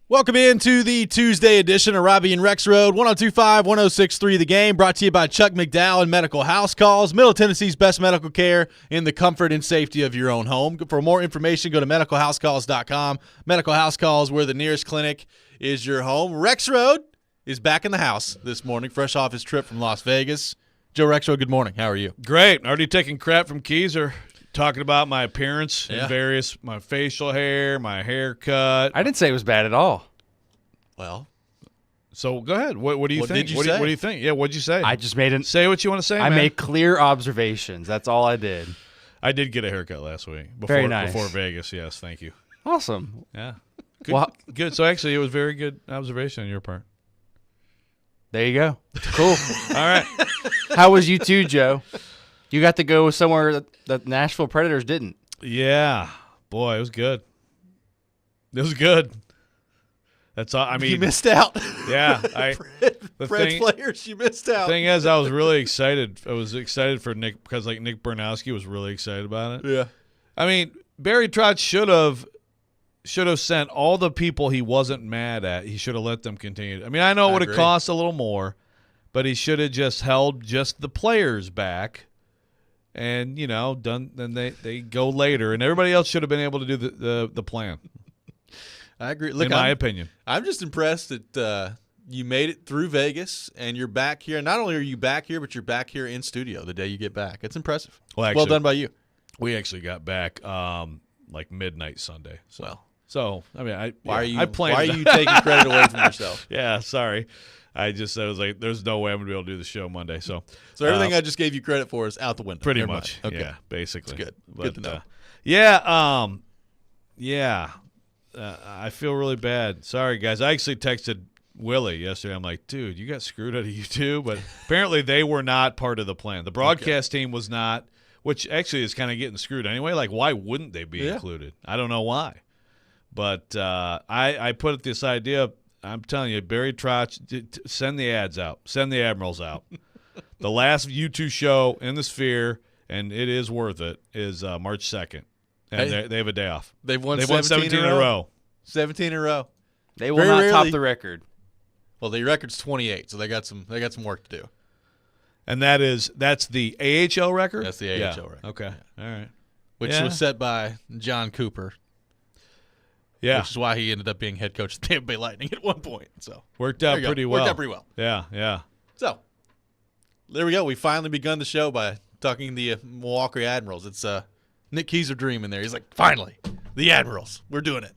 Welcome into the Tuesday edition of Robby and Rexrode, 102.5, 106.3 The Game, brought to you by Chuck McDowell and Medical House Calls, Middle Tennessee's best medical care in the comfort and safety of your own home. For more information, go to medicalhousecalls.com. Medical House Calls, where the nearest clinic is your home. Rexrode is back in the house this morning, fresh off his trip from Las Vegas. Joe Rexrode, good morning. How are you? Great. Already taking crap from Keezer. Talking about my appearance and my facial hair, my haircut. I didn't say it was bad at all. Well, so go ahead. What do you think? Did you what say? Do you think? Yeah, what'd you say? I just made say what you want to say. I man. made clear observations. That's all I did. I did get a haircut last week. Very nice. Before Vegas, yes, thank you. Awesome. Yeah. Good. Good. So actually, it was very good observation on your part. There you go. Cool. All right. How was you too, Joe? You got to go somewhere that Nashville Predators didn't. Yeah. Boy, it was good. It was good. That's all. I mean, you missed out. Yeah. Preds players, you missed out. The thing is, I was really excited. I was excited for Nick because, Nick Bernowski was really excited about it. Yeah. I mean, Barry Trotz should have sent all the people he wasn't mad at. He should have let them continue. I mean, I know it would have cost a little more, but he should have just held just the players back. And, then they go later. And everybody else should have been able to do the plan. I agree. Look, in my opinion. I'm just impressed that you made it through Vegas and you're back here. Not only are you back here, but you're back here in studio the day you get back. It's impressive. Well, actually, well done by you. We actually got back midnight Sunday. So I mean, why are you taking credit away from yourself? Yeah, sorry. I was like, there's no way I'm going to be able to do the show Monday. So everything I just gave you credit for is out the window. Pretty much. Okay. Yeah, basically. It's good. Good to know. I feel really bad. Sorry, guys. I actually texted Willie yesterday. I'm like, dude, you got screwed out of YouTube. But apparently they were not part of the plan. The broadcast team was not, which actually is kind of getting screwed anyway. Like, why wouldn't they be included? I don't know why. But I put this idea. I'm telling you, Barry Trotz, send the ads out. Send the Admirals out. The last U2 show in the Sphere, and it is worth it, is March 2nd. And they have a day off. They've won 17 in a row. 17 in a row. They will not top the record. Well, the record's 28, so they got some work to do. And that's the AHL record? That's the AHL record. Okay. Yeah. All right. Which was set by John Cooper. Yeah. Which is why he ended up being head coach of the Tampa Bay Lightning at one point. So Worked out pretty well. Yeah. So there we go. We finally begun the show by talking the Milwaukee Admirals. It's Nick Keezer dream in there. He's like, finally, the Admirals. We're doing it.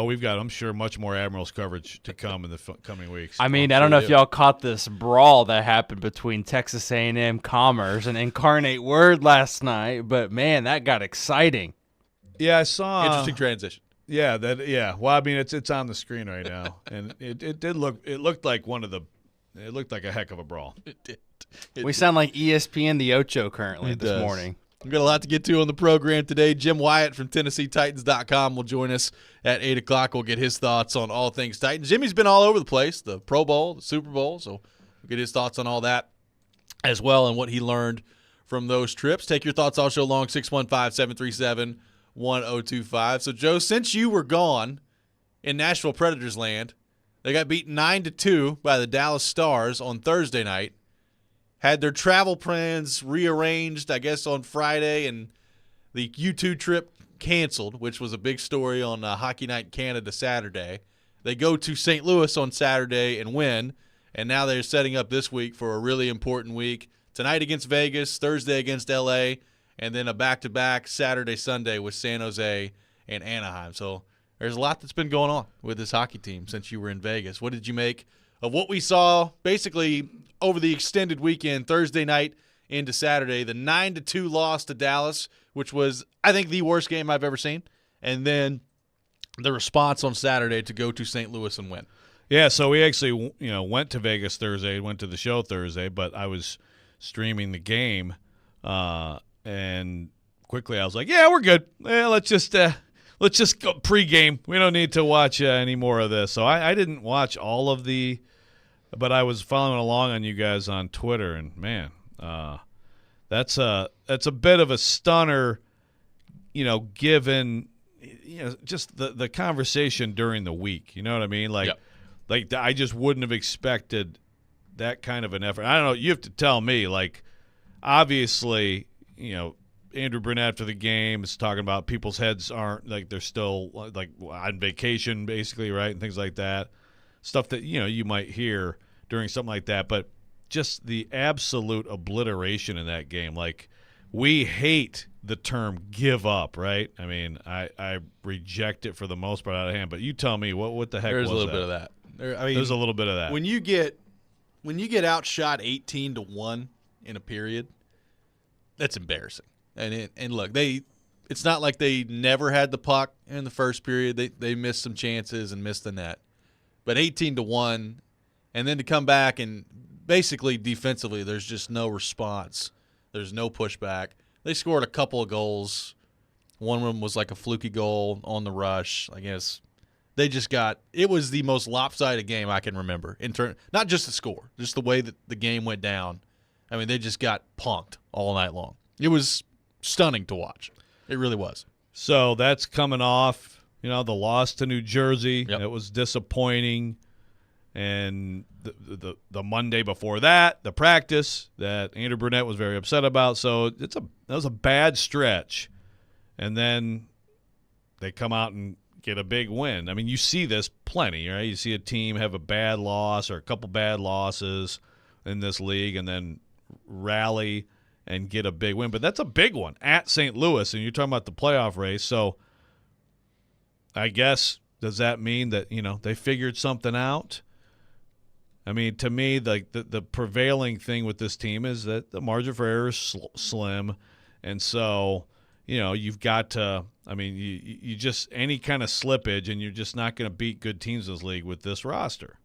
We've got, I'm sure, much more Admirals coverage to come in the coming weeks. I mean, I don't know if y'all caught this brawl that happened between Texas A&M Commerce and Incarnate Word last night, but man, that got exciting. Yeah, I saw. Interesting transition. Yeah, Well, I mean, it's on the screen right now, and it did look. It looked like it looked like a heck of a brawl. It did. We sound like ESPN the Ocho currently this morning. We've got a lot to get to on the program today. Jim Wyatt from TennesseeTitans.com will join us at 8 o'clock. We'll get his thoughts on all things Titans. Jimmy's been all over the place, the Pro Bowl, the Super Bowl, so we'll get his thoughts on all that as well and what he learned from those trips. Take your thoughts all show long, 615-737-1025. So, Joe, since you were gone in Nashville Predators land, they got beaten 9-2 by the Dallas Stars on Thursday night. Had their travel plans rearranged, I guess, on Friday, and the U2 trip canceled, which was a big story on Hockey Night Canada Saturday. They go to St. Louis on Saturday and win, and now they're setting up this week for a really important week. Tonight against Vegas, Thursday against L.A., and then a back-to-back Saturday, Sunday with San Jose and Anaheim. So there's a lot that's been going on with this hockey team since you were in Vegas. What did you make of what we saw basically over the extended weekend, Thursday night into Saturday, the 9-2 loss to Dallas, which was, I think, the worst game I've ever seen, and then the response on Saturday to go to St. Louis and win? Yeah, so we actually, went to Vegas Thursday, went to the show Thursday, but I was streaming the game, and quickly I was like, yeah, we're good. Let's just go pregame. We don't need to watch any more of this. So I didn't watch all of the, but I was following along on you guys on Twitter, and man, that's a bit of a stunner, given just the conversation during the week. You know what I mean? Like I just wouldn't have expected that kind of an effort. I don't know. You have to tell me. Like, obviously, Andrew Burnett after the game is talking about people's heads aren't like they're still like on vacation, basically, right, and things like that. Stuff that you might hear during something like that, but just the absolute obliteration in that game. Like, we hate the term "give up," right? I mean, I reject it for the most part out of hand. But you tell me what the heck was that? There's a little bit of that. There's a little bit of that. When you get outshot 18-1 in a period, that's embarrassing. And look, it's not like they never had the puck in the first period. They missed some chances and missed the net. But 18-1, and then to come back and basically defensively, there's just no response. There's no pushback. They scored a couple of goals. One of them was like a fluky goal on the rush. I guess they just it was the most lopsided game I can remember. Not just the score, just the way that the game went down. I mean, they just got punked all night long. It was stunning to watch. It really was. So that's coming off, the loss to New Jersey. Yep. It was disappointing. And the Monday before that, the practice that Andrew Burnett was very upset about. So that was a bad stretch. And then they come out and get a big win. I mean, you see this plenty, right? You see a team have a bad loss or a couple bad losses in this league and then rally and get a big win. But that's a big one at St. Louis, and you're talking about the playoff race. So I guess, does that mean that, they figured something out? I mean, to me, the prevailing thing with this team is that the margin for error is slim. And so, you've got to – I mean, you just – any kind of slippage, and you're just not going to beat good teams in this league with this roster.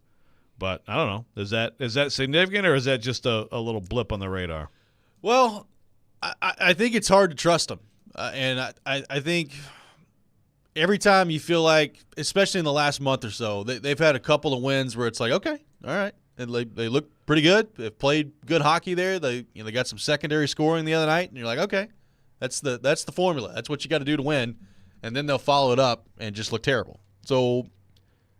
But I don't know. Is that significant, or is that just a little blip on the radar? Well, I think it's hard to trust them. And I think every time you feel like, especially in the last month or so, they've had a couple of wins where it's like, okay, all right. And they look pretty good. They've played good hockey there. They got some secondary scoring the other night, and you're like, okay, that's the formula. That's what you got to do to win. And then they'll follow it up and just look terrible. So,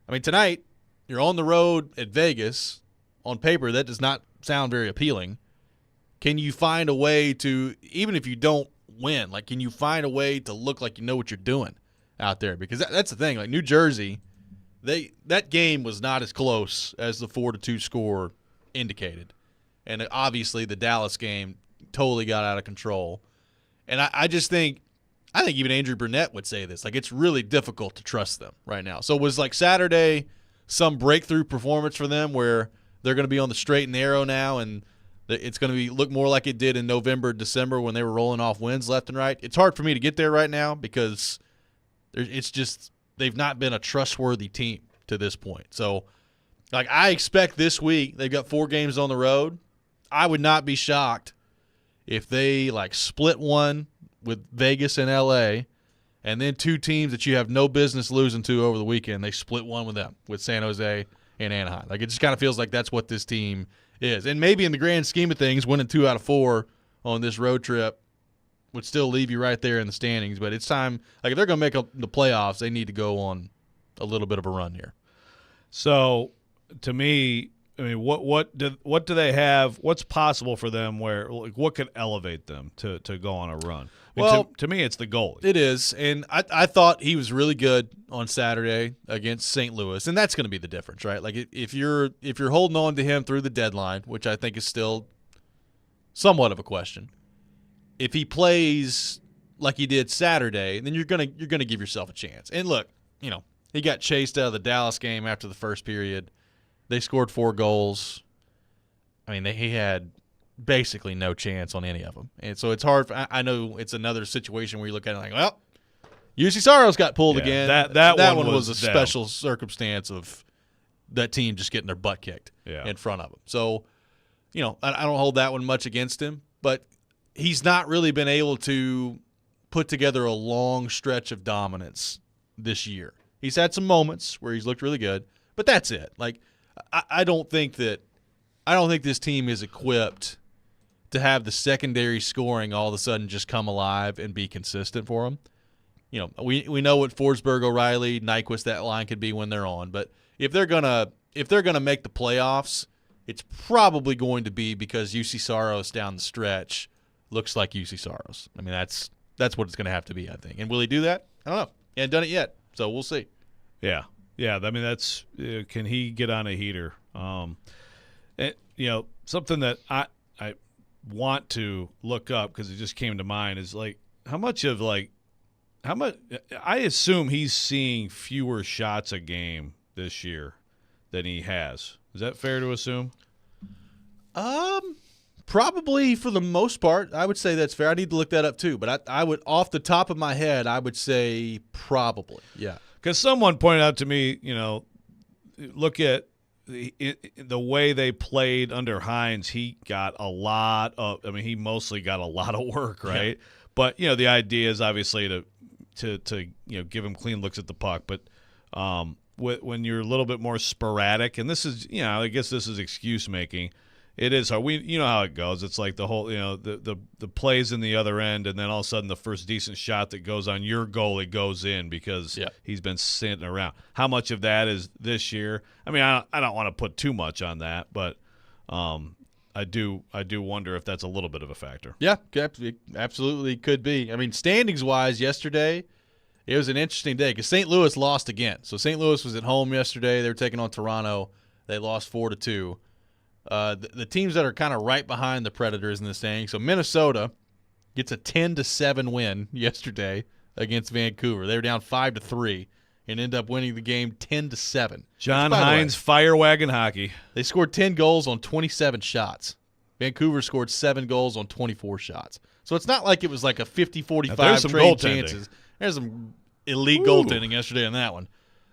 I mean, tonight you're on the road at Vegas. On paper, that does not sound very appealing. Can you find a way to, even if you don't win, like, can you find a way to look like you know what you're doing out there? Because that's the thing. Like, New Jersey, that game was not as close as the 4-2 score indicated. And obviously the Dallas game totally got out of control. And I just think even Andrew Burnett would say this. Like, it's really difficult to trust them right now. So was, like, Saturday some breakthrough performance for them where they're going to be on the straight and narrow now and it's going to look more like it did in November, December when they were rolling off wins left and right? It's hard for me to get there right now because it's just they've not been a trustworthy team to this point. So, like, I expect this week they've got 4 games on the road. I would not be shocked if they, like, split one with Vegas and L.A., and then 2 teams that you have no business losing to over the weekend, they split one with them, with San Jose and Anaheim. Like, it just kind of feels like that's what this team is. And maybe in the grand scheme of things, winning 2 out of 4 on this road trip would still leave you right there in the standings. But it's time, like, if they're going to make the playoffs, they need to go on a little bit of a run here. So, to me, I mean, what do they have? What's possible for them? Where, like, what could elevate them to go on a run? I mean, Well, to me, it's the goalie. It is, and I thought he was really good on Saturday against St. Louis, and that's going to be the difference, right? Like, if you're holding on to him through the deadline, which I think is still somewhat of a question, if he plays like he did Saturday, then you're gonna give yourself a chance. And look, he got chased out of the Dallas game after the first period. They scored 4 goals. I mean, he had basically no chance on any of them. And so it's hard. I know it's another situation where you look at it like, well, UC Saros got pulled again. That one was a down. special circumstance of that team just getting their butt kicked in front of them. So, I don't hold that one much against him, but he's not really been able to put together a long stretch of dominance this year. He's had some moments where he's looked really good, but that's it. Like, I don't think this team is equipped to have the secondary scoring all of a sudden just come alive and be consistent for them. we know what Forsberg, O'Reilly, Nyquist, that line could be when they're on. But if they're gonna make the playoffs, it's probably going to be because UC Saros down the stretch looks like UC Saros. I mean, that's what it's going to have to be, I think. And will he do that? I don't know. He hasn't done it yet, so we'll see. Yeah. I mean, that's can he get on a heater? Something that I want to look up because it just came to mind is like how much I assume he's seeing fewer shots a game this year than he has. Is that fair to assume? Probably for the most part, I would say that's fair. I need to look that up too, but I would, off the top of my head, I would say probably, yeah. Because someone pointed out to me, look at the way they played under Hines. He got a lot of. I mean, he mostly got a lot of work, right? Yeah. But the idea is obviously to give him clean looks at the puck, but. When you're a little bit more sporadic, and this is, I guess this is excuse making. It is hard. You know how it goes. It's like the whole, the plays in the other end, and then all of a sudden the first decent shot that goes on your goal, it goes in because he's been sitting around. How much of that is this year? I mean, I don't want to put too much on that, but I do wonder if that's a little bit of a factor. Yeah, it absolutely could be. I mean, standings wise, yesterday. It was an interesting day because St. Louis lost again. So St. Louis was at home yesterday. They were taking on Toronto. They lost 4-2. The teams that are kind of right behind the Predators in the standings. So Minnesota gets a 10-7 win yesterday against Vancouver. They were down 5-3 and end up winning the game 10-7. John Hines fire wagon hockey. They scored 10 goals on 27 shots. Vancouver scored 7 goals on 24 shots. So it's not like it was like a 50-45 trade chances. There's some elite goaltending yesterday on that one.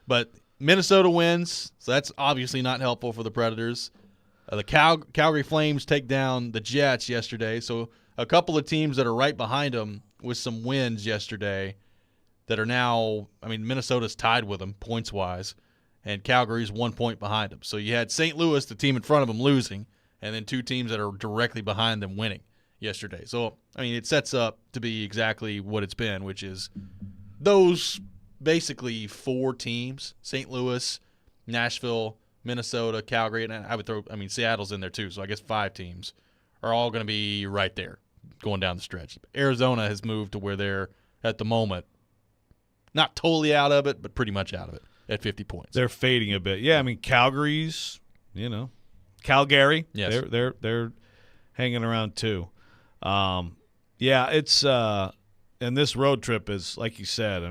But Minnesota wins, so that's obviously not helpful for the Predators. The Calgary Flames take down the Jets yesterday. So a couple of teams that are right behind them with some wins yesterday that are now, I mean, Minnesota's tied with them points-wise, and Calgary's 1 point behind them. So you had St. Louis, the team in front of them, losing, and then two teams that are directly behind them winning yesterday. So, I mean, it sets up to be exactly what it's been, which is those basically four teams, St. Louis, Nashville, Minnesota, Calgary, and I would throw, I mean, Seattle's in there too, so I guess 5 teams are all going to be right there going down the stretch. Arizona has moved to where they're, at the moment, not totally out of it, but pretty much out of it at 50 points. They're fading a bit. Yeah, I mean, Calgary's, Calgary, yes. they're hanging around too. Yeah, it's and this road trip is like you said.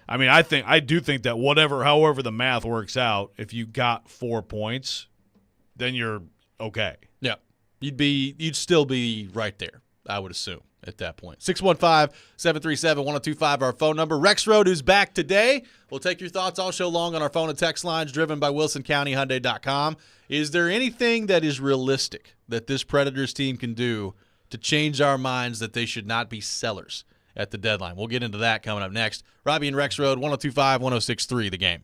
I do think that however the math works out, if you got 4 points, then you're okay. Yeah, you'd still be right there, I would assume at that point. 615-737-1025, our phone number. Rexrode, who's back today, we'll take your thoughts all show long on our phone and text lines driven by WilsonCountyHyundai.com. Is there anything that is realistic that this Predators team can do to change our minds that they should not be sellers at the deadline? We'll get into that coming up next. Robby and Rexrode, 102.5, 106.3, The Game.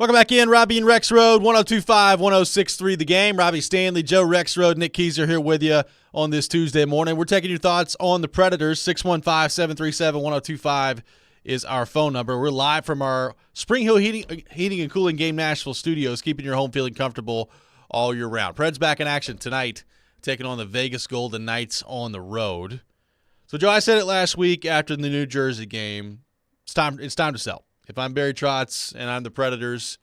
Welcome back in, Robby and Rexrode, 102.5, 106.3 The Game. Robbie Stanley, Joe Rexrode, Nick Keyser here with you on this Tuesday morning. We're taking your thoughts on the Predators. 615-737-1025 is our phone number. We're live from our Spring Hill Heating and Cooling Game Nashville studios, keeping your home feeling comfortable all year round. Preds back in action tonight, taking on the Vegas Golden Knights on the road. So, Joe, I said it last week after the New Jersey game. It's time to sell. If I'm Barry Trotz and I'm the Predators,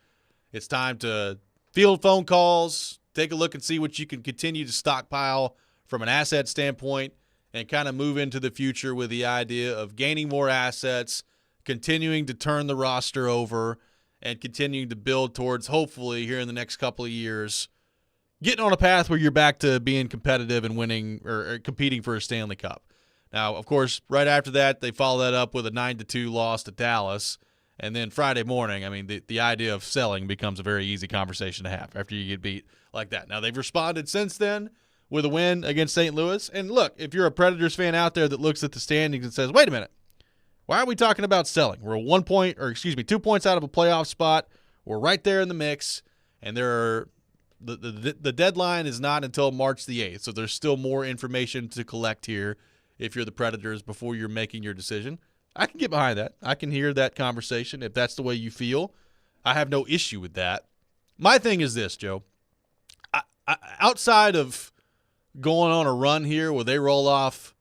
it's time to field phone calls, take a look and see what you can continue to stockpile from an asset standpoint, and kind of move into the future with the idea of gaining more assets, continuing to turn the roster over, and continuing to build towards, hopefully, here in the next couple of years, getting on a path where you're back to being competitive and winning or competing for a Stanley Cup. Now, of course, right after that, they follow that up with a 9-2 loss to Dallas. And then Friday morning, I mean, the idea of selling becomes a very easy conversation to have after you get beat like that. Now, they've responded since then with a win against St. Louis. And look, if you're a Predators fan out there that looks at the standings and says, wait a minute, why are we talking about selling? We're 2 points out of a playoff spot. We're right there in the mix. And the deadline is not until March the 8th. So there's still more information to collect here if you're the Predators before you're making your decision. I can get behind that. I can hear that conversation if that's the way you feel. I have no issue with that. My thing is this, Joe. Outside of going on a run here where they roll off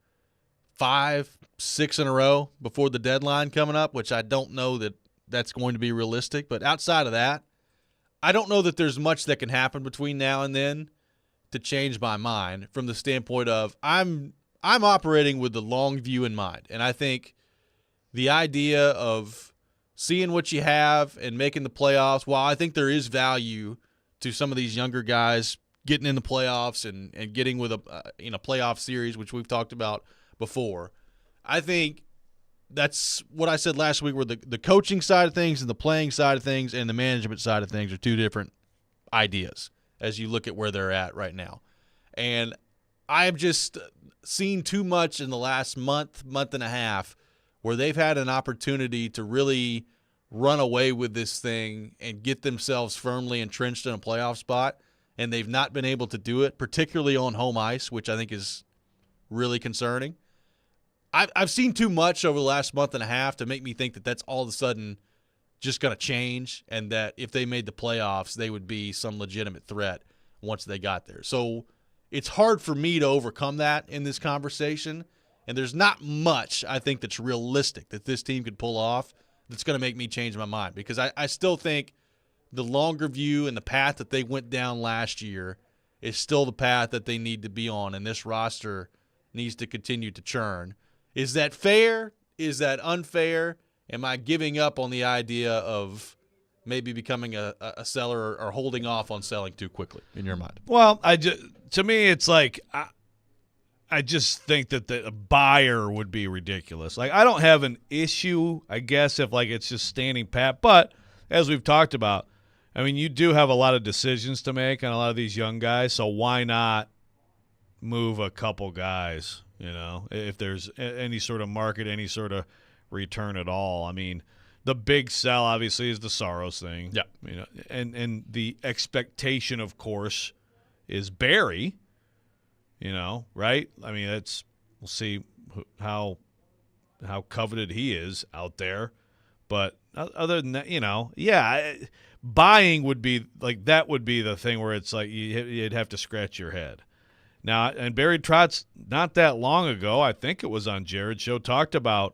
5, 6 in a row before the deadline coming up, which I don't know that that's going to be realistic, but outside of that, I don't know that there's much that can happen between now and then to change my mind from the standpoint of I'm operating with the long view in mind, and I think the idea of seeing what you have and making the playoffs, while I think there is value to some of these younger guys getting in the playoffs and getting with a playoff series, which we've talked about before, I think that's what I said last week, where the coaching side of things and the playing side of things and the management side of things are two different ideas as you look at where they're at right now. And I've just seen too much in the last month and a half where they've had an opportunity to really run away with this thing and get themselves firmly entrenched in a playoff spot, and they've not been able to do it, particularly on home ice, which I think is really concerning. I've seen too much over the last month and a half to make me think that that's all of a sudden just going to change, and that if they made the playoffs, they would be some legitimate threat once they got there. So it's hard for me to overcome that in this conversation. And there's not much, I think, that's realistic that this team could pull off that's going to make me change my mind. Because I still think the longer view and the path that they went down last year is still the path that they need to be on, and this roster needs to continue to churn. Is that fair? Is that unfair? Am I giving up on the idea of maybe becoming a seller or holding off on selling too quickly in your mind? Well, to me, it's like I just think that a buyer would be ridiculous. Like, I don't have an issue, I guess, if like it's just standing pat. But as we've talked about, I mean, you do have a lot of decisions to make on a lot of these young guys. So why not move a couple guys? You know, if there's any sort of market, any sort of return at all. I mean, the big sell obviously is the Saros thing. Yeah. You know, and the expectation, of course, is Barry. You know, right? I mean, we'll see how coveted he is out there. But other than that, you know, buying would be like, that would be the thing where it's like you'd have to scratch your head. Now, and Barry Trotz, not that long ago, I think it was on Jared's show, talked about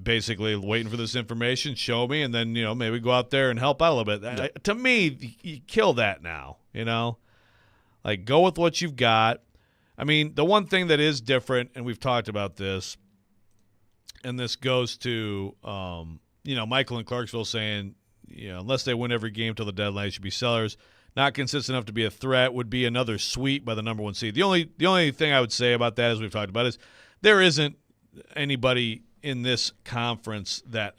basically waiting for this information, show me, and then, you know, maybe go out there and help out a little bit. To me, you kill that now, you know? Like, go with what you've got. I mean, the one thing that is different, and we've talked about this, and this goes to, Michael in Clarksville saying, unless they win every game till the deadline, they should be sellers. Not consistent enough to be a threat, would be another sweep by the number one seed. The only thing I would say about that, as we've talked about, is there isn't anybody in this conference that,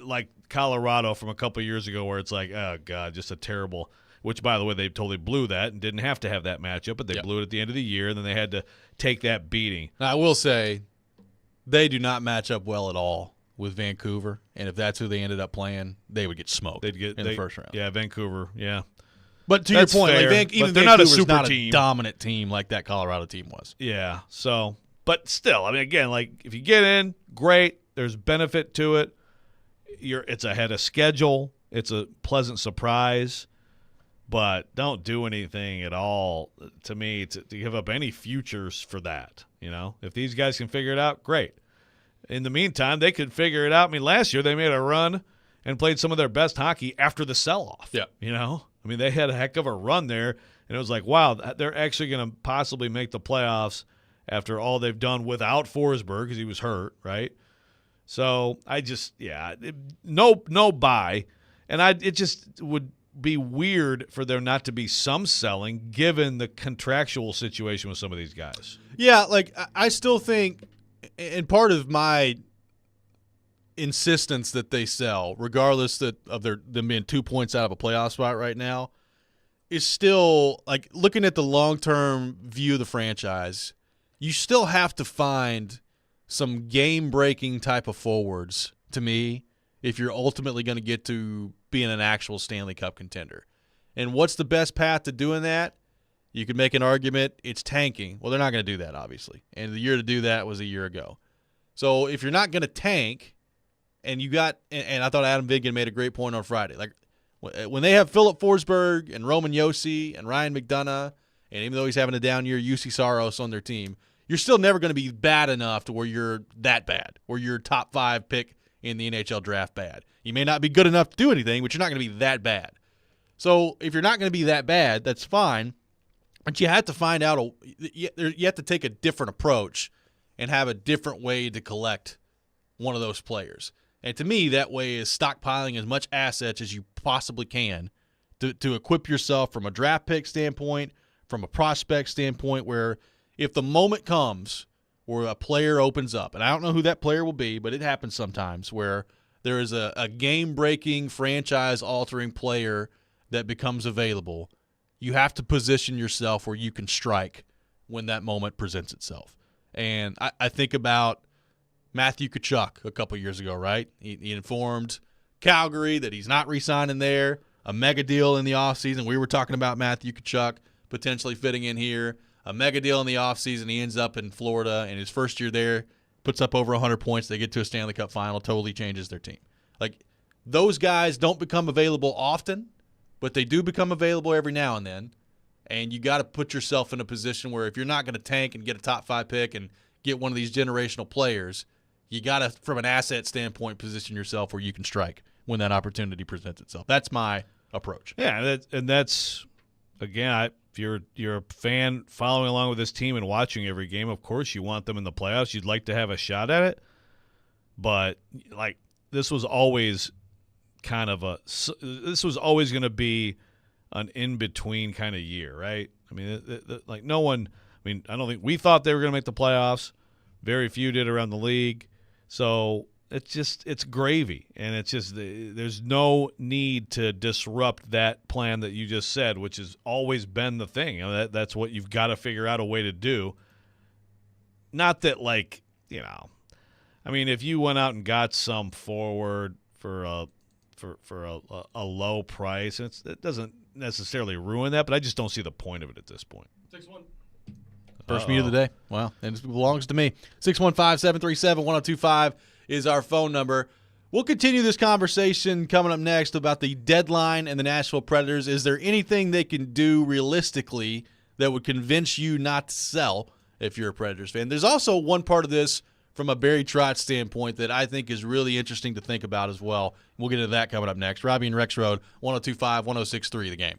like Colorado from a couple of years ago, where it's like, oh, God, just a terrible – which, by the way, they totally blew that and didn't have to have that matchup, but they blew it at the end of the year, and then they had to take that beating. Now, I will say they do not match up well at all with Vancouver, and if that's who they ended up playing, they would get smoked in the first round. Yeah, Vancouver. Yeah. But to That's your point, fair, like even but they're not a Vancouver's super not team. a dominant team like that Colorado team was. Yeah. So, but still, I mean, again, like if you get in, great. There's benefit to it. It's ahead of schedule. It's a pleasant surprise. But don't do anything at all to me to give up any futures for that. If these guys can figure it out, great. In the meantime, they could figure it out. I mean, last year they made a run and played some of their best hockey after the sell-off. Yeah. I mean, they had a heck of a run there, and it was like, wow, they're actually going to possibly make the playoffs after all they've done without Forsberg because he was hurt, right? So I just, no buy. And it just would be weird for there not to be some selling given the contractual situation with some of these guys. Yeah, like I still think, and part of my insistence that they sell, regardless of them being 2 points out of a playoff spot right now, is still like looking at the long-term view of the franchise. You still have to find some game-breaking type of forwards to me if you're ultimately going to get to being an actual Stanley Cup contender. And what's the best path to doing that? You could make an argument it's tanking. Well, they're not going to do that, obviously. And the year to do that was a year ago. So if you're not going to tank, and I thought Adam Vingan made a great point on Friday. Like when they have Philip Forsberg and Roman Josi and Ryan McDonough, and even though he's having a down year, UC Saros on their team, you're still never going to be bad enough to where you're that bad, where you're top 5 pick in the NHL draft bad. You may not be good enough to do anything, but you're not going to be that bad. So if you're not going to be that bad, that's fine. But you have to find out you have to take a different approach and have a different way to collect one of those players. And to me, that way is stockpiling as much assets as you possibly can to equip yourself from a draft pick standpoint, from a prospect standpoint, where if the moment comes where a player opens up, and I don't know who that player will be, but it happens sometimes where there is a game-breaking, franchise-altering player that becomes available, you have to position yourself where you can strike when that moment presents itself. And I think about Matthew Tkachuk a couple years ago, right? He informed Calgary that he's not re-signing there, a mega deal in the offseason. We were talking about Matthew Tkachuk potentially fitting in here, a mega deal in the offseason. He ends up in Florida, and his first year there puts up over 100 points. They get to a Stanley Cup final, totally changes their team. Like, those guys don't become available often, but they do become available every now and then. And you got to put yourself in a position where if you're not going to tank and get a top 5 pick and get one of these generational players, you got to, from an asset standpoint, position yourself where you can strike when that opportunity presents itself. That's my approach. Yeah, that's again, if you're a fan following along with this team and watching every game, of course you want them in the playoffs. You'd like to have a shot at it. But like this was always going to be an in-between kind of year, right? I mean, like no one – I mean, I don't think – we thought they were going to make the playoffs. Very few did around the league. So it's gravy, and it's just there's no need to disrupt that plan that you just said, which has always been the thing. That's what you've got to figure out a way to do. Not that like, I mean, if you went out and got some forward for a low price, it doesn't necessarily ruin that, but I just don't see the point of it at this point. 6-1. First meet of the day. Wow. And it belongs to me. 615-737-1025 is our phone number. We'll continue this conversation coming up next about the deadline and the Nashville Predators. Is there anything they can do realistically that would convince you not to sell if you're a Predators fan? There's also one part of this from a Barry Trotz standpoint that I think is really interesting to think about as well. We'll get into that coming up next. Robby and Rexrode, 102.5, 106.3 The Game.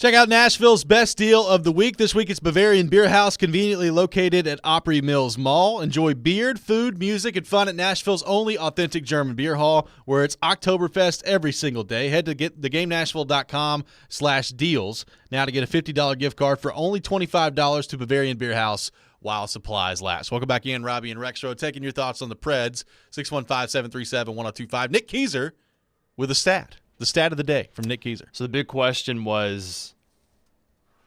Check out Nashville's best deal of the week. This week it's Bavarian Beer House, conveniently located at Opry Mills Mall. Enjoy beer, food, music, and fun at Nashville's only authentic German beer hall, where it's Oktoberfest every single day. Head to thegamenashville.com/deals now to get a $50 gift card for only $25 to Bavarian Beer House while supplies last. Welcome back in, Robby and Rexrode, taking your thoughts on the Preds. 615-737-1025. Nick Keyser with a stat. The stat of the day from Nick Keyser. So the big question was,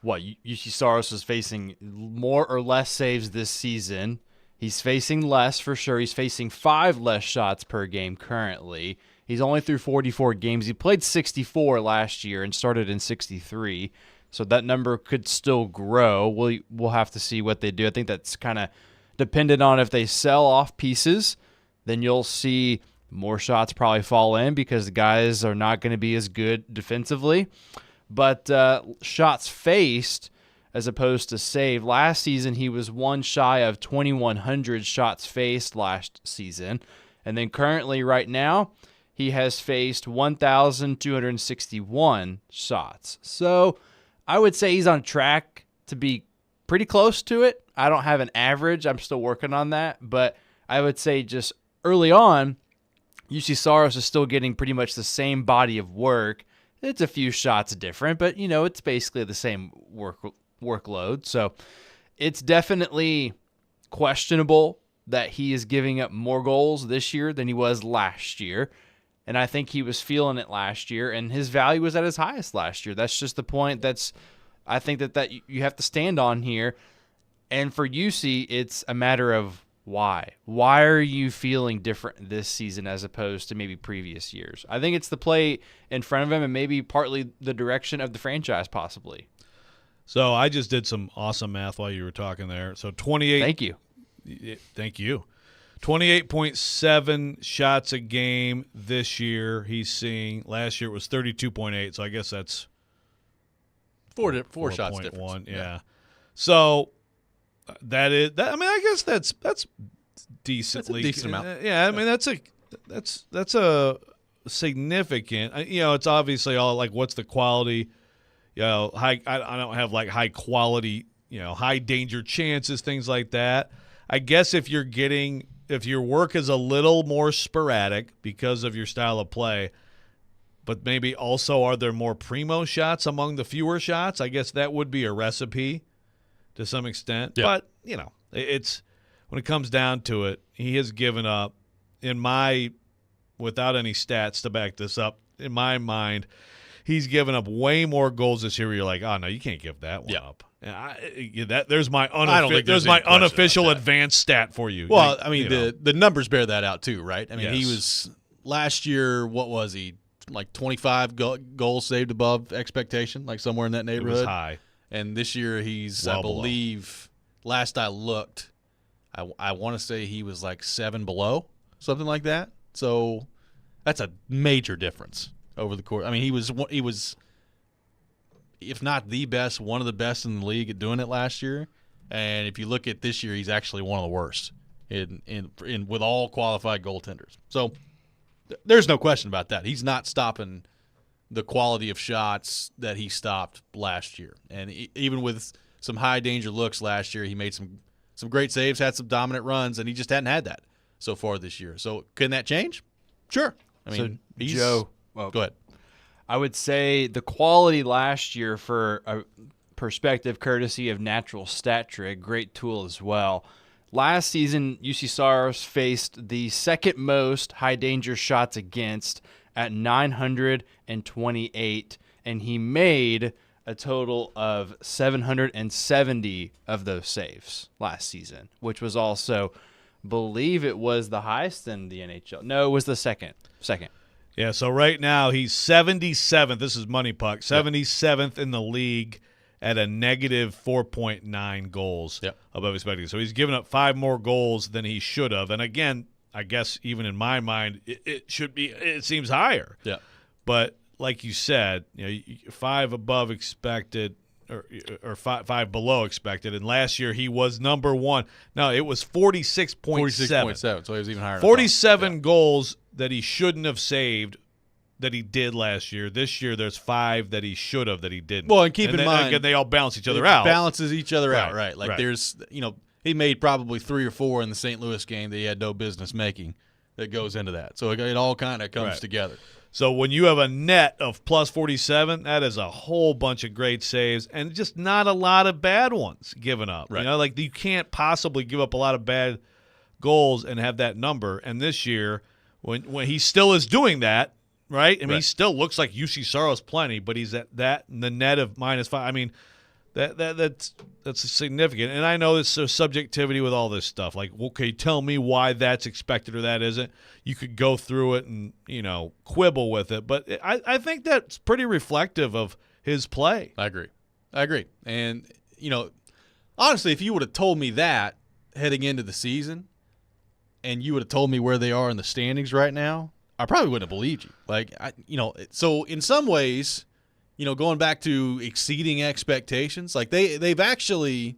what, UC Saros is facing more or less saves this season. He's facing less for sure. He's facing 5 less shots per game currently. He's only through 44 games. He played 64 last year and started in 63. So that number could still grow. We'll have to see what they do. I think that's kind of dependent on if they sell off pieces, then you'll see more shots probably fall in because the guys are not going to be as good defensively. But shots faced as opposed to saved, last season he was one shy of 2,100 shots faced last season. And then currently right now he has faced 1,261 shots. So I would say he's on track to be pretty close to it. I don't have an average. I'm still working on that. But I would say just early on, UC Saros is still getting pretty much the same body of work. It's a few shots different, but, it's basically the same workload. So it's definitely questionable that he is giving up more goals this year than he was last year. And I think he was feeling it last year, and his value was at his highest last year. That's just the point I think that you have to stand on here. And for UC, it's a matter of why. Why are you feeling different this season as opposed to maybe previous years? I think it's the play in front of him and maybe partly the direction of the franchise possibly. So I just did some awesome math while you were talking there. So 28. Thank you. Thank you. 28.7 shots a game this year he's seeing. Last year it was 32.8, so I guess that's four shots difference. Yeah. So that is that. I mean, I guess that's decently that's a decent amount. Yeah, I mean that's a significant. It's obviously all like what's the quality. High. I don't have like high quality. High danger chances, things like that. I guess if your work is a little more sporadic because of your style of play, but maybe also are there more primo shots among the fewer shots? I guess that would be a recipe to some extent. Yeah. But, it's when it comes down to it, he has given up, without any stats to back this up, in my mind, he's given up way more goals this year where you're like, oh, no, you can't give that one up. And there's my unofficial advanced stat for you. Well, I mean, the numbers bear that out too, right? I mean, He was last year. What was he? Like 25 goals saved above expectation, like somewhere in that neighborhood. It was high. And this year he's, well I believe, last I looked, I want to say he was like 7 below, something like that. So that's a major difference over the course. I mean, he was, if not the best, one of the best in the league at doing it last year. And if you look at this year, he's actually one of the worst in with all qualified goaltenders. So there's no question about that. He's not stopping the quality of shots that he stopped last year. And even with some high danger looks last year, he made some great saves, had some dominant runs, and he just hadn't had that so far this year. So can that change? Sure. I mean, Joe, go ahead. I would say the quality last year, for a perspective courtesy of Natural Stat Trick, great tool as well. Last season, UC Saros faced the second most high danger shots against at 928, and he made a total of 770 of those saves last season, which was also, believe it was the highest in the NHL. No, it was the second. Yeah, so right now he's 77th. This is Money Puck. 77th in the league at a negative 4.9 goals above expected. So he's given up 5 more goals than he should have. And again, I guess even in my mind, it should be. It seems higher. Yeah. But like you said, 5 above expected or 5 below expected. And last year he was number 1. No, it was 46.7. 46.7. So he was even higher. 47 goals that he shouldn't have saved that he did last year. This year, there's 5 that he should have that he didn't. Well, and keep in then, mind, again, they all balance each other it out. balances each other out, right? Like right. there's, he made probably 3 or 4 in the St. Louis game that he had no business making that goes into that. So it all kind of comes together. So when you have a net of plus 47, that is a whole bunch of great saves and just not a lot of bad ones given up. Right. Like you can't possibly give up a lot of bad goals and have that number. And this year, when he still is doing that, right? I mean, he still looks like UC Saros plenty, but he's at that in the net of -5. I mean, that's significant. And I know there's subjectivity with all this stuff. Like, okay, tell me why that's expected or that isn't. You could go through it and, quibble with it. But I think that's pretty reflective of his play. I agree. And, honestly, if you would have told me that heading into the season and you would have told me where they are in the standings right now, I probably wouldn't have believed you. Like, so in some ways, going back to exceeding expectations, like they've actually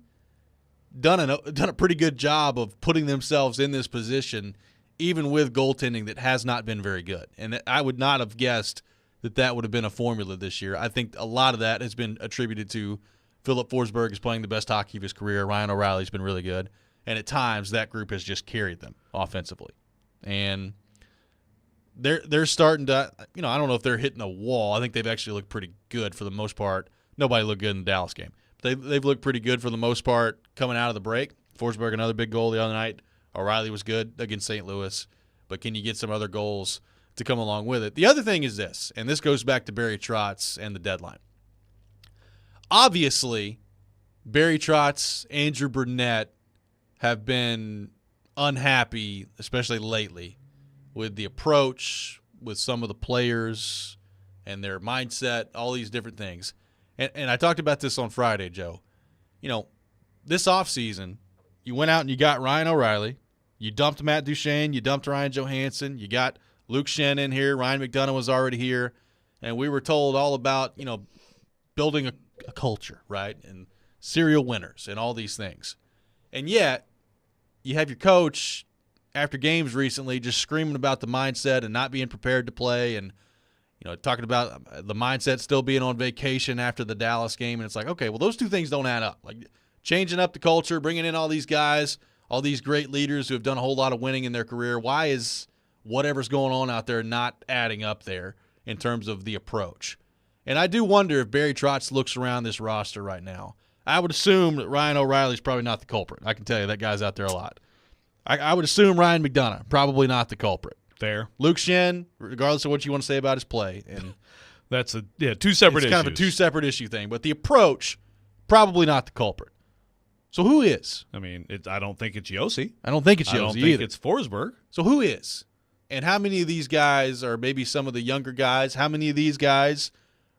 done a pretty good job of putting themselves in this position, even with goaltending that has not been very good. And I would not have guessed that would have been a formula this year. I think a lot of that has been attributed to Philip Forsberg is playing the best hockey of his career. Ryan O'Reilly's been really good. And at times, that group has just carried them offensively. And they're starting to, I don't know if they're hitting a wall. I think they've actually looked pretty good for the most part. Nobody looked good in the Dallas game. But they've looked pretty good for the most part coming out of the break. Forsberg, another big goal the other night. O'Reilly was good against St. Louis. But can you get some other goals to come along with it? The other thing is this, and this goes back to Barry Trotz and the deadline. Obviously, Barry Trotz, Andrew Burnett have been unhappy, especially lately, with the approach, with some of the players and their mindset, all these different things. And I talked about this on Friday, Joe. This offseason, you went out and you got Ryan O'Reilly. You dumped Matt Duchene. You dumped Ryan Johansson. You got Luke Shen in here. Ryan McDonough was already here. And we were told all about, building a culture, right, and serial winners and all these things. And yet, you have your coach after games recently just screaming about the mindset and not being prepared to play and, talking about the mindset still being on vacation after the Dallas game. And it's like, okay, well, those two things don't add up. Like changing up the culture, bringing in all these guys, all these great leaders who have done a whole lot of winning in their career. Why is whatever's going on out there not adding up there in terms of the approach? And I do wonder if Barry Trotz looks around this roster right now. I would assume that Ryan O'Reilly's probably not the culprit. I can tell you that guy's out there a lot. I would assume Ryan McDonough, probably not the culprit. Fair. Luke Shen, regardless of what you want to say about his play. And that's two separate issues. It's kind of a two separate issue thing. But the approach, probably not the culprit. So who is? I mean, I don't think it's Yossi. I don't think it's Yossi either. I don't think it's Forsberg. So who is? And how many of these guys are maybe some of the younger guys? How many of these guys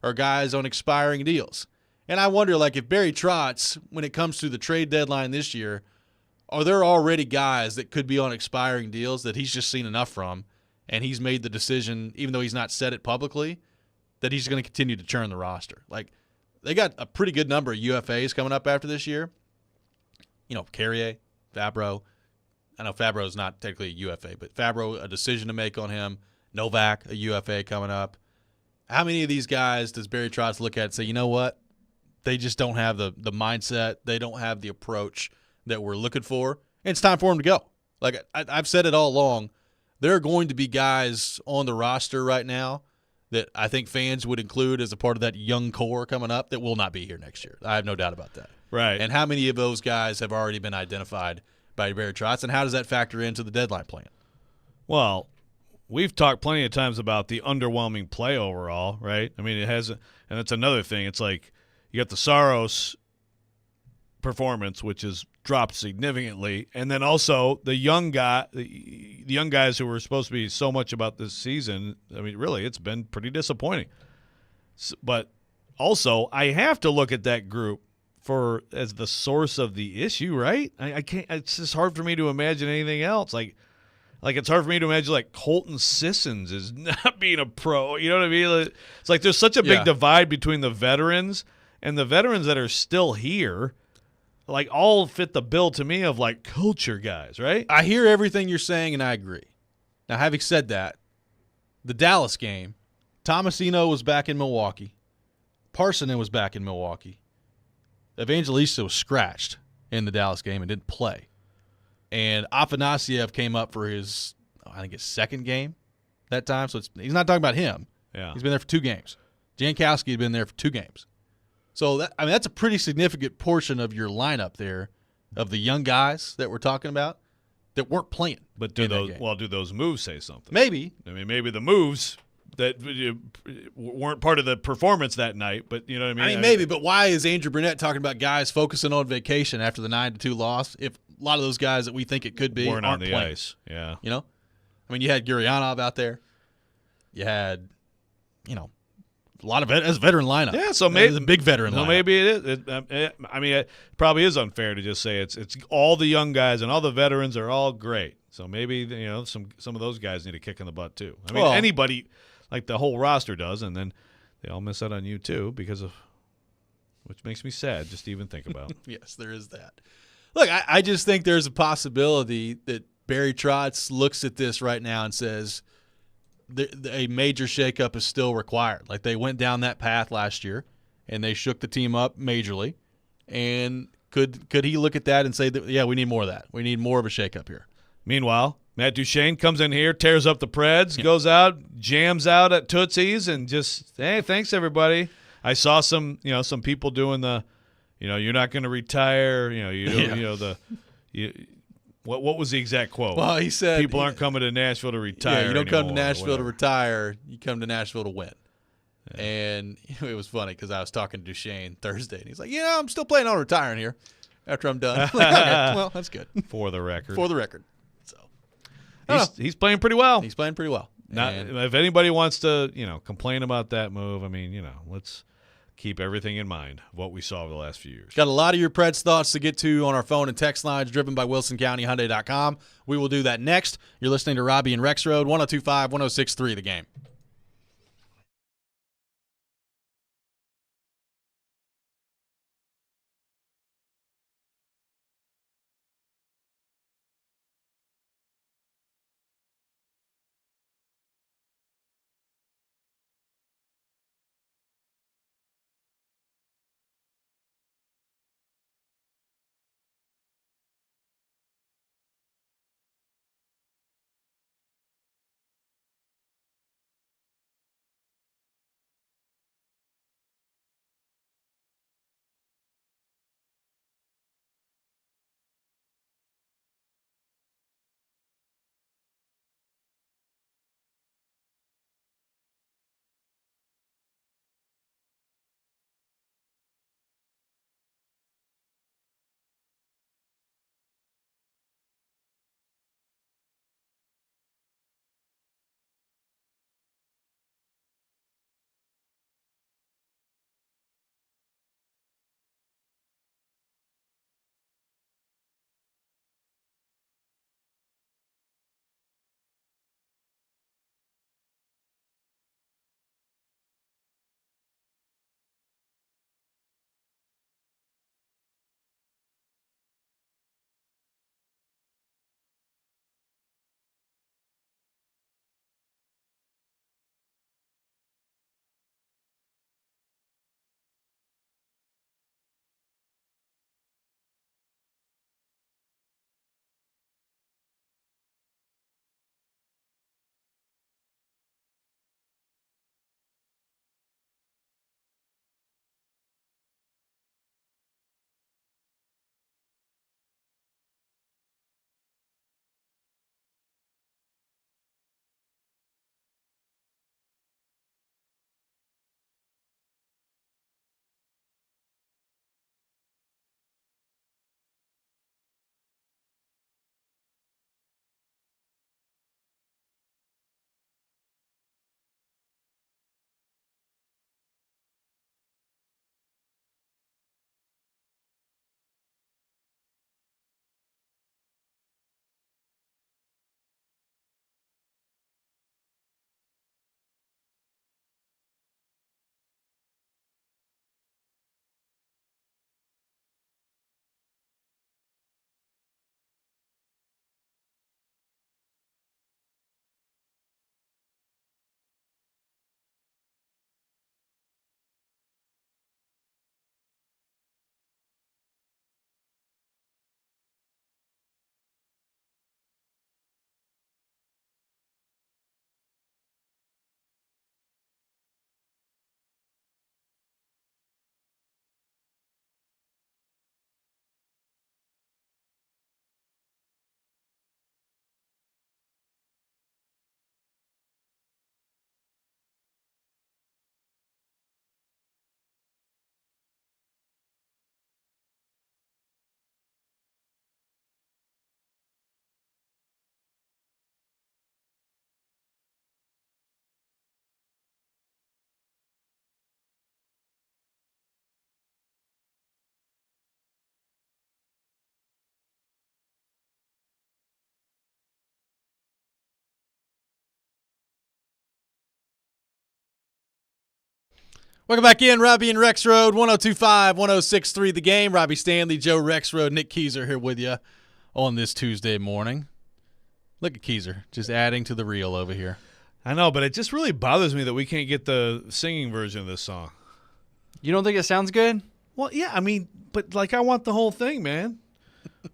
are guys on expiring deals? And I wonder, like, if Barry Trotz, when it comes to the trade deadline this year, are there already guys that could be on expiring deals that he's just seen enough from, and he's made the decision, even though he's not said it publicly, that he's going to continue to churn the roster? Like, they got a pretty good number of UFAs coming up after this year. Carrier, Fabro. I know Fabro's not technically a UFA, but Fabro, a decision to make on him. Novak, a UFA coming up. How many of these guys does Barry Trotz look at and say, you know what? They just don't have the mindset. They don't have the approach that we're looking for. And it's time for them to go. Like I've said it all along, there are going to be guys on the roster right now that I think fans would include as a part of that young core coming up that will not be here next year. I have no doubt about that. Right. And how many of those guys have already been identified by Barry Trotz, and how does that factor into the deadline plan? Well, we've talked plenty of times about the underwhelming play overall, right? I mean, it hasn't, and that's another thing. It's like you got the Saros performance, which has dropped significantly, and then also the young guys who were supposed to be so much about this season. I mean, really, it's been pretty disappointing. But also, I have to look at that group as the source of the issue, right? I can't. It's just hard for me to imagine anything else. Like it's hard for me to imagine like Colton Sissons is not being a pro. You know what I mean? It's like there's such a big divide between the veterans and the veterans that are still here. Like all fit the bill to me of like culture guys, right? I hear everything you're saying and I agree. Now, having said that, the Dallas game, Tomasino was back in Milwaukee. Parsonen was back in Milwaukee. Evangelista was scratched in the Dallas game and didn't play. And Afanasiev came up for his second game that time. So he's not talking about him. Yeah. He's been there for 2 games. Jankowski had been there for 2 games. So that's a pretty significant portion of your lineup there of the young guys that we're talking about that weren't playing. But do those moves say something? Maybe. I mean, maybe the moves that weren't part of the performance that night, but you know what I mean? Maybe, but why is Andrew Burnett talking about guys focusing on vacation after the 9-2 loss if a lot of those guys that we think it could be weren't on the playing? ice? Yeah. You know? I mean, you had Gurionov out there. You had, a lot of that's a veteran lineup. Yeah, so maybe it's a big veteran lineup. So maybe it is. It probably is unfair to just say it's all the young guys and all the veterans are all great. So maybe some of those guys need a kick in the butt too. I mean, anybody, like the whole roster does, and then they all miss out on you too which makes me sad just to even think about. Yes, there is that. Look, I just think there's a possibility that Barry Trotz looks at this right now and says a major shakeup is still required. Like they went down that path last year, and they shook the team up majorly. And could he look at that and say that, yeah, we need more of that. We need more of a shakeup here. Meanwhile, Matt Duchene comes in here, tears up the Preds, goes out, jams out at Tootsie's, and just, hey, thanks everybody. I saw some people doing the, you're not going to retire. What was the exact quote? Well, he said people aren't coming to Nashville to retire. Yeah, you don't come to anymore, Nashville to retire. You come to Nashville to win. Yeah. And it was funny because I was talking to Duchene Thursday, and he's like, I'm still planning on retiring here after I'm done. Like, okay, well, that's good. For the record. For the record. So he's playing pretty well. He's playing pretty well. If anybody wants to, complain about that move, I mean, let's keep everything in mind of what we saw over the last few years. Got a lot of your Preds thoughts to get to on our phone and text lines driven by WilsonCountyHyundai.com. We will do that next. You're listening to Robby and Rexrode, 102.5, 106.3 The Game. Welcome back in, Robby and Rexrode, 102.5, 106.3 The Game. Robby Stanley, Joe Rexrode, Nick Keyser here with you on this Tuesday morning. Look at Keyser, just adding to the reel over here. I know, but it just really bothers me that we can't get the singing version of this song. You don't think it sounds good? Well, yeah, I mean, but like I want the whole thing, man.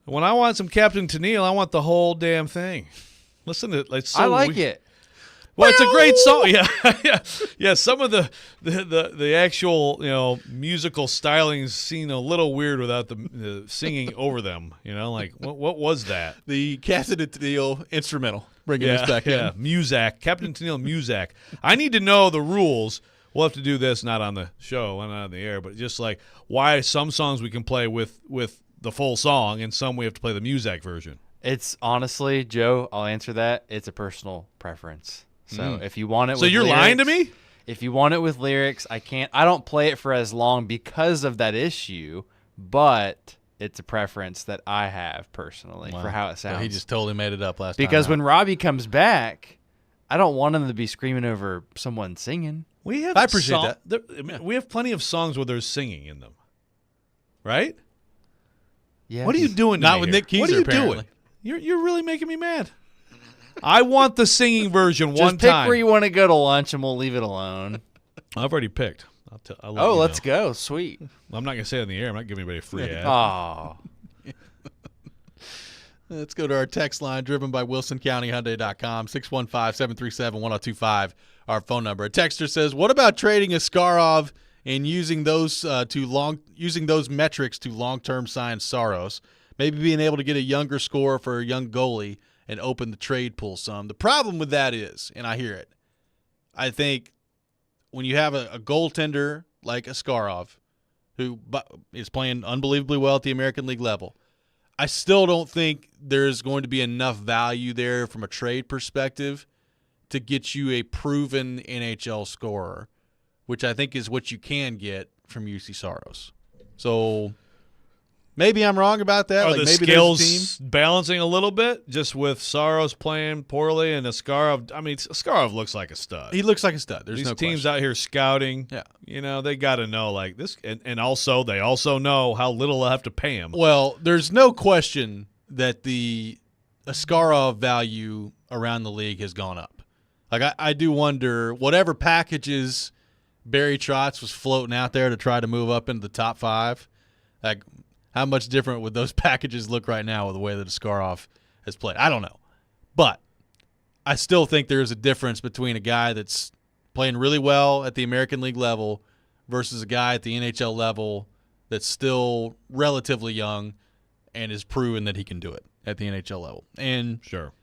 When I want some Captain Tennille, I want the whole damn thing. Listen to it. It's so I like it. Well, it's a great song. Yeah, yeah. Some of the actual musical stylings seem a little weird without the singing over them. Like what was that? The Captain Tennille instrumental, bringing us back in. Yeah, Muzak, Captain Tennille Muzak. I need to know the rules. We'll have to do this not on the show, not on the air, but just like why some songs we can play with the full song and some we have to play the Muzak version. It's honestly, Joe, I'll answer that. It's a personal preference. So if you want it, so with you're lyrics, lying to me. If you want it with lyrics, I can't. I don't play it for as long because of that issue, but it's a preference that I have personally for how it sounds. So he just totally made it up last time. Because when Robby comes back, I don't want him to be screaming over someone singing. I appreciate that. We have plenty of songs where there's singing in them, right? Yeah. What are you doing? Not with Nick Keyser, What are you apparently. doing? You're really making me mad. I want the singing version Just one pick time. where you want to go to lunch, and we'll leave it alone. I've already picked. I'll let you Let's know. go. Sweet. I'm not gonna say it in the air. I'm not giving anybody a free ad. Oh. Let's go to our text line, driven by WilsonCountyHyundai.com, 615-737-1025, our phone number. A texter says, "What about trading Askarov and using those metrics to long-term sign Saros? Maybe being able to get a younger scorer for a young goalie and open the trade pool some." The problem with that is, and I hear it, I think when you have a goaltender like Askarov, who is playing unbelievably well at the American League level, I still don't think there's going to be enough value there from a trade perspective to get you a proven NHL scorer, which I think is what you can get from UC Saros. So maybe I'm wrong about that. Are like the maybe skills balancing a little bit, just with Saros playing poorly and Askarov? I mean, Askarov looks like a stud. He looks like a stud. There's These no teams question. out here scouting. Yeah. They got to know like this, and also they also know how little they'll have to pay him. Well, there's no question that the Askarov value around the league has gone up. Like I do wonder, whatever packages Barry Trotz was floating out there to try to move up into the top 5, like how much different would those packages look right now with the way that Askarov has played? I don't know. But I still think there's a difference between a guy that's playing really well at the American League level versus a guy at the NHL level that's still relatively young and is proven that he can do it at the NHL level. And Sure.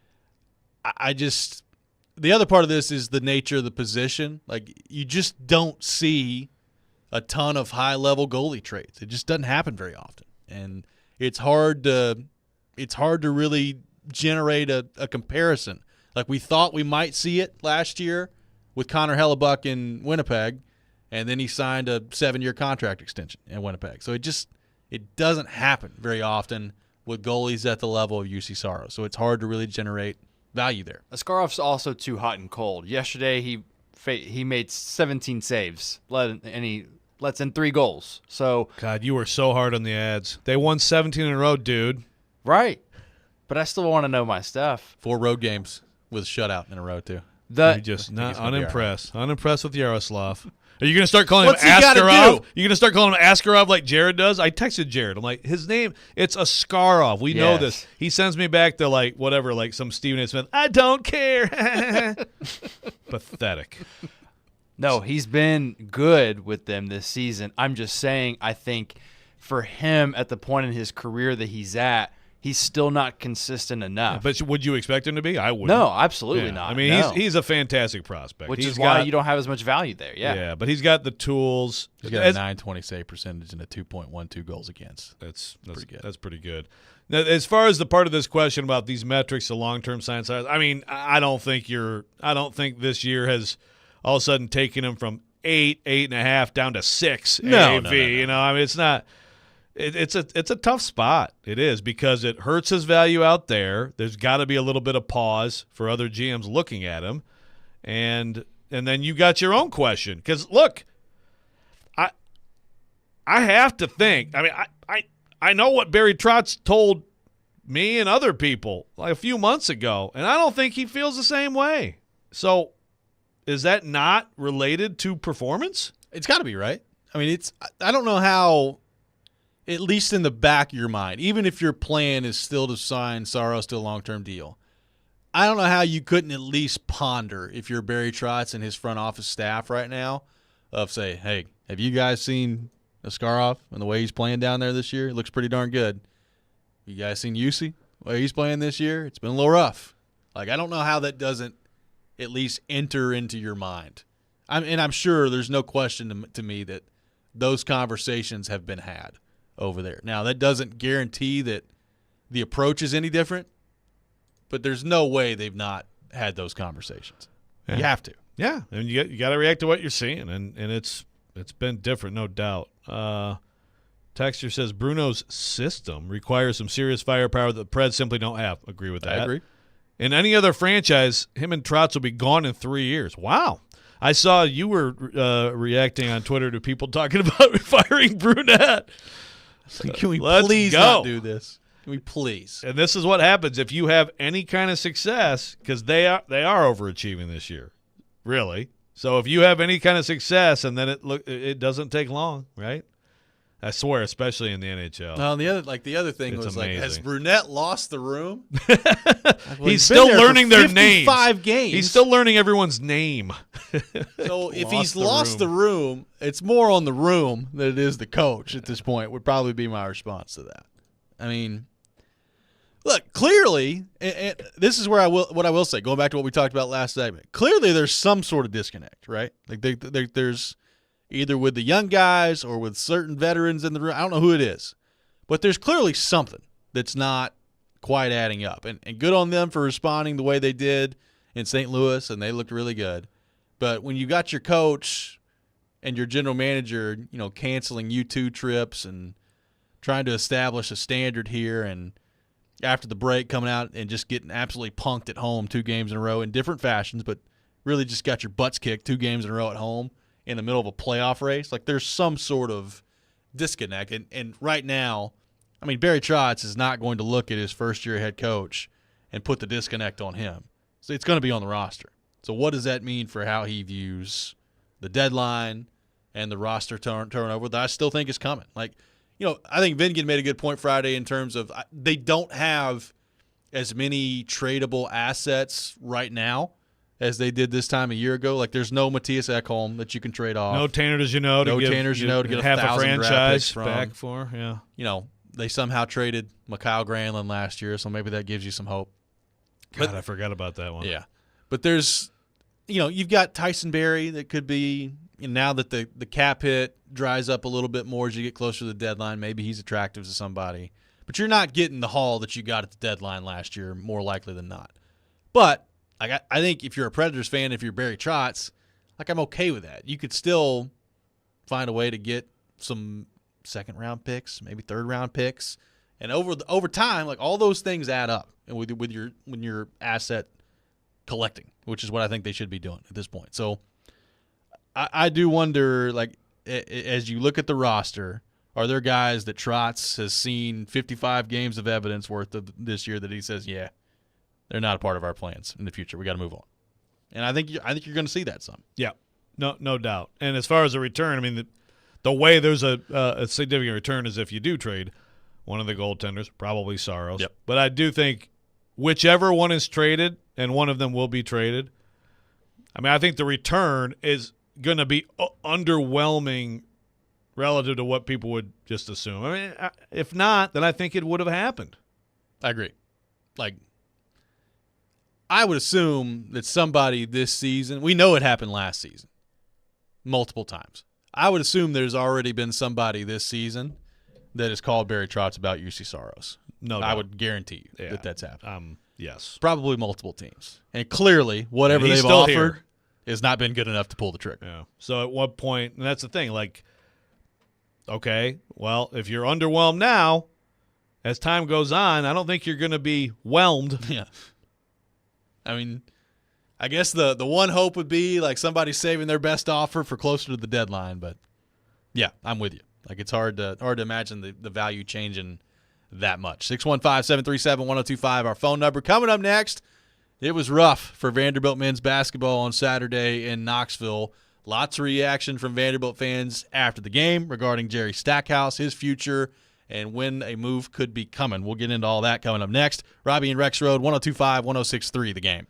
I just – the other part of this is the nature of the position. Like you just don't see a ton of high-level goalie trades. It just doesn't happen very often. And it's hard to really generate a comparison. Like we thought we might see it last year with Connor Hellebuck in Winnipeg, and then he signed a 7-year contract extension in Winnipeg. So it doesn't happen very often with goalies at the level of UC Saros. So it's hard to really generate value there. Askarov's also too hot and cold. Yesterday he made 17 saves, and he lets in 3 goals. So God, you were so hard on the ads. They won 17 in a row, dude. right, but I still want to know my stuff. 4 road games with a shutout in a row too. You're just not unimpressed. Unimpressed with Yaroslav. Are you going to start calling What's him he gotta Askarov? do? You're going to start calling him Askarov like Jared does? I texted Jared. I'm like, his name, it's Askarov. We know Yes. this. He sends me back to like whatever, like some Stephen A. Smith. I don't care. Pathetic. No, he's been good with them this season. I'm just saying, I think for him at the point in his career that he's at, he's still not consistent enough. But would you expect him to be? I wouldn't. no, absolutely Yeah. not. I mean, no. he's a fantastic prospect. which He's is why got- you don't have as much value there. Yeah. Yeah, but he's got the tools. He's got a .920 save percentage and a 2.12 goals against. That's pretty good. That's pretty good. Now, as far as the part of this question about these metrics, the long-term sign size, I mean, I don't think this year has all of a sudden taken him from 8.5 down to 6 No, AAV. no. You know, I mean, it's not. It's a tough spot. It is because it hurts his value out there. There's got to be a little bit of pause for other GMs looking at him, and then you got your own question because look, I have to think. I mean, I know what Barry Trotz told me and other people like a few months ago, and I don't think he feels the same way. So is that not related to performance? It's got to be, right? I mean, I don't know how, at least in the back of your mind, even if your plan is still to sign Saros to a long-term deal, I don't know how you couldn't at least ponder, if you're Barry Trotz and his front office staff right now, of say, hey, have you guys seen Askarov and the way he's playing down there this year? It looks pretty darn good. You guys seen Yussi? The way he's playing this year? It's been a little rough. Like, I don't know how that doesn't at least enter into your mind. I'm sure there's no question to me that those conversations have been had over there. Now, that doesn't guarantee that the approach is any different, but there's no way they've not had those conversations. Yeah. You have to. Yeah, and you got to react to what you're seeing, and it's been different, no doubt. Texter says Bruno's system requires some serious firepower that the Preds simply don't have. Agree with that. I agree. In any other franchise, him and Trotz will be gone in 3 years. Wow. I saw you were reacting on Twitter to people talking about firing Brunette. Can we Let's please go. not do this? Can we please? And this is what happens if you have any kind of success, because they are overachieving this year, really. So if you have any kind of success, and then it doesn't take long, right? I swear, especially in the NHL. No, the other thing It's was amazing. like, has Brunette lost the room? He's still learning their names. 55 games. He's still learning everyone's name. So if he's lost the room, it's more on the room than it is the coach at this point, would probably be my response to that. I mean, look, clearly, and this is where what I will say, going back to what we talked about last segment, clearly there's some sort of disconnect, right? Like there's either with the young guys or with certain veterans in the room. I don't know who it is, but there's clearly something that's not quite adding up. And good on them for responding the way they did in St. Louis, and they looked really good. But when you got your coach and your general manager, canceling U2 trips and trying to establish a standard here, and after the break coming out and just getting absolutely punked at home 2 games in a row in different fashions, but really just got your butts kicked 2 games in a row at home in the middle of a playoff race, like there's some sort of disconnect. And right now, I mean, Barry Trotz is not going to look at his first-year head coach and put the disconnect on him. So it's going to be on the roster. So what does that mean for how he views the deadline and the roster turnover that I still think is coming? Like, I think Vingan made a good point Friday in terms of they don't have as many tradable assets right now as they did this time a year ago. Like, there's no Matthias Ekholm that you can trade off. No Tanner Dejeanot to get half a 1,000 draft franchise picks from. back for. Yeah. They somehow traded Mikhail Granlund last year, so maybe that gives you some hope. God, I forgot about that one. Yeah. But there's, you've got Tyson Berry that could be, now that the cap hit dries up a little bit more as you get closer to the deadline, maybe he's attractive to somebody. But you're not getting the haul that you got at the deadline last year, more likely than not. But I think if you're a Predators fan, if you're Barry Trotz, I'm okay with that. You could still find a way to get some second-round picks, maybe third-round picks. And over time, all those things add up when you're asset collecting, which is what I think they should be doing at this point. So I do wonder, as you look at the roster, are there guys that Trotz has seen 55 games of evidence worth of this year that he says, yeah, they're not a part of our plans in the future. We got to move on. And I think you're going to see that some. Yeah, no doubt. And as far as a return, I mean, the way there's a significant return is if you do trade one of the goaltenders, probably Saros. Yep. But I do think whichever one is traded, and one of them will be traded, I mean, I think the return is going to be underwhelming relative to what people would just assume. I mean, if not, then I think it would have happened. I agree. I would assume that somebody this season, we know it happened last season multiple times. I would assume there's already been somebody this season that has called Barry Trotz about UC Saros. No doubt. I would guarantee you that that's happened. Yes. Probably multiple teams. And clearly, whatever they've offered has not been good enough to pull the trigger. Yeah. So at what point, and that's the thing, okay, well, if you're underwhelmed now, as time goes on, I don't think you're going to be whelmed. Yeah. I mean, I guess the one hope would be somebody saving their best offer for closer to the deadline, but yeah, I'm with you. Like it's hard to imagine the value changing that much. 615-737-1025, our phone number. Coming up next, it was rough for Vanderbilt men's basketball on Saturday in Knoxville. Lots of reaction from Vanderbilt fans after the game regarding Jerry Stackhouse, his future, and when a move could be coming. We'll get into all that coming up next. Robby and Rexrode, 102.5, 106.3 The Game.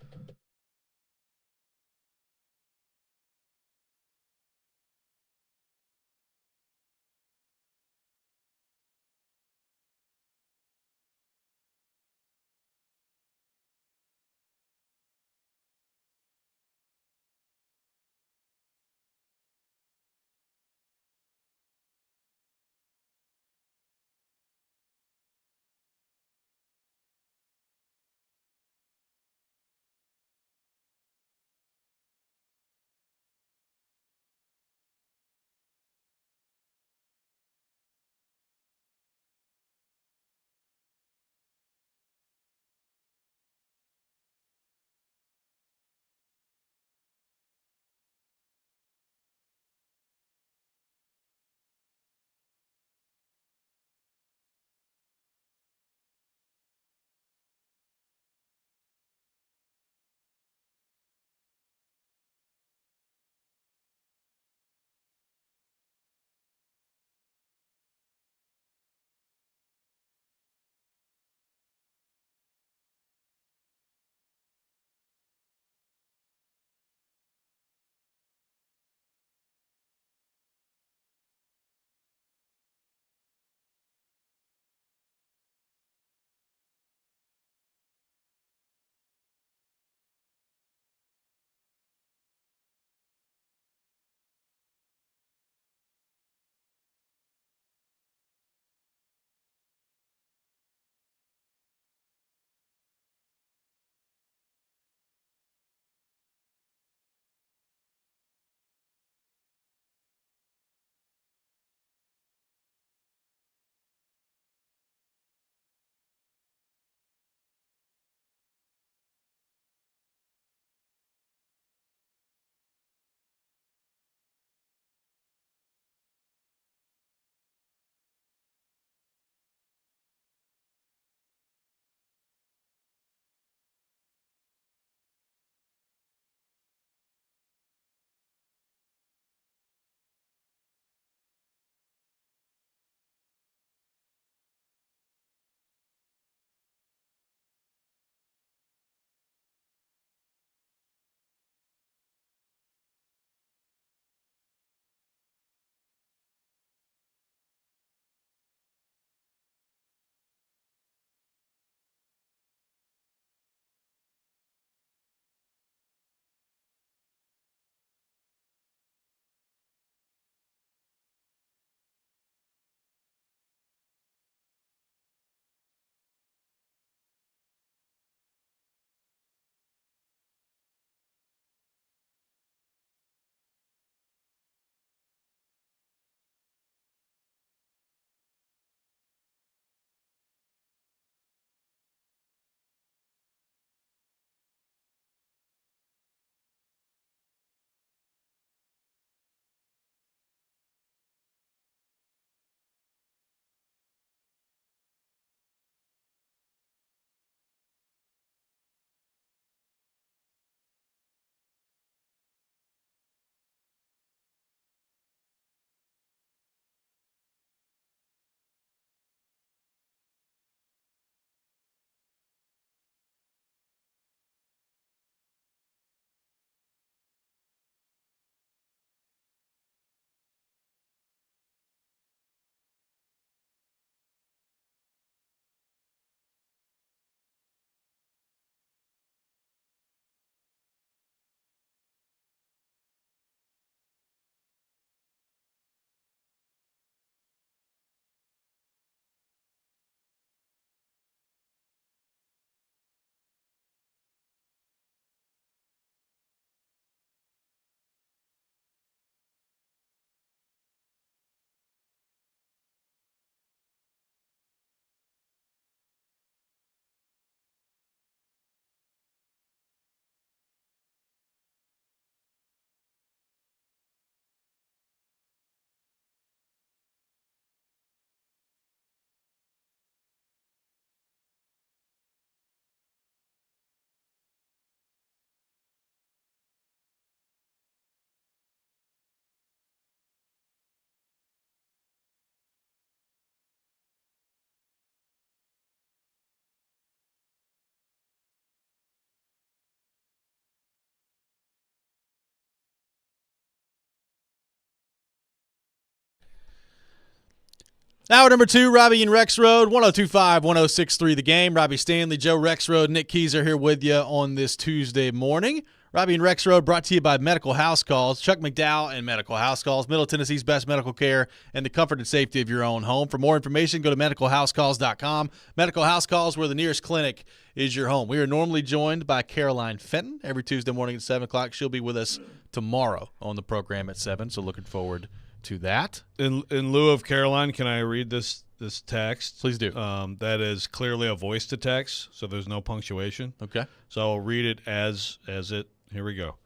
Hour number 2, Robby and Rexrode, 102.5, 106.3 The Game. Robbie Stanley, Joe Rexrode, Nick Keys are here with you on this Tuesday morning. Robby and Rexrode brought to you by Medical House Calls. Chuck McDowell and Medical House Calls, Middle Tennessee's best medical care and the comfort and safety of your own home. For more information, go to medicalhousecalls.com. Medical House Calls, where the nearest clinic is your home. We are normally joined by Caroline Fenton every Tuesday morning at 7 o'clock. She'll be with us tomorrow on the program at 7, so looking forward to that. In lieu of Caroline, can I read this text? Please do. That is clearly a voice to text, so there's no punctuation. Okay. So I'll read it as it. Here we go.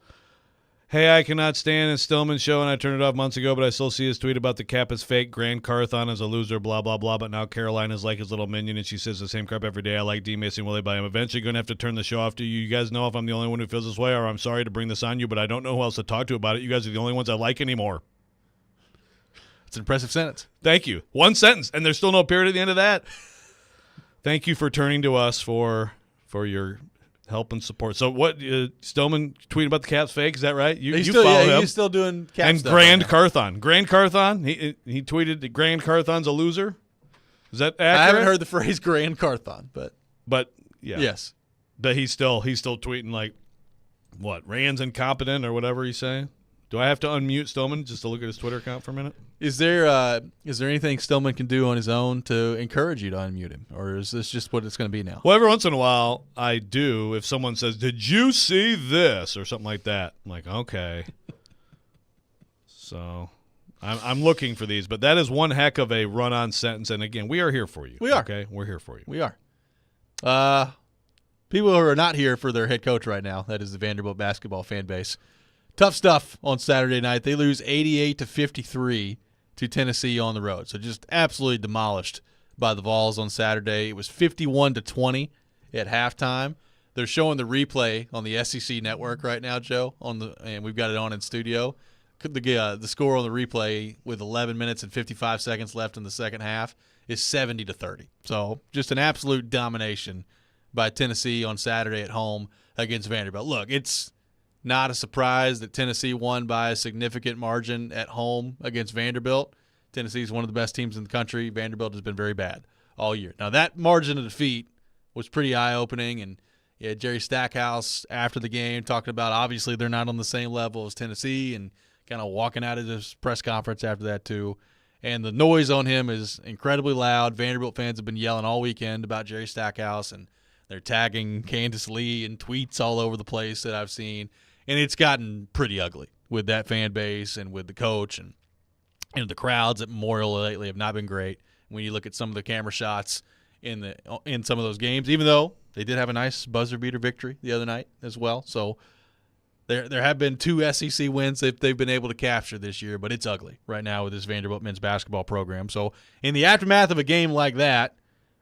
Hey, I cannot stand his Stillman show, and I turned it off months ago, but I still see his tweet about the cap is fake. Grand Carthon is a loser, blah, blah, blah. But now Caroline is like his little minion, and she says the same crap every day. I like D-Mason Willie, but I'm eventually going to have to turn the show off to you. You guys know if I'm the only one who feels this way, or I'm sorry to bring this on you, but I don't know who else to talk to about it. You guys are the only ones I like anymore. It's an impressive sentence. Thank you. One sentence, and there's still no period at the end of that. Thank you for turning to us for your help and support. So what, Stillman tweeted about the Caps fake, is that right? You follow him. He's still doing Cap and stuff Grand right Carthon. Grand Carthon, he tweeted that Grand Carthon's a loser. Is that accurate? I haven't heard the phrase Grand Carthon, but yeah. yes. But he's still tweeting like, what, Rand's incompetent or whatever he's saying? Do I have to unmute Stillman just to look at his Twitter account for a minute? Is there anything Stillman can do on his own to encourage you to unmute him, or is this just what it's going to be now? Well, every once in a while I do. If someone says, "Did you see this?" or something like that, I'm like, okay. So I'm looking for these, but that is one heck of a run-on sentence. And again, we are here for you. We are. Okay, we're here for you. We are. People who are not here for their head coach right now, that is the Vanderbilt basketball fan base. Tough stuff on Saturday night. They lose 88-53 to Tennessee on the road. So just absolutely demolished by the Vols on Saturday. It was 51-20 at halftime. They're showing the replay on the SEC network right now, Joe, and we've got it on in studio. The score on the replay with 11 minutes and 55 seconds left in the second half is 70-30. So just an absolute domination by Tennessee on Saturday at home against Vanderbilt. Look, it's not a surprise that Tennessee won by a significant margin at home against Vanderbilt. Tennessee is one of the best teams in the country. Vanderbilt has been very bad all year. Now, that margin of defeat was pretty eye-opening, and Jerry Stackhouse after the game talking about obviously they're not on the same level as Tennessee and kind of walking out of this press conference after that too. And the noise on him is incredibly loud. Vanderbilt fans have been yelling all weekend about Jerry Stackhouse, and they're tagging Candace Lee in tweets all over the place that I've seen. And it's gotten pretty ugly with that fan base and with the coach. And the crowds at Memorial lately have not been great when you look at some of the camera shots in some of those games, even though they did have a nice buzzer-beater victory the other night as well. So there have been 2 SEC wins that they've been able to capture this year, but it's ugly right now with this Vanderbilt men's basketball program. So in the aftermath of a game like that,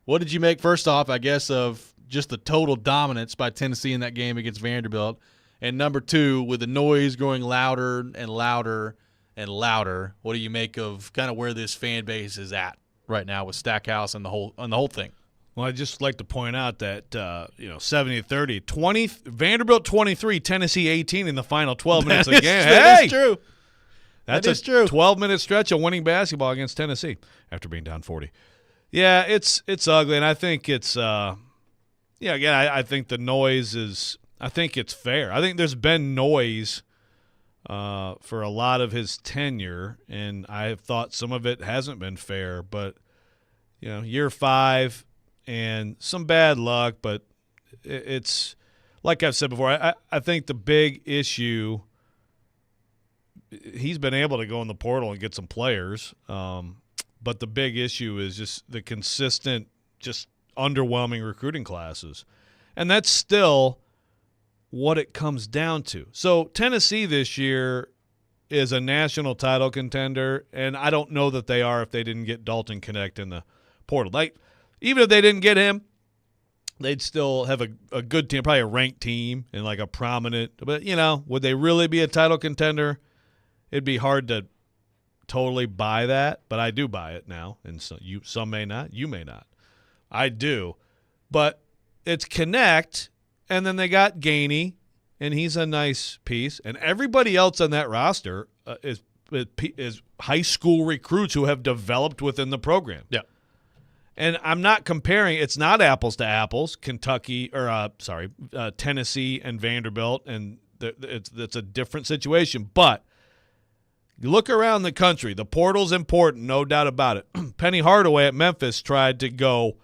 what did you make, first off, I guess, of just the total dominance by Tennessee in that game against Vanderbilt? And number 2, with the noise growing louder and louder and louder, what do you make of kind of where this fan base is at right now with Stackhouse and the whole thing? Well, I'd just like to point out that 70-30, 20 Vanderbilt 23, Tennessee 18 in the final 12 minutes of the game. That is true. That's that is true. 12-minute stretch of winning basketball against Tennessee after being down 40. Yeah, it's ugly, and I think it's again, I think the noise is. I think it's fair. I think there's been noise for a lot of his tenure, and I have thought some of it hasn't been fair. But, year 5 and some bad luck, but it's like I've said before, I think the big issue, he's been able to go in the portal and get some players, but the big issue is just the consistent, just underwhelming recruiting classes. And that's still what it comes down to. So Tennessee this year is a national title contender, and I don't know that they are if they didn't get Dalton Connect in the portal. Like, even if they didn't get him, they'd still have a good team, probably a ranked team and like a prominent. But, would they really be a title contender? It'd be hard to totally buy that, but I do buy it now. And so some may not, you may not. I do. But it's Connect. And then they got Gainey, and he's a nice piece. And everybody else on that roster is is high school recruits who have developed within the program. Yeah. And I'm not comparing. It's not apples to apples. Kentucky or Tennessee and Vanderbilt, and it's a different situation. But you look around the country. The portal's important, no doubt about it. Penny Hardaway at Memphis tried to go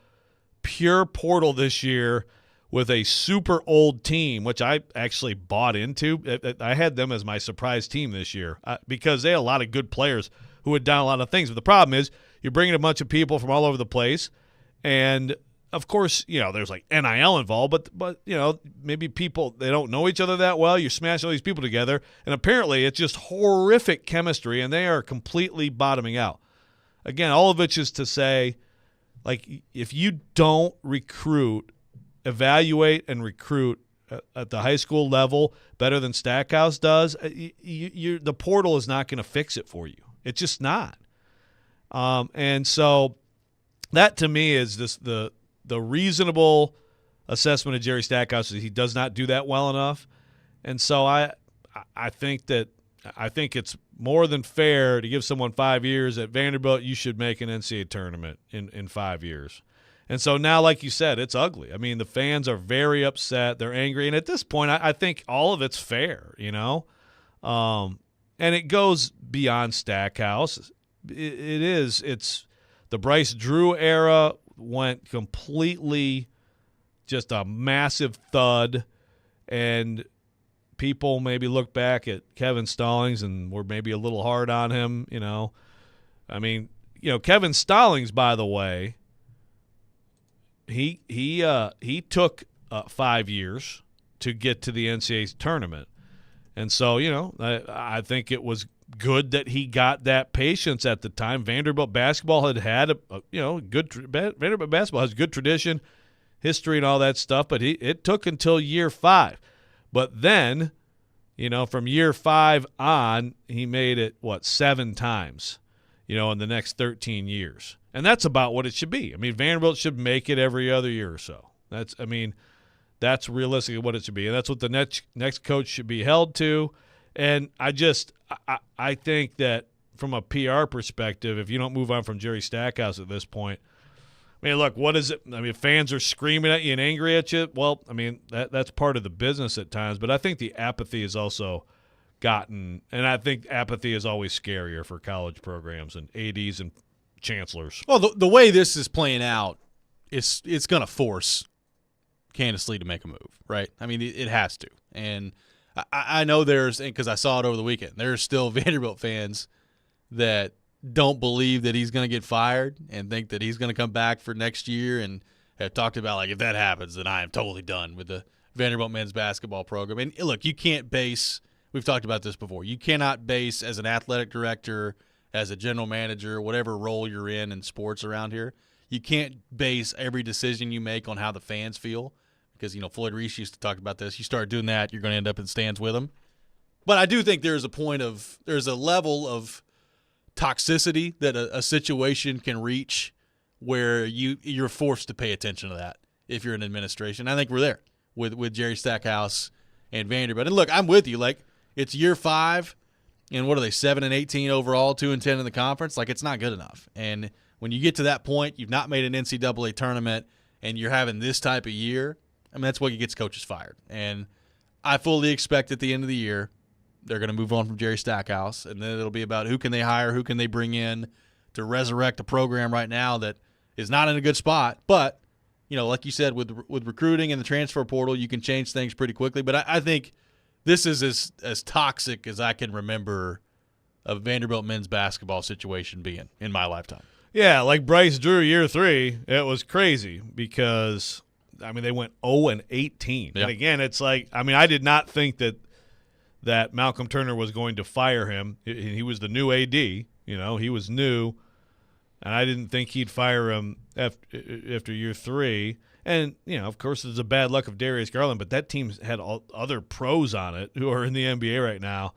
pure portal this year with a super old team, which I actually bought into. I had them as my surprise team this year because they had a lot of good players who had done a lot of things. But the problem is you're bringing a bunch of people from all over the place, and of course, there's like NIL involved, but maybe people, they don't know each other that well. You're smashing all these people together, and apparently it's just horrific chemistry, and they are completely bottoming out. Again, all of which is to say, like, if you don't evaluate and recruit at the high school level better than Stackhouse does, the portal is not going to fix it for you. It's just not. And so that to me is the reasonable assessment of Jerry Stackhouse is he does not do that well enough. And so I think it's more than fair to give someone 5 years. At Vanderbilt, you should make an NCAA tournament in 5 years. And so now, like you said, it's ugly. I mean, the fans are very upset. They're angry. And at this point, I think all of it's fair, and it goes beyond Stackhouse. It's the Bryce Drew era went completely just a massive thud, and people maybe look back at Kevin Stallings and were maybe a little hard on him, I mean, Kevin Stallings, by the way, he took 5 years to get to the NCAA tournament. And so, I think it was good that he got that patience at the time. Vanderbilt basketball had Vanderbilt basketball has good tradition, history, and all that stuff. But it took until year 5. But then, from year 5 on, he made it 7 times, in the next 13 years, and that's about what it should be. I mean, Vanderbilt should make it every other year or so. That's realistically what it should be, and that's what the next coach should be held to. And I think that from a PR perspective, if you don't move on from Jerry Stackhouse at this point, I mean, look, what is it? I mean, fans are screaming at you and angry at you. Well, I mean, that's part of the business at times, but I think the apathy has also gotten, and I think apathy is always scarier for college programs and ADs and chancellors. Well, the way this is playing out, it's going to force Candace Lee to make a move, right? I mean, it has to. And I know because I saw it over the weekend, there's still Vanderbilt fans that don't believe that he's going to get fired and think that he's going to come back for next year, and have talked about, like, if that happens, then I am totally done with the Vanderbilt men's basketball program. And look, you can't base – we've talked about this before – you cannot base as an athletic director, as a general manager, whatever role you're in sports around here, you can't base every decision you make on how the fans feel. Because, Floyd Reese used to talk about this. You start doing that, you're going to end up in stands with them. But I do think there's a level of toxicity that a situation can reach where you're forced to pay attention to that if you're an administration. I think we're there with Jerry Stackhouse and Vanderbilt. And look, I'm with you. Like, it's year 5, and what are they, 7-18 overall, 2-10 in the conference? Like, it's not good enough. And when you get to that point, you've not made an NCAA tournament, and you're having this type of year, I mean, that's what gets coaches fired. And I fully expect at the end of the year they're going to move on from Jerry Stackhouse, and then it'll be about who can they hire, who can they bring in to resurrect a program right now that is not in a good spot. But, like you said, with recruiting and the transfer portal, you can change things pretty quickly. But I think this is as toxic as I can remember a Vanderbilt men's basketball situation being in my lifetime. Yeah, like Bryce Drew year 3, it was crazy because – they went 0-18. Yeah. And again, it's like, I did not think that Malcolm Turner was going to fire him. He was the new AD. He was new, and I didn't think he'd fire him after year 3. And, of course, there's a bad luck of Darius Garland, but that team had other pros on it who are in the NBA right now.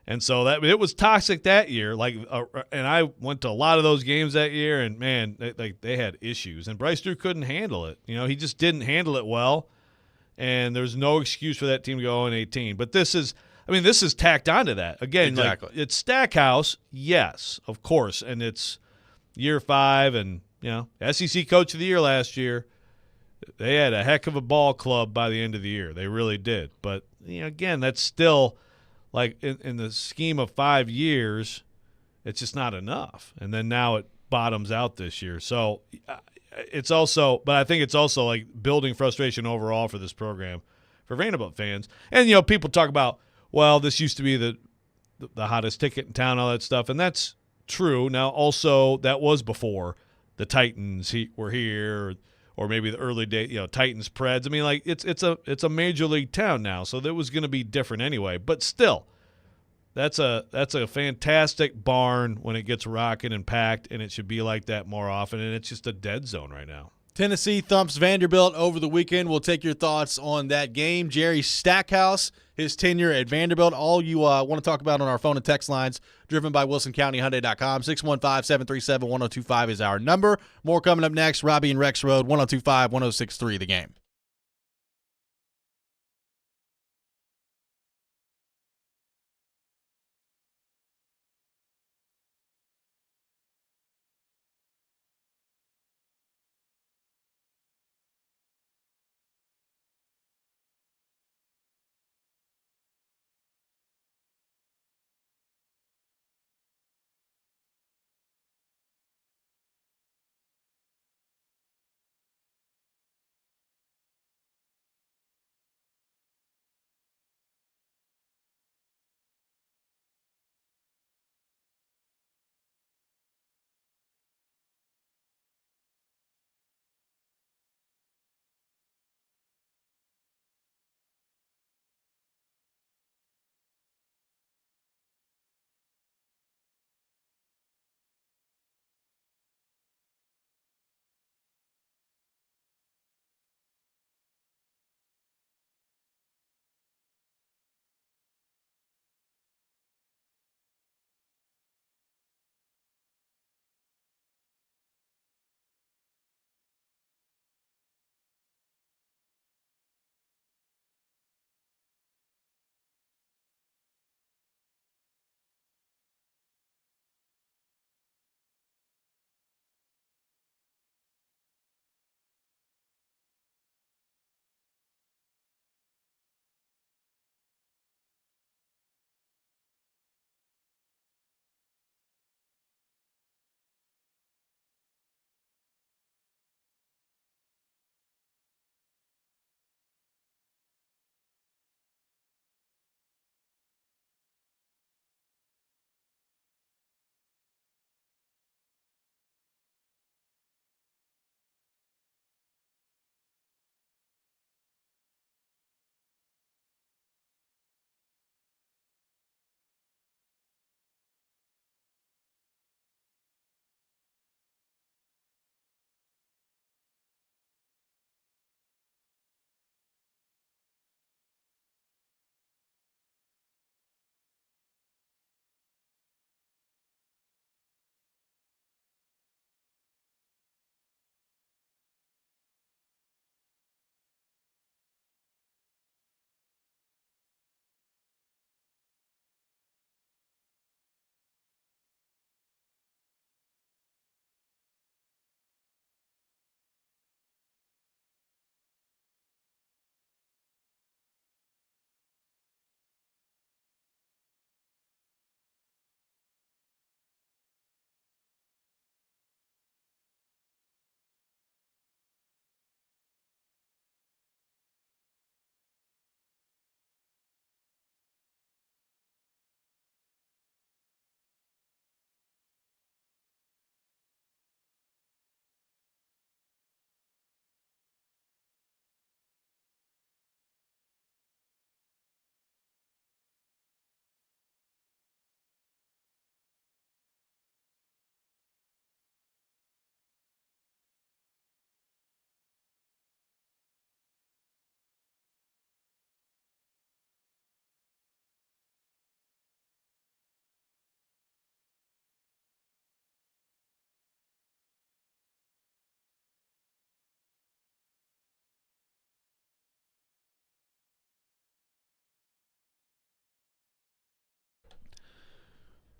And so it was toxic that year. And I went to a lot of those games that year, and man, they had issues. And Bryce Drew couldn't handle it. He just didn't handle it well. And there's no excuse for that team to go 0-18. But this is, I mean, this is tacked onto that. Again, Exactly. like, it's Stackhouse, yes, of course, and it's year 5 and, SEC Coach of the Year last year. They had a heck of a ball club by the end of the year. They really did. But, again, that's still, like, in the scheme of 5 years, it's just not enough. And then now it bottoms out this year. So it's also – but I think it's also, like, building frustration overall for this program for Vanderbilt fans. And, people talk about, well, this used to be the hottest ticket in town, all that stuff, and that's true. Now, also, that was before the Titans were here, or maybe the early day, Titans, Preds. I mean, like, it's a major league town now, so that was going to be different anyway. But still, that's a fantastic barn when it gets rocking and packed, and it should be like that more often. And it's just a dead zone right now. Tennessee thumps Vanderbilt over the weekend. We'll take your thoughts on that game. Jerry Stackhouse, his tenure at Vanderbilt, all you want to talk about on our phone and text lines, driven by WilsonCountyHyundai.com. 615-737-1025 is our number. More coming up next. Robby and Rexrode, 102.5, 106.3 The Game.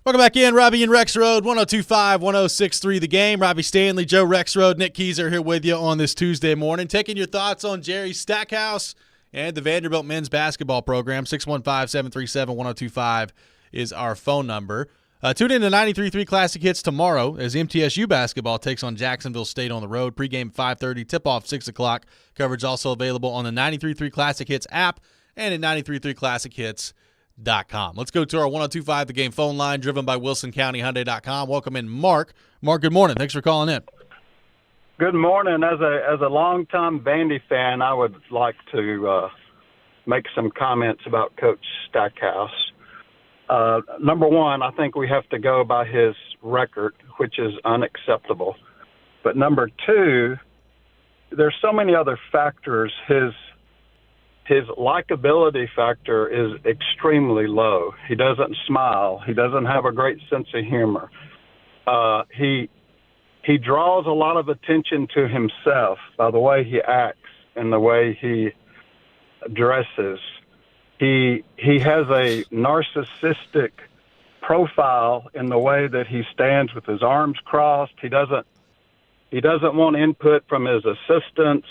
Welcome back in, Robby and Rexrode, 102.5, 106.3 The Game. Robbie Stanley, Joe Rexrode, Nick Keyser here with you on this Tuesday morning, taking your thoughts on Jerry Stackhouse and the Vanderbilt men's basketball program. 615-737-1025 is our phone number. Tune in to 93.3 Classic Hits tomorrow as MTSU basketball takes on Jacksonville State on the road. Pregame 5:30, tip-off 6 o'clock. Coverage also available on the 93.3 Classic Hits app and at 93.3classichits.com. Let's go to our 102.5 The Game phone line, driven by WilsonCountyHyundai.com. Welcome in Mark. Mark, good morning. Thanks for calling in. Good morning. As a longtime Vandy fan, I would like to make some comments about Coach Stackhouse. Number one, I think we have to go by his record, which is unacceptable. But number two, there's so many other factors. His likability factor is extremely low. He doesn't smile. He doesn't have a great sense of humor. He draws a lot of attention to himself by the way he acts and the way he dresses. He has a narcissistic profile in the way that he stands with his arms crossed. He doesn't want input from his assistants.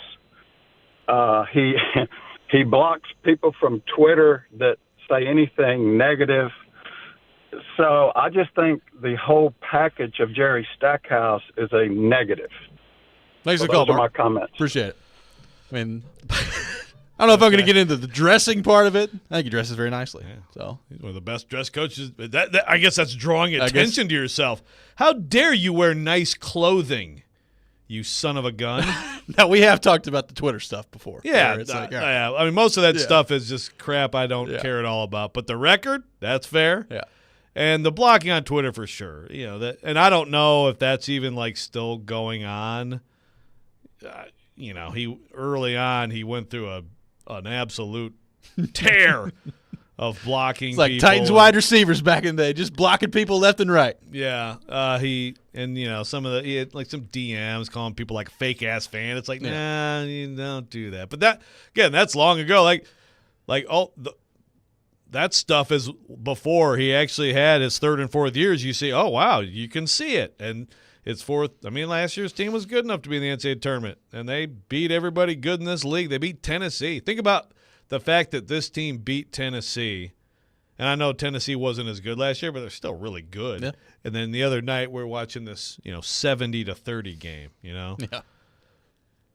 He blocks people from Twitter that say anything negative. So I just think the whole package of Jerry Stackhouse is a negative. Thanks for the those call, are my Mark. comments. Appreciate it. I mean, I don't know if I'm going to get into the dressing part of it. I think he dresses very nicely. Yeah. So He's one of the best dressed coaches. That I guess that's drawing attention to yourself. How dare you wear nice clothing, you son of a gun? now we have talked about the Twitter stuff before. Yeah, where it's like, all right. yeah. I mean, most of that Yeah. stuff is just crap I don't Yeah. care at all about. But the record, that's fair. Yeah. And the blocking on Twitter for sure. You know that, and I don't know if that's even like still going on. He early on he went through an absolute tear of blocking. It's like people. Titans wide receivers back in the day, just blocking people left and right. Yeah, he had like some DMs calling people like fake ass fan. It's like, nah, you don't do that. But that's long ago. That stuff is before he actually had his third and fourth years. You see, oh wow, you can see it, and it's fourth. I mean, last year's team was good enough to be in the NCAA tournament, and they beat everybody good in this league. They beat Tennessee. Think about the fact that this team beat Tennessee. And I know Tennessee wasn't as good last year, but they're still really good. Yeah. And then the other night we're watching this, 70-30 game, Yeah.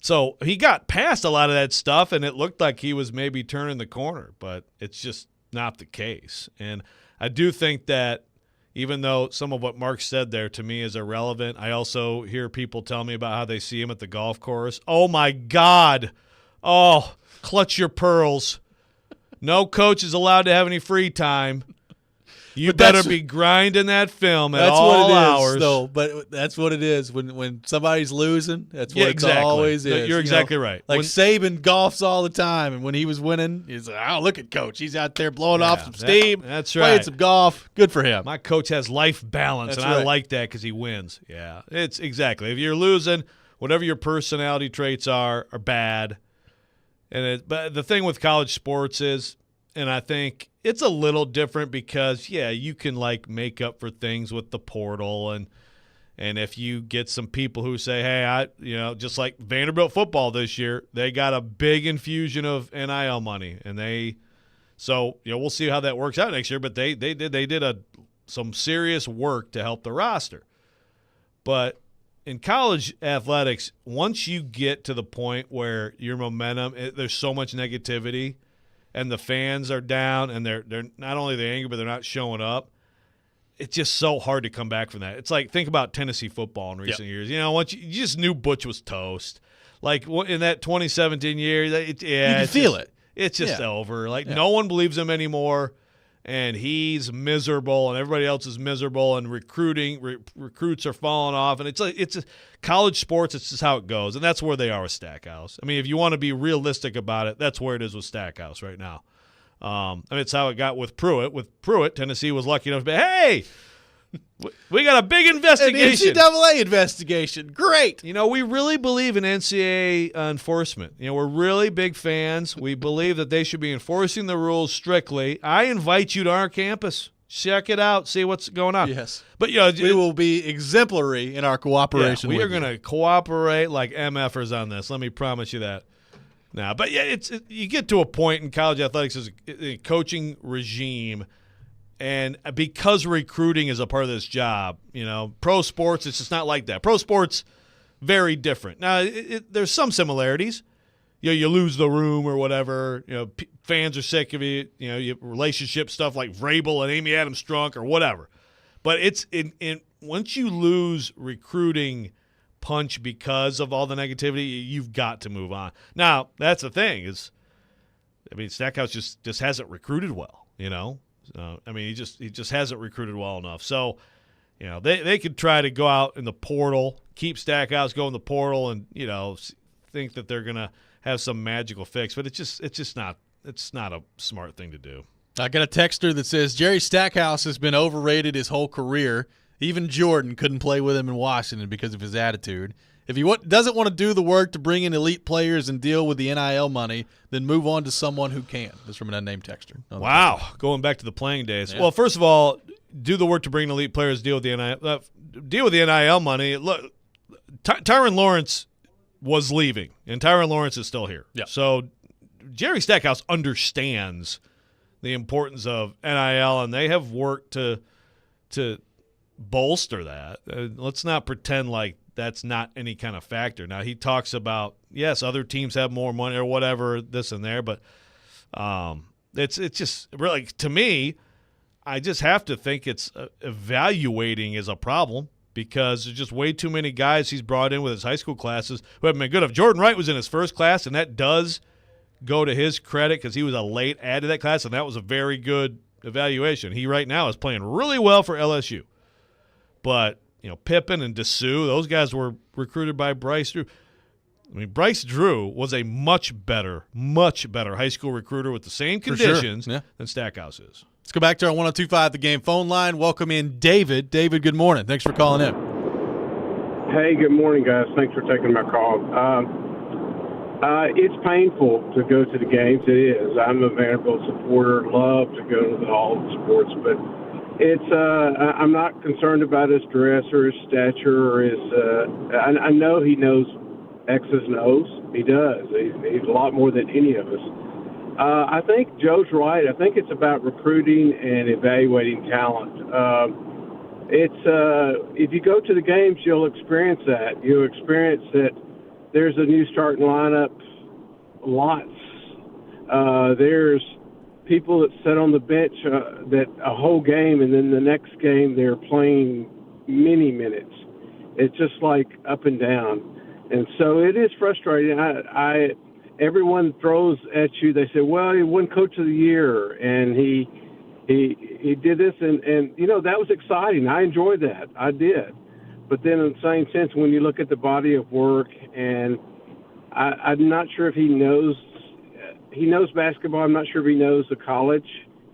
So he got past a lot of that stuff, and it looked like he was maybe turning the corner, but it's just not the case. And I do think that even though some of what Mark said there to me is irrelevant, I also hear people tell me about how they see him at the golf course. Oh, my God. Oh, clutch your pearls. No coach is allowed to have any free time. You better be grinding that film at all hours. Though, but that's what it is. When somebody's losing, that's what exactly. it always is. You're exactly right. Like Saban golfs all the time, and when he was winning, he's like, "Oh, look at Coach. He's out there blowing off some steam. That's playing right. some golf. Good for him." My coach has life balance, That's and I right. like that because he wins. Yeah, it's exactly. If you're losing, whatever your personality traits are bad. But the thing with college sports is, and I think it's a little different because, yeah, you can make up for things with the portal, and if you get some people who say, hey, just like Vanderbilt football this year, they got a big infusion of NIL money, and we'll see how that works out next year. But they did some serious work to help the roster. But in college athletics, once you get to the point where your momentum, there's so much negativity, and the fans are down, and they're not only they're angry, but they're not showing up. It's just so hard to come back from that. It's like, think about Tennessee football in recent years. Once you just knew Butch was toast. Like in that 2017 year, you can feel it. It's just over. No one believes him anymore, and he's miserable, and everybody else is miserable, and recruits are falling off, and it's college sports. It's just how it goes, and that's where they are with Stackhouse. I mean, if you want to be realistic about it, that's where it is with Stackhouse right now. It's how it got with Pruitt. With Pruitt, Tennessee was lucky enough to be, hey, we got a big investigation. An NCAA investigation. Great. We really believe in NCAA enforcement. We're really big fans. We believe that they should be enforcing the rules strictly. I invite you to our campus. check it out, see what's going on. Yes. But We will be exemplary in our cooperation. we with are going to cooperate like MFers on this. Let me promise you that. Now, but yeah, you get to a point in college athletics as a coaching regime, and because recruiting is a part of this job, pro sports, it's just not like that. Pro sports, very different. Now, there's some similarities. You lose the room or whatever. Fans are sick of you. You have relationship stuff like Vrabel and Amy Adams Strunk or whatever. But it's once you lose recruiting punch because of all the negativity, you've got to move on. Now, that's the thing Stackhouse just hasn't recruited well. He just hasn't recruited well enough. So, they could try to go out in the portal, keep Stackhouse, go in the portal, and think that they're gonna have some magical fix, but it's not a smart thing to do. I got a texter that says Jerry Stackhouse has been overrated his whole career. Even Jordan couldn't play with him in Washington because of his attitude. If he doesn't want to do the work to bring in elite players and deal with the NIL money, then move on to someone who can. That's from an unnamed texter. Wow, going back to the playing days. Yeah. Well, first of all, do the work to bring in elite players, deal with the NIL money. Look, Tyron Lawrence was leaving, and Tyron Lawrence is still here. Yeah. So Jerry Stackhouse understands the importance of NIL, and they have worked to bolster that. Let's not pretend like that's not any kind of factor. Now, he talks about, yes, other teams have more money or whatever, this and there, but it's just really, to me, I just have to think it's evaluating is a problem because there's just way too many guys he's brought in with his high school classes who haven't been good. If Jordan Wright was in his first class, and that does go to his credit because he was a late add to that class, and that was a very good evaluation. He right now is playing really well for LSU. But, Pippen and Dessou, those guys were recruited by Bryce Drew. Bryce Drew was a much better high school recruiter with the same conditions than Stackhouse is. Let's go back to our 102.5 The Game phone line. Welcome in David. David, good morning. Thanks for calling in. Hey, good morning, guys. Thanks for taking my call. It's painful to go to the games. It is. I'm a Vanderbilt supporter. Love to go to all the sports, but I'm not concerned about his dress or his stature or his. I know he knows X's and O's. He does. He's a lot more than any of us. I think Joe's right. I think it's about recruiting and evaluating talent. If you go to the games, you'll experience that. You'll experience that there's a new starting lineup, lots. There's people that sit on the bench that a whole game, and then the next game they're playing many minutes. It's just like up and down. And so it is frustrating. Everyone throws at you. They say, well, he won Coach of the Year, and he did this, and that was exciting. I enjoyed that. I did. But then in the same sense, when you look at the body of work, and I'm not sure if he knows basketball. I'm not sure if he knows the college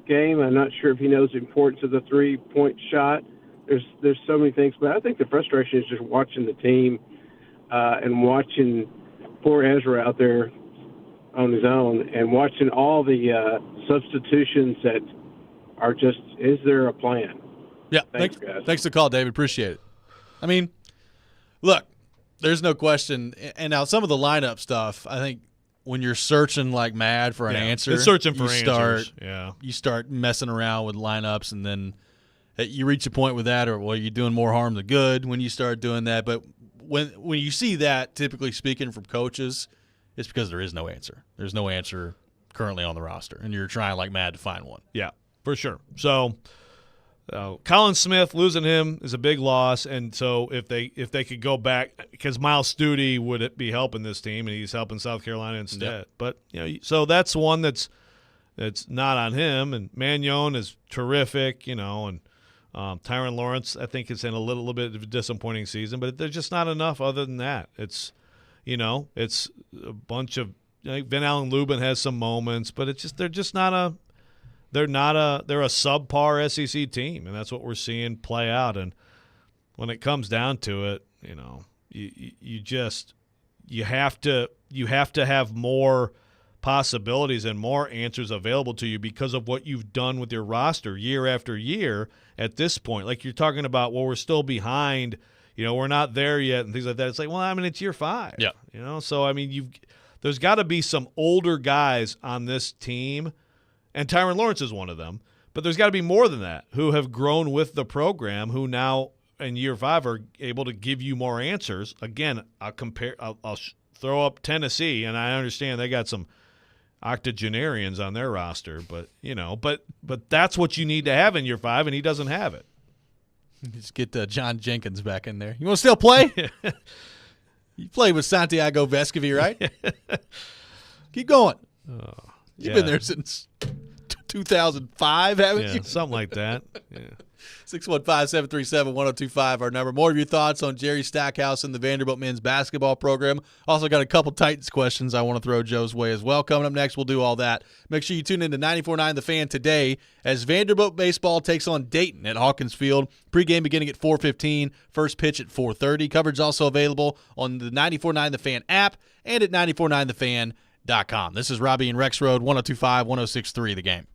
game. I'm not sure if he knows the importance of the three-point shot. There's so many things. But I think the frustration is just watching the team and watching poor Ezra out there on his own and watching all the substitutions that are just, is there a plan? Yeah, thanks guys. Thanks for the call, David. Appreciate it. I mean, look, there's no question. And now some of the lineup stuff, I think when you're searching like mad for an answer, it's searching for answers. You start messing around with lineups, and then you reach a point with that, or well, you're doing more harm than good when you start doing that. But when you see that, typically speaking, from coaches, it's because there is no answer. There's no answer currently on the roster, and you're trying like mad to find one. Yeah, for sure. So Colin Smith, losing him is a big loss, and so if they could go back, because Miles Studi would be helping this team, and he's helping South Carolina instead. Yep. But so that's one that's not on him. And Magnon is terrific, and Tyron Lawrence, I think, is in a little bit of a disappointing season, but there's just not enough other than that. It's a bunch of Van Allen Lubin has some moments, but they're a subpar SEC team, and that's what we're seeing play out. And when it comes down to it, you have to have more possibilities and more answers available to you because of what you've done with your roster year after year at this point. Like you're talking about, well, we're still behind, we're not there yet and things like that. It's like, well, I mean, it's year 5. Yeah. So I mean, there's got to be some older guys on this team, and Tyron Lawrence is one of them, but there's got to be more than that who have grown with the program, who now in year 5 are able to give you more answers. Again, I'll throw up Tennessee, and I understand they got some octogenarians on their roster, but but that's what you need to have in year 5, and he doesn't have it. Just get John Jenkins back in there. You want to still play? You played with Santiago Vescovi, right? Keep going. You've been there since 2005, haven't you? Something like that. Yeah. 615-737-1025, our number. More of your thoughts on Jerry Stackhouse and the Vanderbilt men's basketball program. Also got a couple Titans questions I want to throw Joe's way as well. Coming up next, we'll do all that. Make sure you tune in to 94.9 The Fan today as Vanderbilt baseball takes on Dayton at Hawkins Field. Pregame beginning at 4:15, first pitch at 4:30. Coverage also available on the 94.9 The Fan app and at 949thefan.com. This is Robby and Rexrode, 102.5, 106.3 The Game.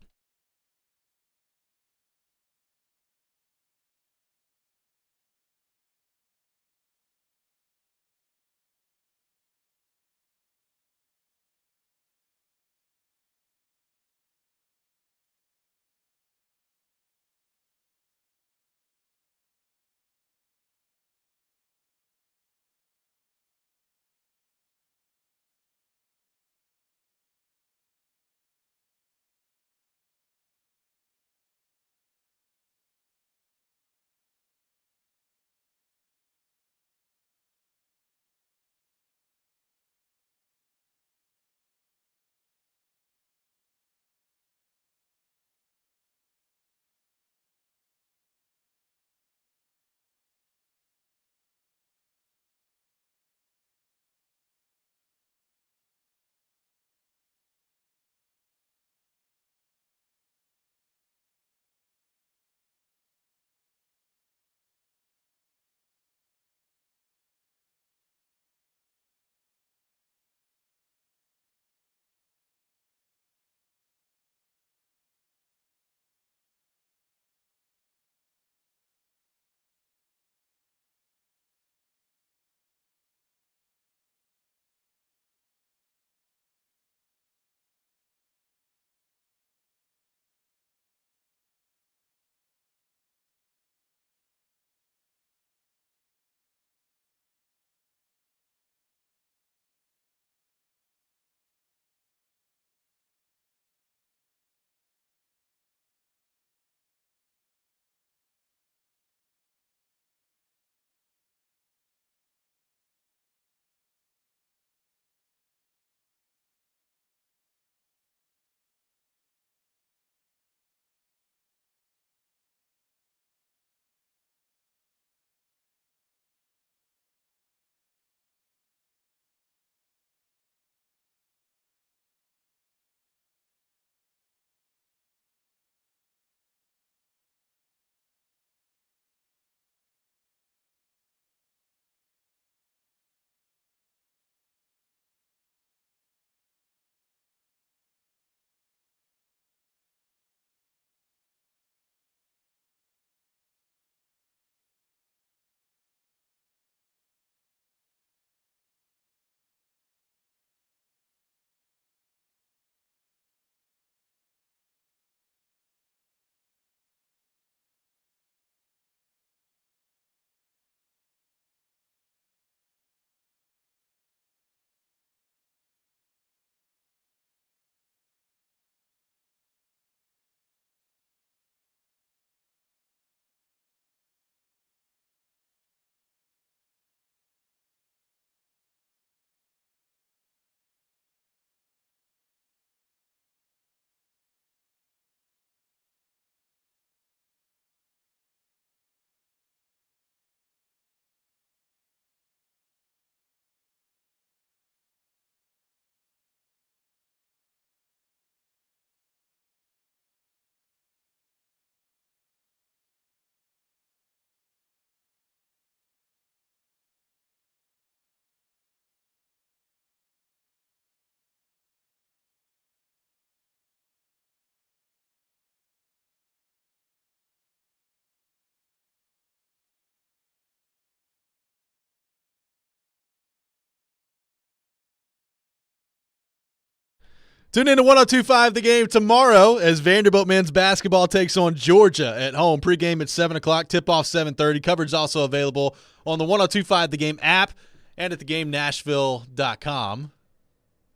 Tune in to 102.5 The Game tomorrow as Vanderbilt men's basketball takes on Georgia at home. Pregame at 7 o'clock, tip-off 7:30. Coverage also available on the 102.5 The Game app and at thegamenashville.com.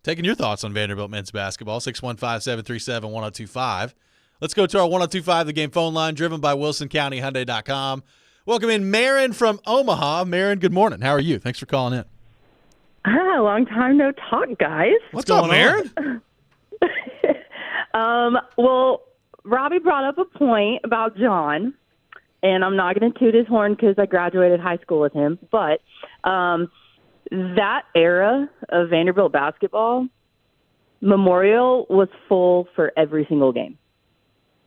Taking your thoughts on Vanderbilt men's basketball, 615-737-1025. Let's go to our 102.5 The Game phone line, driven by WilsonCountyHyundai.com. Welcome in Marin from Omaha. Marin, good morning. How are you? Thanks for calling in. Long time no talk, guys. What's up, Marin? Well, Robby brought up a point about John, and I'm not going to toot his horn because I graduated high school with him, but that era of Vanderbilt basketball, Memorial was full for every single game.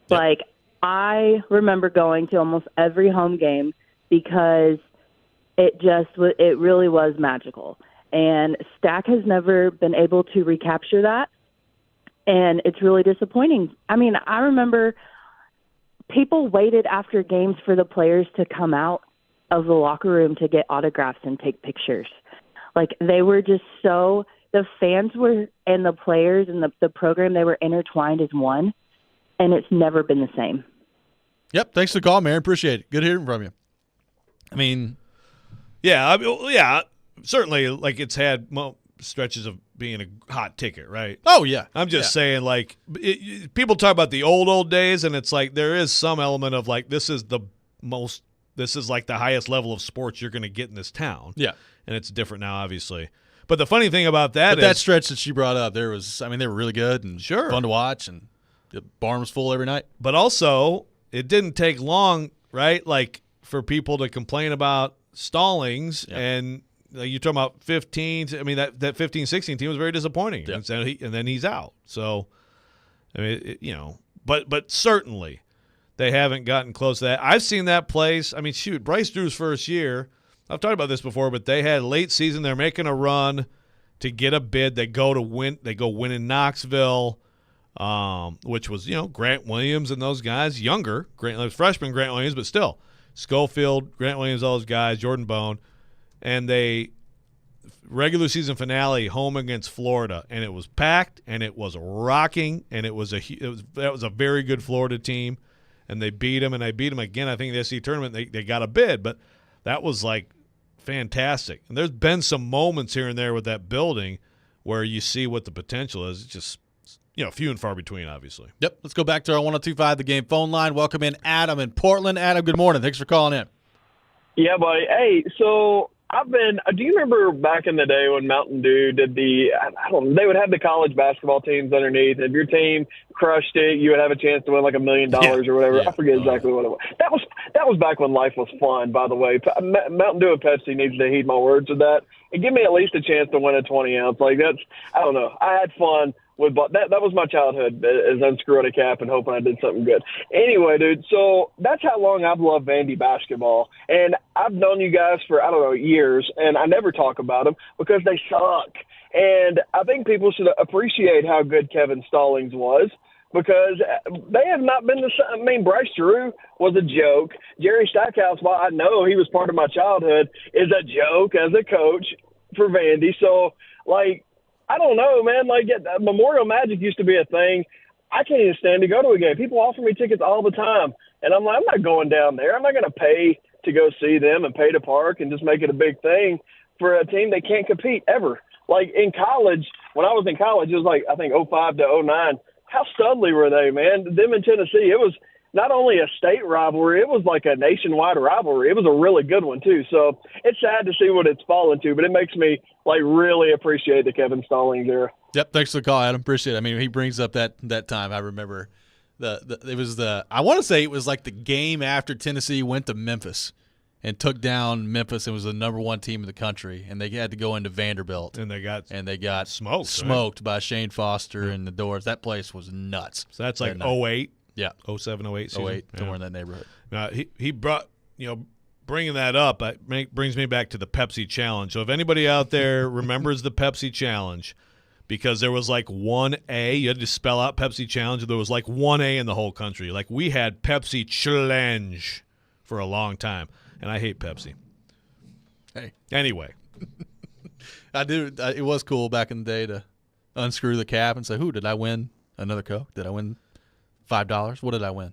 Yep. Like, I remember going to almost every home game because it really was magical. And Stack has never been able to recapture that. And it's really disappointing. I mean, I remember people waited after games for the players to come out of the locker room to get autographs and take pictures. Like, they were just the fans were, and the players and the program, they were intertwined as one, and it's never been the same. Yep, thanks for the call, Marin. Appreciate it. Good hearing from you. I mean, yeah, certainly, like, it's had stretches of being a hot ticket, right? oh, yeah. I'm just saying, like, people talk about the old days, and it's like there is some element of, like, this is like the highest level of sports you're going to get in this town. Yeah. And it's different now, obviously. But the funny thing about that But is that stretch that she brought up, they were really good and fun to watch, and the barn was full every night. But also, it didn't take long, right, like, for people to complain about Stallings and you're talking about 15. I mean, that 15-16 team was very disappointing, and then he's out. So, I mean, but certainly they haven't gotten close to that. I've seen that place. I mean, shoot, Bryce Drew's first year, I've talked about this before, but they had late season. They're making a run to get a bid. They go win in Knoxville, which was, Grant Williams and those guys, younger. Freshman Grant Williams, but still. Schofield, Grant Williams, all those guys, Jordan Bone. And they regular season finale home against Florida, and it was packed, and it was rocking, and that was a very good Florida team, and they beat them, and they beat them again. I think in the SEC tournament they got a bid, but that was like fantastic. And there's been some moments here and there with that building where you see what the potential is. It's just few and far between, obviously. Yep. Let's go back to our 102.5 The Game phone line. Welcome in Adam in Portland. Adam, good morning. Thanks for calling in. Yeah, buddy. Hey, so do you remember back in the day when Mountain Dew did they would have the college basketball teams underneath. If your team crushed it, you would have a chance to win like $1 million or whatever. Yeah. I forget exactly what it was. That was back when life was fun, by the way. Mountain Dew and Pepsi needs to heed my words with that and give me at least a chance to win a 20-ounce. Like, I don't know. I had fun. That was my childhood, as unscrewing a cap and hoping I did something good. Anyway, dude, so that's how long I've loved Vandy basketball. And I've known you guys for, years, and I never talk about them because they suck. And I think people should appreciate how good Kevin Stallings was because they have not been the same. I mean, Bryce Drew was a joke. Jerry Stackhouse, while I know he was part of my childhood, is a joke as a coach for Vandy. So, like, I don't know, man. Like, Memorial Magic used to be a thing. I can't even stand to go to a game. People offer me tickets all the time. And I'm like, I'm not going down there. I'm not going to pay to go see them and pay to park and just make it a big thing for a team that can't compete ever. Like, in college, when I was in college, it was like, I think, 05 to 09. How studly were they, man? Them in Tennessee, it was not only a state rivalry, it was like a nationwide rivalry. It was a really good one, too. So it's sad to see what it's fallen to, but it makes me, like, really appreciate the Kevin Stallings era. Yep, thanks for the call, Adam. Appreciate it. I mean, he brings up that time. I remember I want to say it was like the game after Tennessee went to Memphis and took down Memphis. It was the number one team in the country, and they had to go into Vanderbilt. And they got smoked by Shane Foster and the Doors. That place was nuts. So that's like 08. Yeah. 07, 08 season. 08, somewhere in that neighborhood. Now, he brought, bringing that up brings me back to the Pepsi Challenge. So if anybody out there remembers the Pepsi Challenge, because there was like 1A, you had to spell out Pepsi Challenge, and there was like 1A in the whole country. Like, we had Pepsi Challenge for a long time, and I hate Pepsi. Hey. Anyway. I do. It was cool back in the day to unscrew the cap and say, "Who did I win? Another Coke? Did I win $5? What did I win?"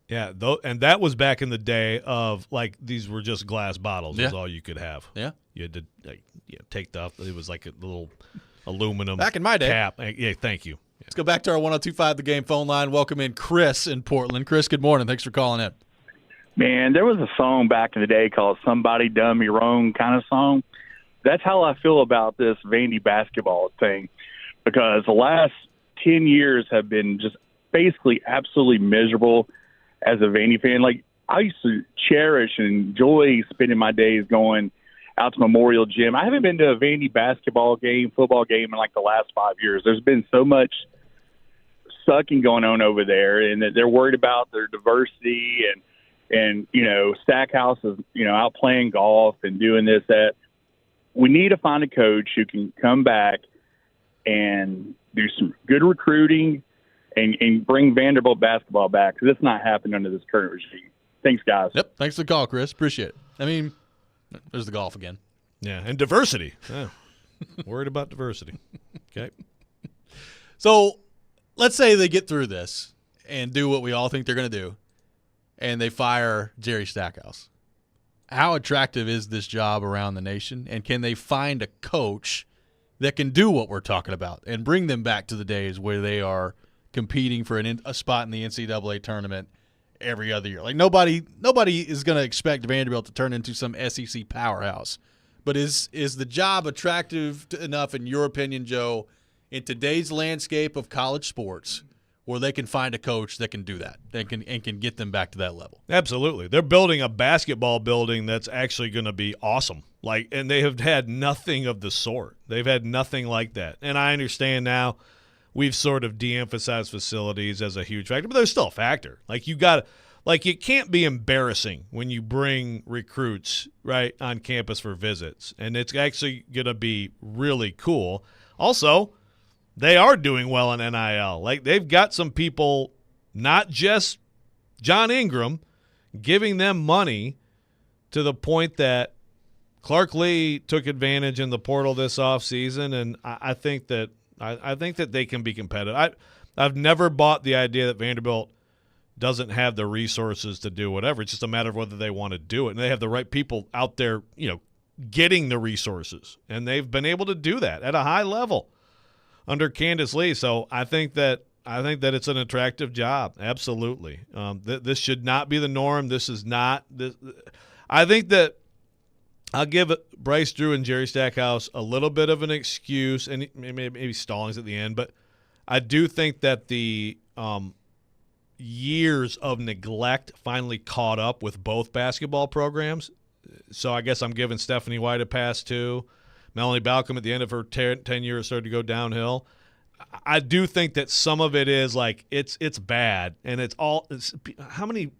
Yeah, and that was back in the day of like these were just glass bottles. Yeah. Was all you could have. Yeah. You had to take it was like a little aluminum Back in my day. cap. Yeah, thank you. Let's go back to our 102.5 The Game phone line. Welcome in Chris in Portland. Chris, good morning. Thanks for calling in. Man, there was a song back in the day called Somebody Done Me Wrong kind of song. That's how I feel about this Vandy basketball thing, because the last 10 years have been just basically absolutely miserable as a Vandy fan. Like, I used to cherish and enjoy spending my days going out to Memorial Gym. I haven't been to a Vandy basketball game, football game in like the last 5 years. There's been so much sucking going on over there, and that they're worried about their diversity and Stackhouse is, out playing golf and doing this, that. We need to find a coach who can come back and do some good recruiting and bring Vanderbilt basketball back, because it's not happening under this current regime. Thanks, guys. Yep. Thanks for the call, Chris. Appreciate it. I mean, there's the golf again. Yeah, and diversity. Yeah. Worried about diversity. Okay. So let's say they get through this and do what we all think they're going to do, and they fire Jerry Stackhouse. How attractive is this job around the nation, and can they find a coach that can do what we're talking about and bring them back to the days where they are competing for a spot in the NCAA tournament every other year? Like, nobody is going to expect Vanderbilt to turn into some SEC powerhouse. But is the job attractive enough, in your opinion, Joe, in today's landscape of college sports, where they can find a coach that can do that and can get them back to that level? Absolutely. They're building a basketball building that's actually going to be awesome. And they have had nothing of the sort. They've had nothing like that. And I understand now we've sort of de-emphasized facilities as a huge factor, but there's still a factor. It can't be embarrassing when you bring recruits right on campus for visits, and it's actually going to be really cool. Also, they are doing well in NIL. Like, they've got some people, not just John Ingram, giving them money to the point that Clark Lee took advantage in the portal this offseason, and I think that they can be competitive. I've never bought the idea that Vanderbilt doesn't have the resources to do whatever. It's just a matter of whether they want to do it, and they have the right people out there, getting the resources, and they've been able to do that at a high level under Candace Lee. So I think that it's an attractive job. Absolutely. This should not be the norm. This is not this. I think that I'll give Bryce Drew and Jerry Stackhouse a little bit of an excuse, and maybe Stallings at the end, but I do think that the years of neglect finally caught up with both basketball programs. So I guess I'm giving Stephanie White a pass too. Melanie Balcom at the end of her 10 years started to go downhill. I do think that some of it is like it's bad, and how many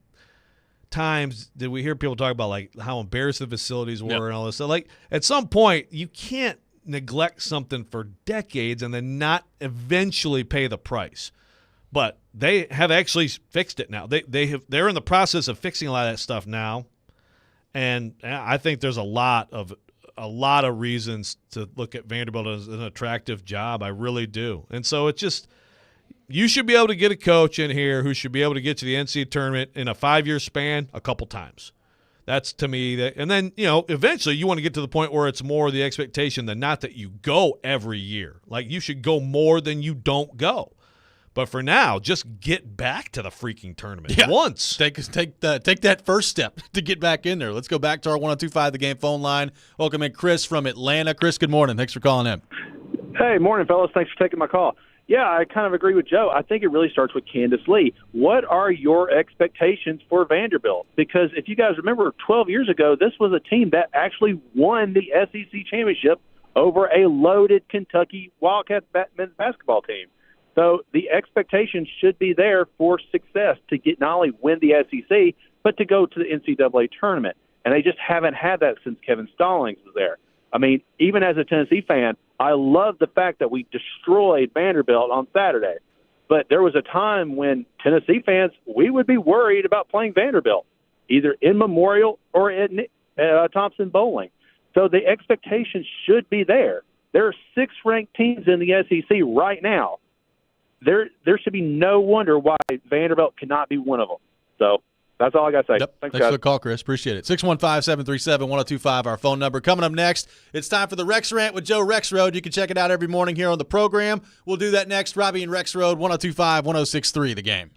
times did we hear people talk about like how embarrassed the facilities were and all this? So like at some point you can't neglect something for decades and then not eventually pay the price. But they have actually fixed it now. They're in the process of fixing a lot of that stuff now, and I think there's a lot of reasons to look at Vanderbilt as an attractive job. I really do. And so it's just, you should be able to get a coach in here who should be able to get to the NCAA tournament in a 5-year span a couple times. That's, to me, that. And then, eventually you want to get to the point where it's more the expectation than not that you go every year. Like, you should go more than you don't go. But for now, just get back to the freaking tournament once. Take that first step to get back in there. Let's go back to our 102.5 The Game phone line. Welcome in Chris from Atlanta. Chris, good morning. Thanks for calling in. Hey, morning, fellas. Thanks for taking my call. Yeah, I kind of agree with Joe. I think it really starts with Candace Lee. What are your expectations for Vanderbilt? Because if you guys remember, 12 years ago, this was a team that actually won the SEC championship over a loaded Kentucky Wildcats men's basketball team. So the expectation should be there for success to get not only win the SEC, but to go to the NCAA tournament. And they just haven't had that since Kevin Stallings was there. I mean, even as a Tennessee fan, I love the fact that we destroyed Vanderbilt on Saturday. But there was a time when Tennessee fans, we would be worried about playing Vanderbilt, either in Memorial or at Thompson Bowling. So the expectation should be there. There are 6 ranked teams in the SEC right now. There should be no wonder why Vanderbilt cannot be one of them. So that's all I got to say. Yep. Thanks, Thanks guys. for the call, Chris. Appreciate it. 615-737-1025, our phone number. Coming up next, it's time for the Rex Rant with Joe Rexrode. You can check it out every morning here on the program. We'll do that next. Robby and Rexrode, 1025, 1063, The Game.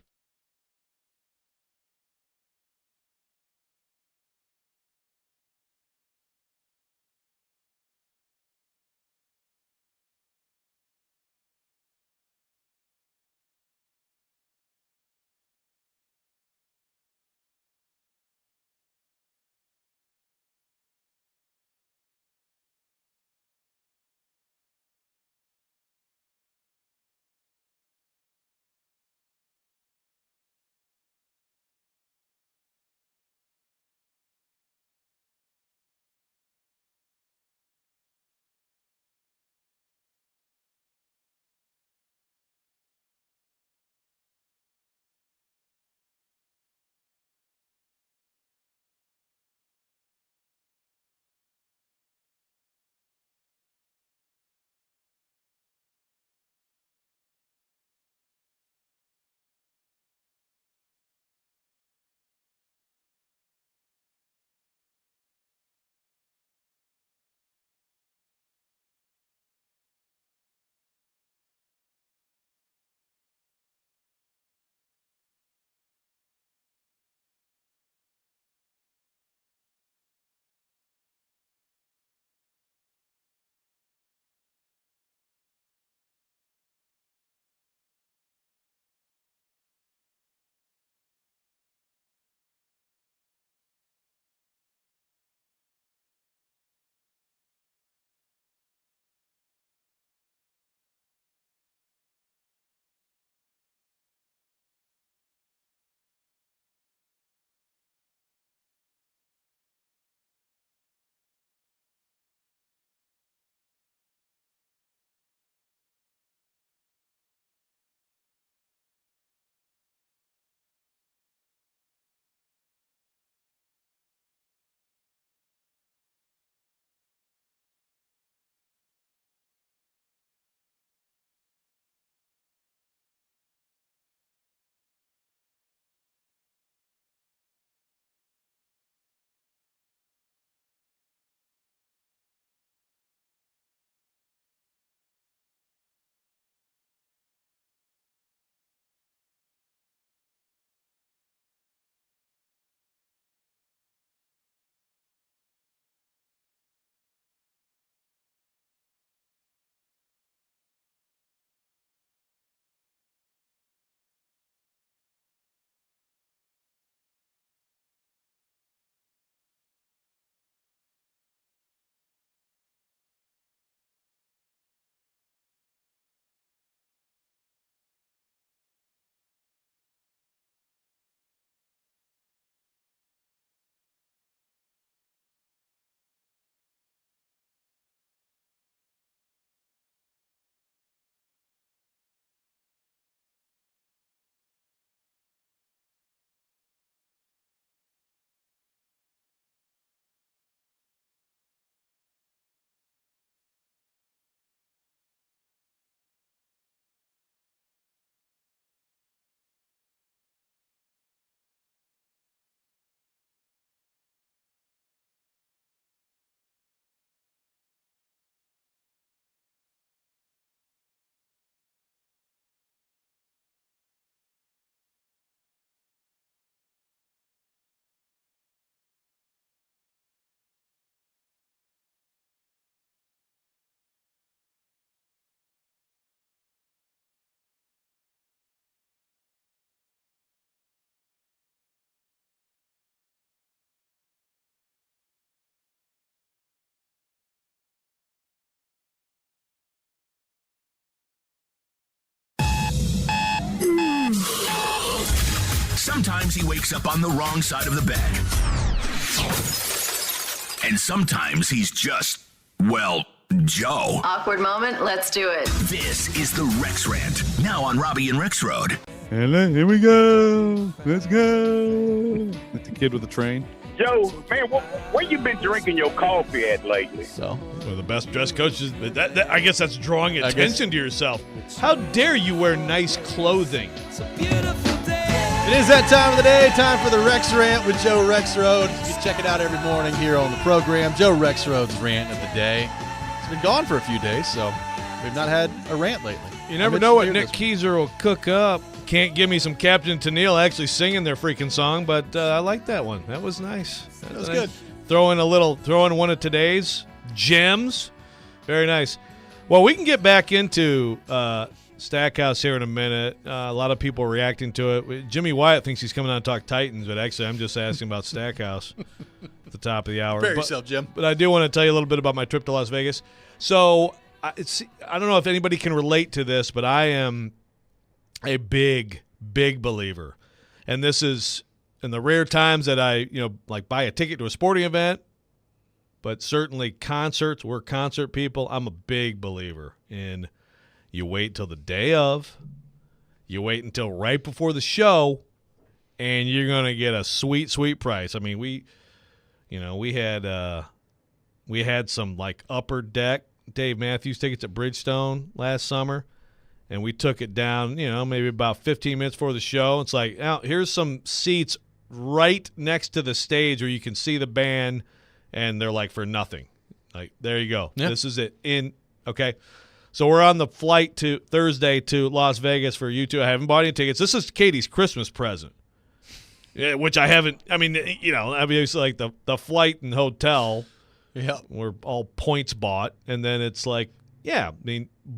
Sometimes he wakes up on the wrong side of the bed. And sometimes he's just, well, Joe. Awkward moment, let's do it. This is the Rex Rant, now on Robby and Rexrode. And here we go. Let's go. Like the kid with the train. Joe, man, where you been drinking your coffee at lately? So, one of the best dress coaches. I guess that's drawing attention to yourself. How dare you wear nice clothing? It is that time of the day, time for the Rex Rant with Joe Rexrode. You can check it out every morning here on the program. Joe Rexrode's Rant of the Day. It's been gone for a few days, so we've not had a rant lately. You never know what Nick Keyser will cook up. Can't give me some Captain Tennille actually singing their freaking song, but I like that one. That was nice. That was good. Throw in one of today's gems. Very nice. Well, we can get back into Stackhouse here in a minute. A lot of people reacting to it. Jimmy Wyatt thinks he's coming on to talk Titans, but actually I'm just asking about Stackhouse at the top of the hour. Prepare yourself, Jim. But I do want to tell you a little bit about my trip to Las Vegas. So I don't know if anybody can relate to this, but I am a big believer. And this is in the rare times that I, buy a ticket to a sporting event, but certainly concerts, we're concert people. I'm a big believer in you wait till the day of, you wait until right before the show, and you're going to get a sweet, sweet price. I mean, we had some like upper deck Dave Matthews tickets at Bridgestone last summer, and we took it down, maybe about 15 minutes before the show. It's like, here's some seats right next to the stage where you can see the band, and they're like for nothing. Like, there you go. Yep. This is it. Okay. So we're on the flight to Thursday to Las Vegas for you two. I haven't bought any tickets. This is Katie's Christmas present, which I haven't. I mean, obviously, like the flight and hotel, we're all points bought, and then it's like,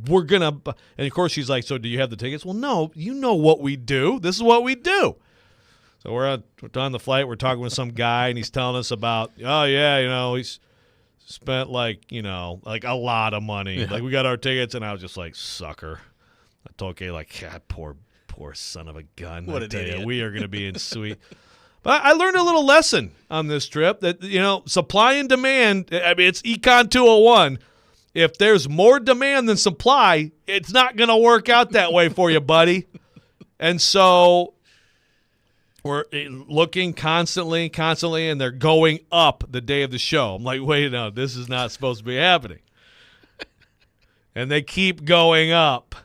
we're gonna. And of course, she's like, "So do you have the tickets?" Well, no. You know what we do. This is what we do. So we're on the flight. We're talking with some guy, and he's telling us about, he's spent like a lot of money. Yeah. Like, we got our tickets, and I was just like, sucker. I told Kay, like, God, poor son of a gun. What an idiot. We are going to be in sweet. But I learned a little lesson on this trip that, supply and demand, I mean, it's Econ 201. If there's more demand than supply, it's not going to work out that way for you, buddy. And so we're looking constantly, and they're going up the day of the show. I'm like, wait, no, this is not supposed to be happening. And they keep going up.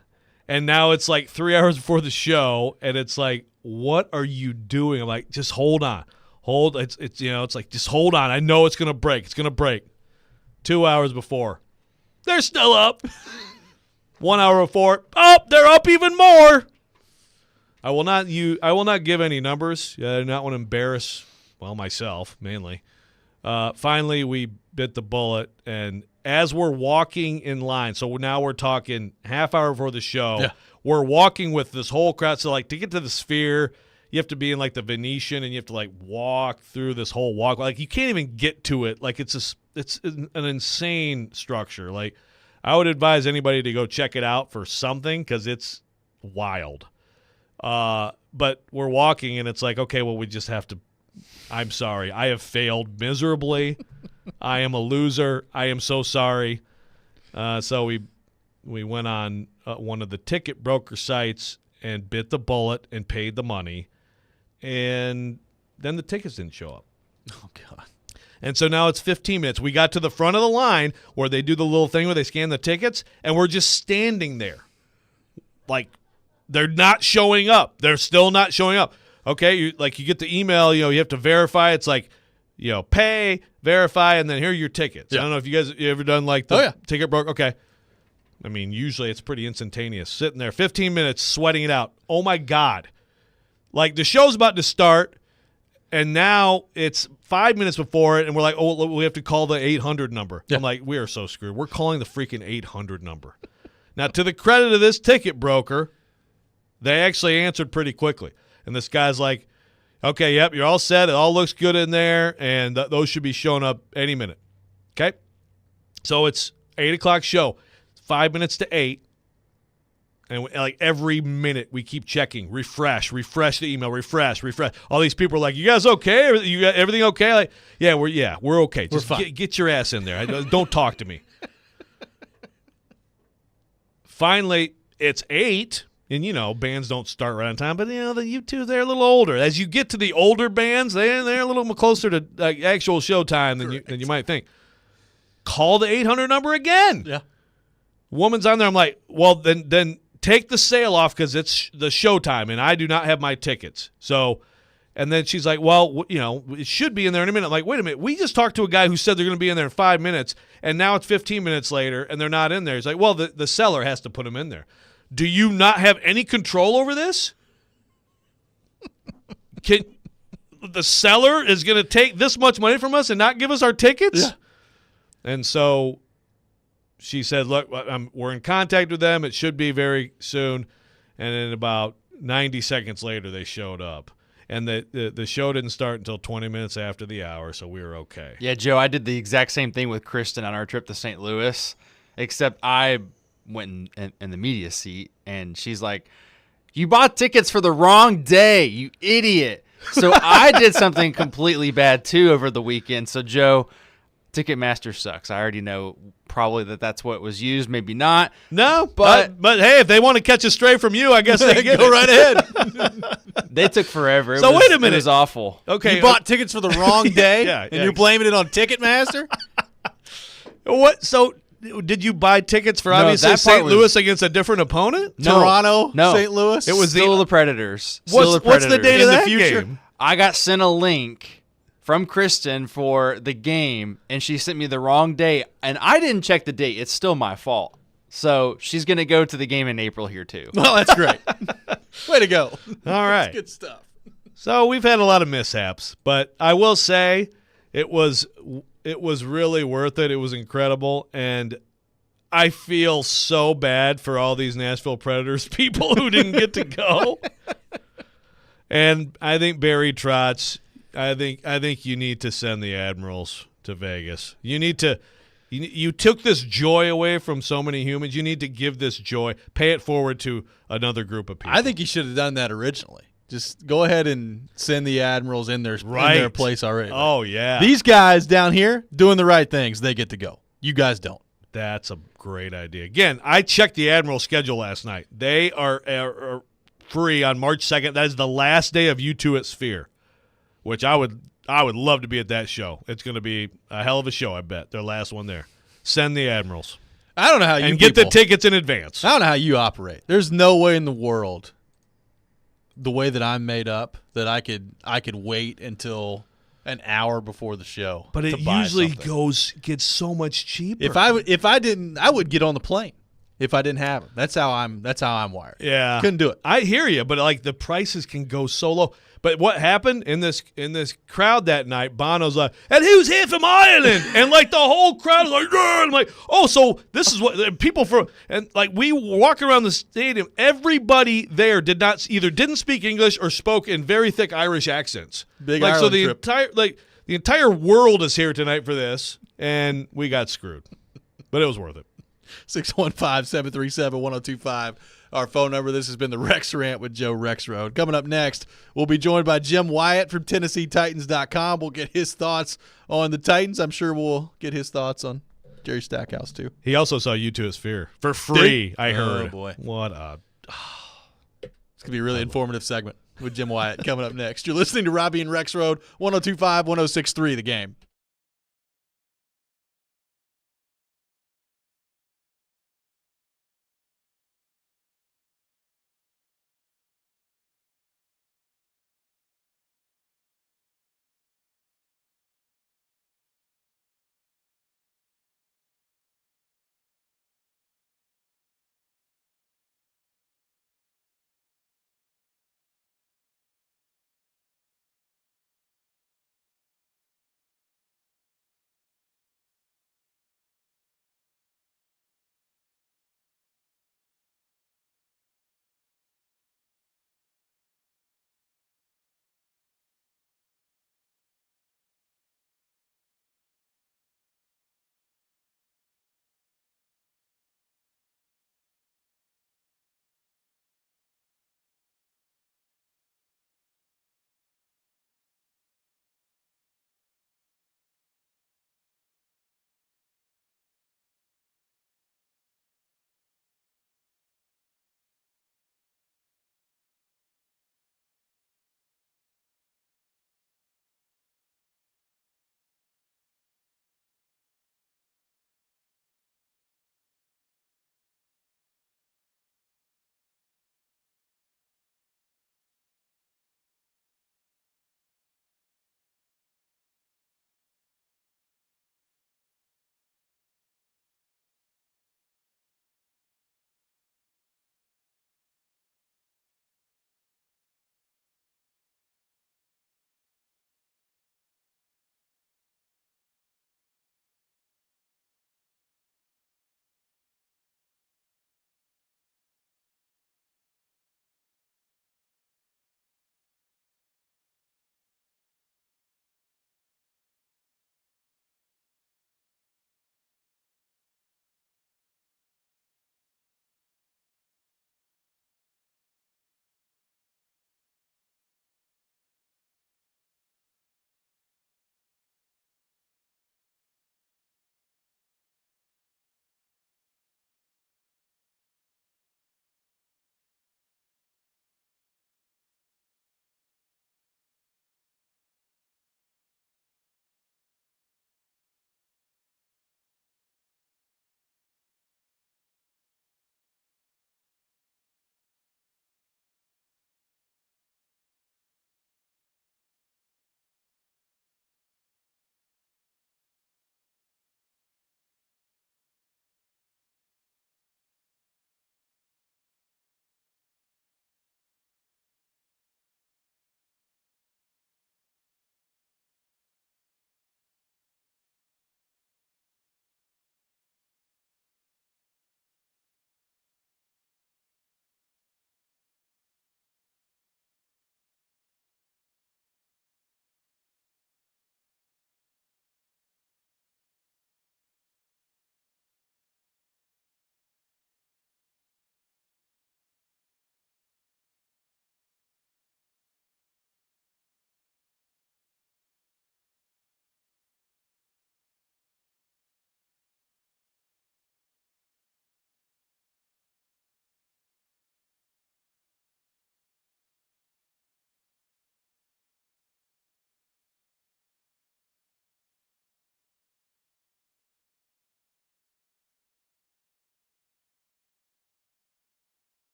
And now it's like 3 hours before the show, and it's like, what are you doing? I'm like, just hold on. It's like, just hold on. I know it's going to break. It's going to break. 2 hours before, they're still up. 1 hour before, they're up even more. I will not give any numbers. I do not want to embarrass, myself mainly. Finally, we bit the bullet, and as we're walking in line, so now we're talking half hour before the show, we're walking with this whole crowd. So, like, to get to the Sphere, you have to be in, like, the Venetian, and you have to, like, walk through this whole walk. Like, you can't even get to it. Like, it's an insane structure. Like, I would advise anybody to go check it out for something, because it's wild. But we're walking, and it's like, okay, well, we just have to – I'm sorry. I have failed miserably. I am a loser. I am so sorry. So we went on one of the ticket broker sites and bit the bullet and paid the money, and then the tickets didn't show up. Oh, God. And so now it's 15 minutes. We got to the front of the line where they do the little thing where they scan the tickets, and we're just standing there. Like, they're not showing up. They're still not showing up. Okay, you get the email, you have to verify. It's like, pay, verify, and then here are your tickets. Yeah. I don't know if you ever done like the ticket broker. Okay. I mean, usually it's pretty instantaneous. Sitting there 15 minutes sweating it out. Oh, my God. Like, the show's about to start, and now it's 5 minutes before it, and we're like, oh, we have to call the 800 number. Yeah. I'm like, we are so screwed. We're calling the freaking 800 number. Now, to the credit of this ticket broker, they actually answered pretty quickly. And this guy's like, okay, yep, you're all set. It all looks good in there, and those should be showing up any minute. Okay? So it's 8 o'clock show, 5 minutes to 8. And like every minute we keep checking, refresh the email, refresh. All these people are like, you guys okay? You got everything okay? Like, we're okay. Just get your ass in there. Don't talk to me. Finally, it's 8. And, bands don't start right on time, but, the U2, they're a little older. As you get to the older bands, they're a little closer to actual show time than you might think. Call the 800 number again. Yeah. Woman's on there. I'm like, well, then take the sale off because it's the show time, and I do not have my tickets. So, and then she's like, well, it should be in there in a minute. I'm like, wait a minute. We just talked to a guy who said they're going to be in there in 5 minutes, and now it's 15 minutes later, and they're not in there. He's like, well, the seller has to put them in there. Do you not have any control over this? The seller is going to take this much money from us and not give us our tickets? Yeah. And so she said, look, we're in contact with them. It should be very soon. And then about 90 seconds later, they showed up. And the show didn't start until 20 minutes after the hour, so we were okay. Yeah, Joe, I did the exact same thing with Kristen on our trip to St. Louis, except I went in the media seat, and she's like, you bought tickets for the wrong day, you idiot. So I did something completely bad, too, over the weekend. So, Joe, Ticketmaster sucks. I already know probably that's what was used, maybe not. No, but hey, if they want to catch a stray from you, I guess they can go right ahead. They took forever. So wait a minute. It was awful. Okay, you bought tickets for the wrong day, and you're blaming it on Ticketmaster? What? So did you buy tickets for obviously St. Louis against a different opponent? No, Toronto, no. St. Louis? It was still the Predators. What's the date of that game? I got sent a link from Kristen for the game, and she sent me the wrong day, and I didn't check the date. It's still my fault. So she's going to go to the game in April here, too. Well, that's great. Way to go. All right. That's good stuff. So we've had a lot of mishaps, but I will say it was really worth it. It was incredible, and I feel so bad for all these Nashville Predators people who didn't get to go. And I think Barry Trotz, I think you need to send the Admirals to Vegas. You took this joy away from so many humans. You need to give this joy, pay it forward to another group of people. I think you should have done that originally. Just go ahead and send the Admirals in their place already. Oh, yeah. These guys down here doing the right things, they get to go. You guys don't. That's a great idea. Again, I checked the Admiral schedule last night. They are free on March 2nd. That is the last day of U2 at Sphere, which I would love to be at that show. It's going to be a hell of a show, I bet. Their last one there. Send the Admirals. I don't know how you and get the tickets in advance. I don't know how you operate. There's no way in the world, the way that I'm made up, that I could wait until an hour before the show. But it usually gets so much cheaper. If I didn't, I would get on the plane. If I didn't have them, that's how I'm wired. Yeah, couldn't do it. I hear you, but like the prices can go so low. But what happened in this crowd that night? Bono's like, and who's here from Ireland? And like the whole crowd is like, yeah. I'm like, oh, so this is what people from, and like we walk around the stadium. Everybody there didn't speak English or spoke in very thick Irish accents. Big like Ireland so trip. the entire world is here tonight for this, and we got screwed. But it was worth it. 615-737-1025. Our phone number. This has been the Rex Rant with Joe Rexrode. Coming up next, we'll be joined by Jim Wyatt from TennesseeTitans.com. We'll get his thoughts on the Titans. I'm sure we'll get his thoughts on Jerry Stackhouse, too. He also saw U2 at Sphere for free, I heard. Oh, boy. What a... It's going to be a really informative segment with Jim Wyatt coming up next. You're listening to Robby and Rexrode, 102.5, 106.3, The Game.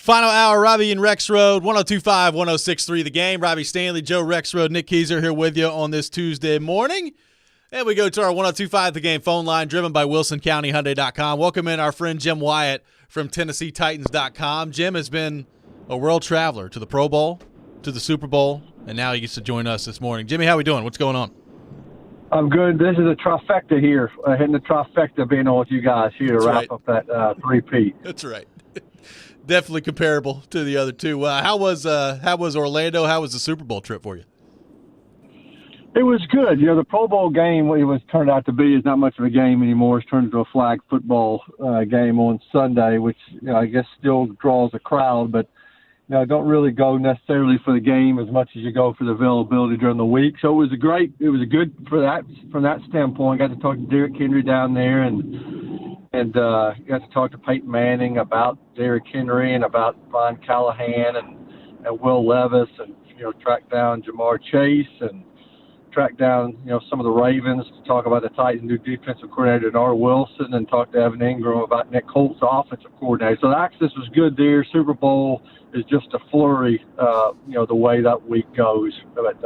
Final hour, Robby and Rexrode, 102.5, 106.3 The Game. Robby Stanley, Joe Rexrode, Nick Keyser here with you on this Tuesday morning. And we go to our 102.5 The Game phone line, driven by WilsonCountyHyundai.com. Welcome in our friend Jim Wyatt from TennesseeTitans.com. Jim has been a world traveler to the Pro Bowl, to the Super Bowl, and now he gets to join us this morning. Jimmy, how we doing? What's going on? I'm good. This is a trifecta here, hitting the trifecta being on with you guys here to wrap up that three-peat. That's right. Definitely comparable to the other two. How was Orlando? How was the Super Bowl trip for you? It was good. The Pro Bowl game, what it was turned out to be, is not much of a game anymore. It's turned into a flag football game on Sunday, which I guess still draws a crowd, but don't really go necessarily for the game as much as you go for the availability during the week. So it was good for that from that standpoint. Got to talk to Derrick Henry down there and got to talk to Peyton Manning about Derrick Henry and about Brian Callahan and Will Levis, and track down Jamar Chase and track down some of the Ravens to talk about the Titans' new defensive coordinator Denard Wilson, and talk to Evan Ingram about Nick Holt's offensive coordinator. So the access was good there. Super Bowl is just a flurry, the way that week goes. But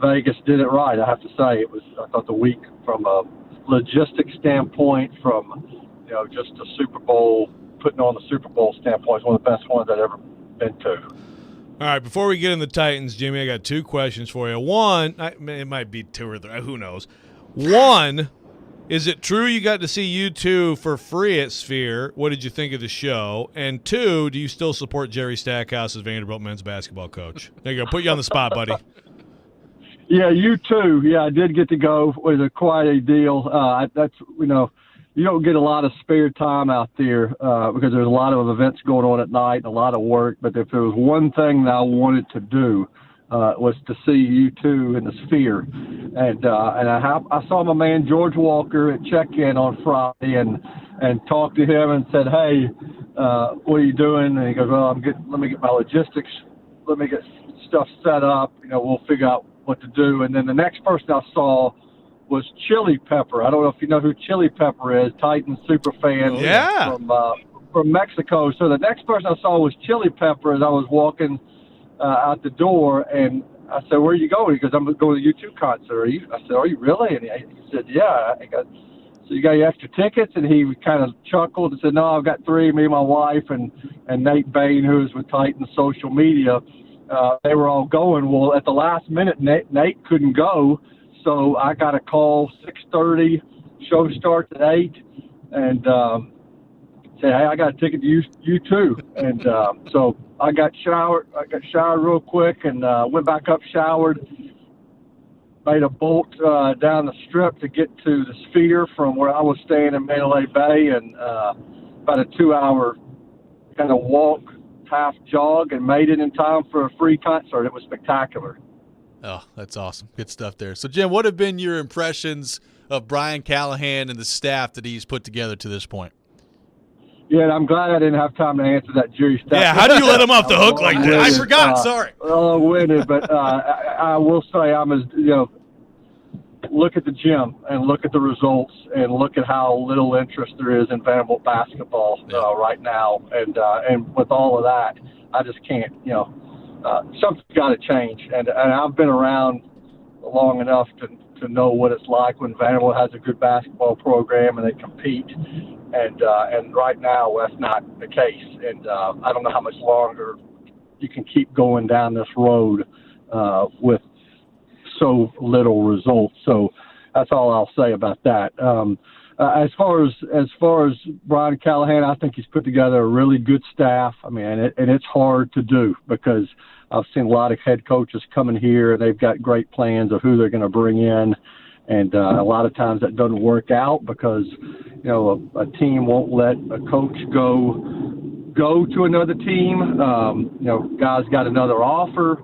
Vegas did it right, I have to say. I thought the week from a logistic standpoint, from just a Super Bowl, putting on the Super Bowl standpoint, is one of the best ones I've ever been to. All right, before we get in the Titans, Jimmy, I got two questions for you. One, it might be two or three, who knows. One, is it true you got to see U2 for free at Sphere? What did you think of the show? And two, do you still support Jerry Stackhouse as Vanderbilt men's basketball coach? There you go. Put you on the spot, buddy. Yeah, U2. Yeah, I did get to go. It was quite a deal. That's you don't get a lot of spare time out there because there's a lot of events going on at night and a lot of work. But if there was one thing that I wanted to do, was to see U2 in the Sphere. And I saw my man George Walker at check-in on Friday and talked to him and said, hey, what are you doing? And he goes, well, let me get my logistics, let me get stuff set up. We'll figure out what to do. And then the next person I saw was Chili Pepper. I don't know if you know who Chili Pepper is, Titans super fan from Mexico. So the next person I saw was Chili Pepper as I was walking out the door, and I said, where are you going? He goes, I'm going to the U2 concert. I said, are you really? And he said, yeah. I go, so you got your extra tickets? And he kind of chuckled and said, no, I've got three, me and my wife, and Nate Bain, who's with Titans social media. They were all going. Well, at the last minute, Nate couldn't go. So I got a call 6:30, show starts at 8, and said, hey, I got a ticket to U2. And so I got showered real quick and went back up, showered, made a bolt down the strip to get to the Sphere from where I was staying in Mandalay Bay, and about a 2-hour kind of walk, half jog, and made it in time for a free concert. It was spectacular. Oh, that's awesome. Good stuff there. So, Jim, what have been your impressions of Brian Callahan and the staff that he's put together to this point? Yeah, I'm glad I didn't have time to answer that Jerry staff. Yeah, how do you let him off the hook like that? I forgot. Sorry. Long-winded, but I will say I'm as look at the gym and look at the results and look at how little interest there is in Vanderbilt basketball right now, and with all of that, I just can't. Something's got to change, and I've been around long enough to know what it's like when Vanderbilt has a good basketball program and they compete, and right now that's not the case, and I don't know how much longer you can keep going down this road with so little results. So that's all I'll say about that. As far as Brian Callahan, I think he's put together a really good staff. I mean, and it's hard to do because I've seen a lot of head coaches coming here, and they've got great plans of who they're going to bring in, and a lot of times that doesn't work out because a team won't let a coach go to another team. Guys got another offer,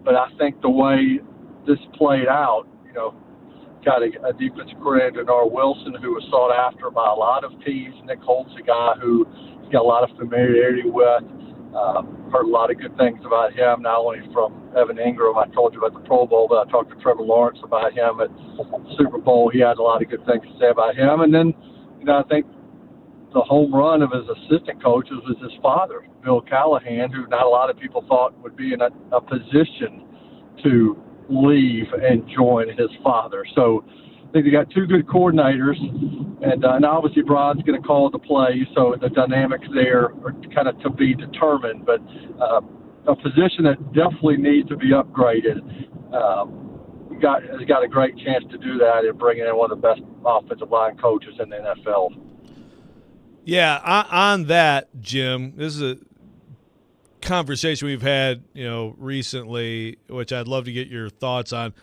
but I think the way this played out, got a defensive coordinator, Denard Wilson, who was sought after by a lot of teams. Nick Holt's a guy who he's got a lot of familiarity with. Heard a lot of good things about him, not only from Evan Ingram, I told you about the Pro Bowl, but I talked to Trevor Lawrence about him at the Super Bowl. He had a lot of good things to say about him. And then, I think the home run of his assistant coaches was his father, Bill Callahan, who not a lot of people thought would be in a position to leave and join his father. So I think they got two good coordinators, and obviously Brian's going to call the play, so the dynamics there are kind of to be determined. But a position that definitely needs to be upgraded. Has got a great chance to do that and bringing in one of the best offensive line coaches in the NFL. Yeah, on that, Jim, this is a conversation we've had, recently, which I'd love to get your thoughts on.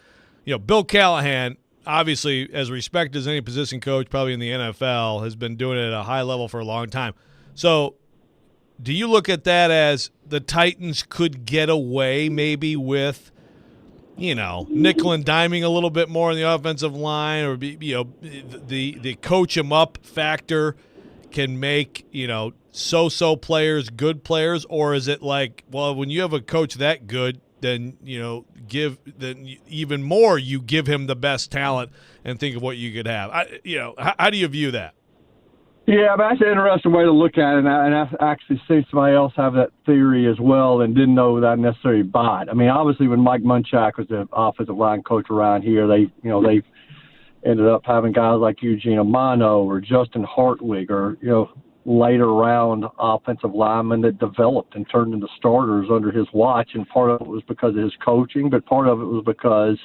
Bill Callahan, obviously, as respected as any position coach probably in the NFL, has been doing it at a high level for a long time. So do you look at that as the Titans could get away maybe with, nickel and diming a little bit more on the offensive line, or the coach 'em up factor can make, so-so players good players? Or is it like, well, when you have a coach that good, then, even more you give him the best talent and think of what you could have? How do you view that? Yeah, but that's an interesting way to look at it, and I've actually seen somebody else have that theory as well and didn't know that I necessarily buy it. I mean, obviously when Mike Munchak was the offensive line coach around here, they ended up having guys like Eugene Amano or Justin Hartwig or, later round offensive linemen that developed and turned into starters under his watch. And part of it was because of his coaching, but part of it was because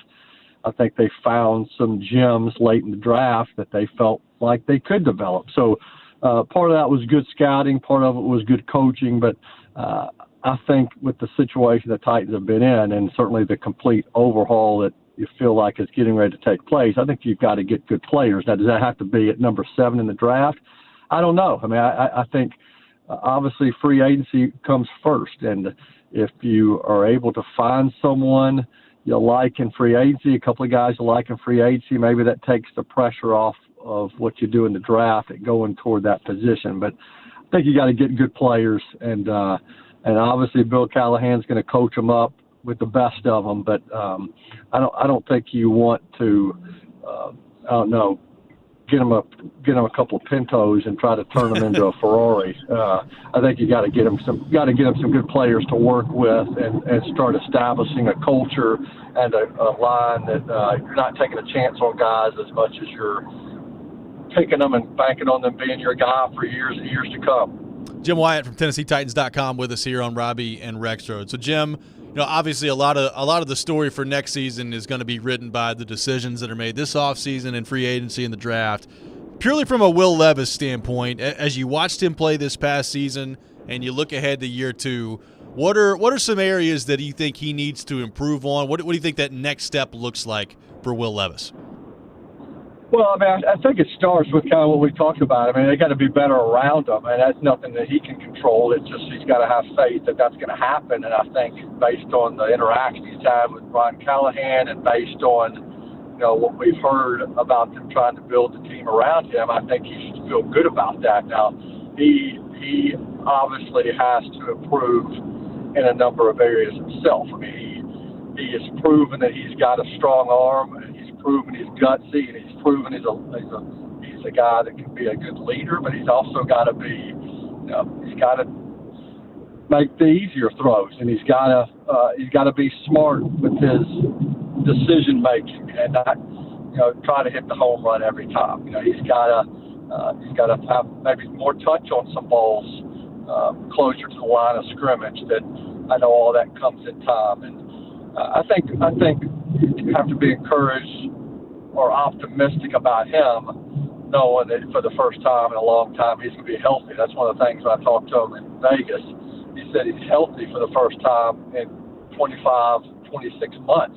I think they found some gems late in the draft that they felt like they could develop. So part of that was good scouting, part of it was good coaching, but I think with the situation the Titans have been in, and certainly the complete overhaul that you feel like is getting ready to take place, I think you've got to get good players. Now, does that have to be at number 7 in the draft? I don't know. I mean, I think obviously free agency comes first, and if you are able to find someone you like in free agency, a couple of guys you like in free agency, maybe that takes the pressure off of what you do in the draft and going toward that position. But I think you got to get good players, and obviously Bill Callahan's going to coach them up with the best of them. But I don't think you want to get them a couple of Pintos and try to turn them into a Ferrari. I think you got to get them some good players to work with and start establishing a culture and a line that you're not taking a chance on guys as much as you're taking them and banking on them being your guy for years and years to come. Jim Wyatt from TennesseeTitans.com with us here on Robby and Rexrode. So Jim, obviously a lot of the story for next season is going to be written by the decisions that are made this offseason and free agency and the draft. Purely from a Will Levis standpoint, as you watched him play this past season and you look ahead to year 2, what are some areas that you think he needs to improve on? What do you think that next step looks like for Will Levis? Well, I mean, I think it starts with kind of what we talked about. I mean, they got to be better around him, and that's nothing that he can control. It's just he's got to have faith that that's going to happen. And I think based on the interaction he's had with Brian Callahan and based on what we've heard about them trying to build the team around him, I think he should feel good about that. Now, he obviously has to improve in a number of areas himself. I mean, he has proven that he's got a strong arm, and he's proven he's gutsy, and he's proven he's a guy that can be a good leader, but he's also got to be, he's got to make the easier throws, and he's got to be smart with his decision making and not try to hit the home run every time. He's got to have maybe more touch on some balls closer to the line of scrimmage. That I know all that comes in time, and I think you have to be encouraged or optimistic about him, knowing that for the first time in a long time he's going to be healthy. That's one of the things when I talked to him in Vegas. He said he's healthy for the first time in 25, 26 months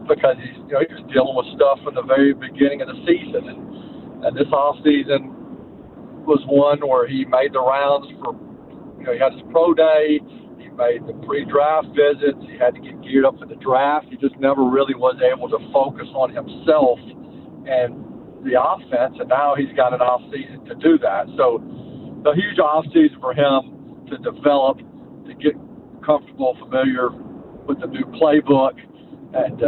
because he was dealing with stuff from the very beginning of the season. And this off season was one where he made the rounds for, he had his pro day, he made the pre-draft visits, he had to get geared up for the draft. He just never really was able to focus on himself and the offense, and now he's got an off season to do that. So a huge off season for him to develop, to get comfortable, familiar with the new playbook, and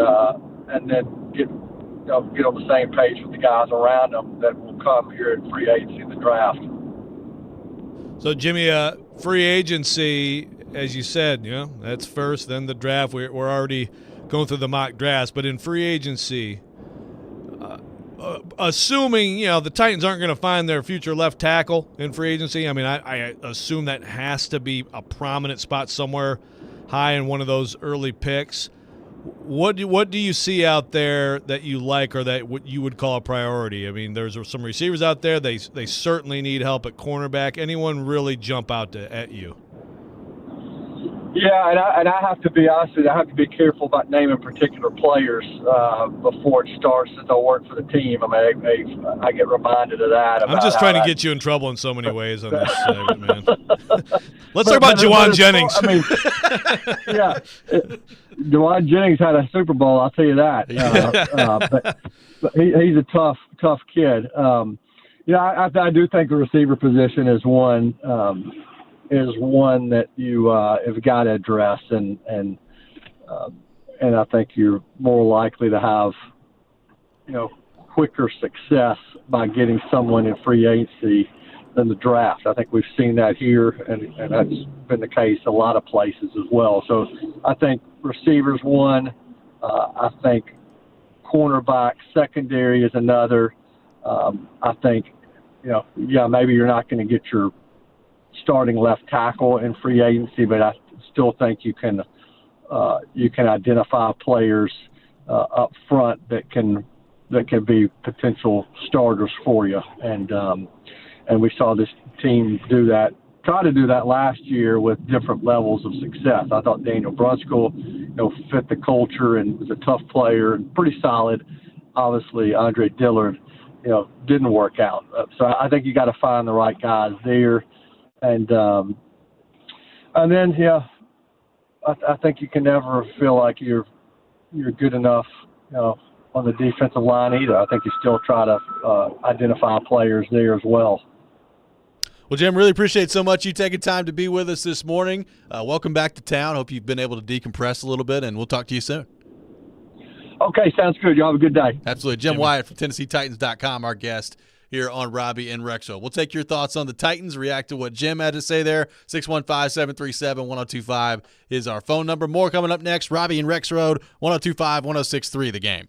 then get on the same page with the guys around him that will come here in free agency in the draft. So, Jimmy, free agency, as you said, that's first, then the draft. We're already going through the mock drafts. But in free agency, assuming, the Titans aren't going to find their future left tackle in free agency, I mean, I assume that has to be a prominent spot somewhere high in one of those early picks. What do you see out there that you like or that what you would call a priority? I mean, there's some receivers out there. They certainly need help at cornerback. Anyone really jump out at you? Yeah, and I have to be honest with you, I have to be careful about naming particular players before it starts since I work for the team. I mean, I get reminded of that. I'm just trying to get you in trouble in so many ways on this segment, man. Let's talk about Juwan Jennings. I mean, yeah, Juwan Jennings had a Super Bowl, I'll tell you that. But he's a tough kid. I do think the receiver position is one that you have got to address, and I think you're more likely to have quicker success by getting someone in free agency than the draft. I think we've seen that here, and that's been the case a lot of places as well. So I think receivers one. I think cornerback secondary is another. I think maybe you're not going to get your starting left tackle in free agency, but I still think you can identify players up front that can be potential starters for you, and we saw this team try to do that last year with different levels of success. I thought Daniel Brunskill, fit the culture and was a tough player and pretty solid. Obviously, Andre Dillard, didn't work out. So I think you got to find the right guys there. And then, I think you can never feel like you're good enough, on the defensive line either. I think you still try to identify players there as well. Well, Jim, really appreciate so much you taking time to be with us this morning. Welcome back to town. Hope you've been able to decompress a little bit, and we'll talk to you soon. Okay, sounds good. You have a good day. Absolutely. Jim Wyatt from TennesseeTitans.com, our guest here on Robby and Rexrode. We'll take your thoughts on the Titans, react to what Jim had to say there. 615-737-1025 is our phone number. More coming up next. Robby and Rexrode, 1025-1063, The Game.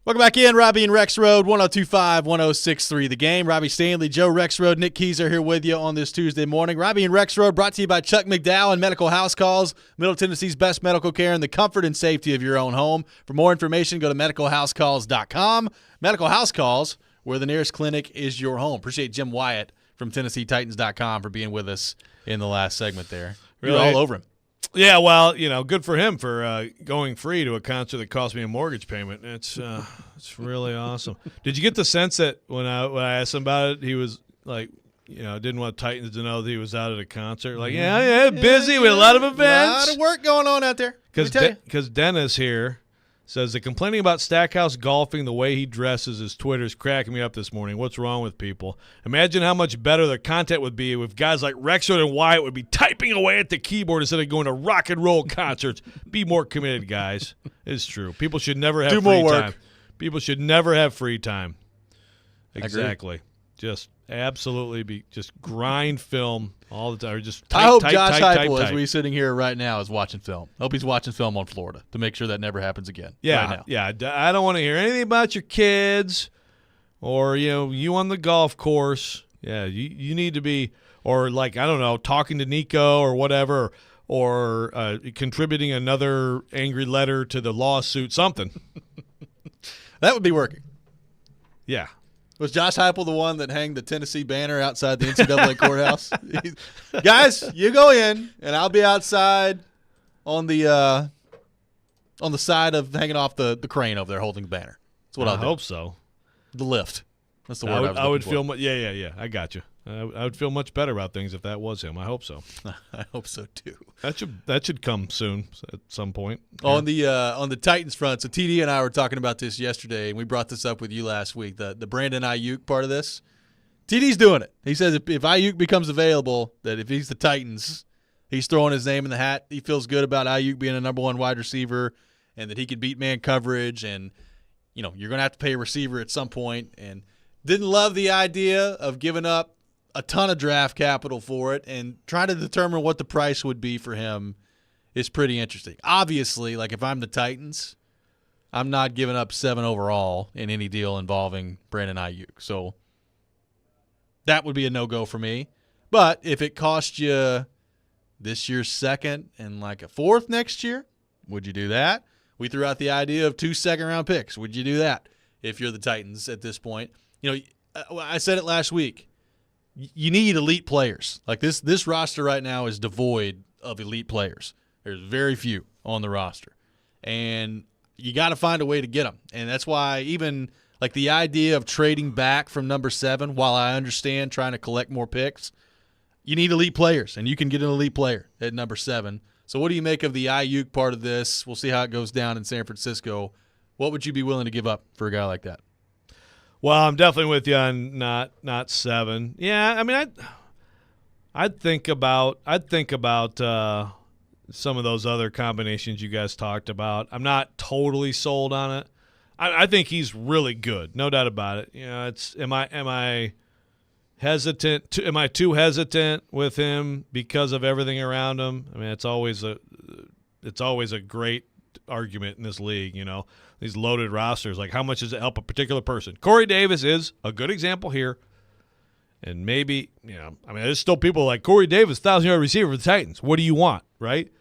Welcome back in, Robby and Rexrode, 102.5, 106.3 The Game. Robby Stanley, Joe Rexrode, Nick Keys are here with you on this Tuesday morning. Robby and Rexrode brought to you by Chuck McDowell and Medical House Calls, Middle Tennessee's best medical care in the comfort and safety of your own home. For more information, go to medicalhousecalls.com. Medical House Calls, where the nearest clinic is your home. Appreciate Jim Wyatt from TennesseeTitans.com for being with us in the last segment there. Really? You're all over him. Yeah, well, good for him for going free to a concert that cost me a mortgage payment. It's really awesome. Did you get the sense that when I asked him about it, he was like, didn't want Titans to know that he was out at a concert? Like, busy with a lot of events. A lot of work going on out there. Because Dennis here says that complaining about Stackhouse golfing the way he dresses his Twitter's cracking me up this morning. What's wrong with people? Imagine how much better the content would be if guys like Rexrode and Wyatt would be typing away at the keyboard instead of going to rock and roll concerts. Be more committed, guys. It's true. People should never have free time. People should never have free time. Exactly. Just absolutely just grind film all the time. Or just type, I hope type, Josh type, Heupel, type, as we're sitting here right now, is watching film. I hope he's watching film on Florida to make sure that never happens again. Yeah, right now. Yeah. I don't want to hear anything about your kids or you on the golf course. Yeah, you need to be, or like, I don't know, talking to Nico or whatever, or contributing another angry letter to the lawsuit, something. That would be working. Yeah. Was Josh Heupel the one that hanged the Tennessee banner outside the NCAA courthouse? Guys, you go in, and I'll be outside on the side of hanging off the crane over there holding the banner. That's what I'll do. I hope so. The lift. That's the word I would feel. Yeah. I got you. I would feel much better about things if that was him. I hope so. I hope so too. That should come soon at some point. On the Titans front, so TD and I were talking about this yesterday, and we brought this up with you last week. The Brandon Ayuk part of this, TD's doing it. He says if Ayuk becomes available, that if he's the Titans, he's throwing his name in the hat. He feels good about Ayuk being a number one wide receiver, and that he could beat man coverage. And you're going to have to pay a receiver at some point. And didn't love the idea of giving up a ton of draft capital for it, and trying to determine what the price would be for him is pretty interesting. Obviously, like if I'm the Titans, I'm not giving up 7 overall in any deal involving Brandon Ayuk. So that would be a no-go for me. But if it cost you this year's second and like a fourth next year, would you do that? We threw out the idea of 2 second-round picks. Would you do that if you're the Titans at this point? I said it last week. You need elite players. Like this roster right now is devoid of elite players. There's very few on the roster. And you got to find a way to get them. And that's why even like the idea of trading back from number 7, while I understand trying to collect more picks, you need elite players, and you can get an elite player at number 7. So what do you make of the Ayuk part of this? We'll see how it goes down in San Francisco. What would you be willing to give up for a guy like that? Well, I'm definitely with you on not 7. Yeah, I mean, I'd think about some of those other combinations you guys talked about. I'm not totally sold on it. I think he's really good, no doubt about it. Am I hesitant? Am I too hesitant with him because of everything around him? I mean, it's always a great argument in this league, these loaded rosters. Like, how much does it help a particular person? Corey Davis is a good example here. And maybe, there's still people like Corey Davis, 1,000-yard receiver for the Titans. What do you want, right?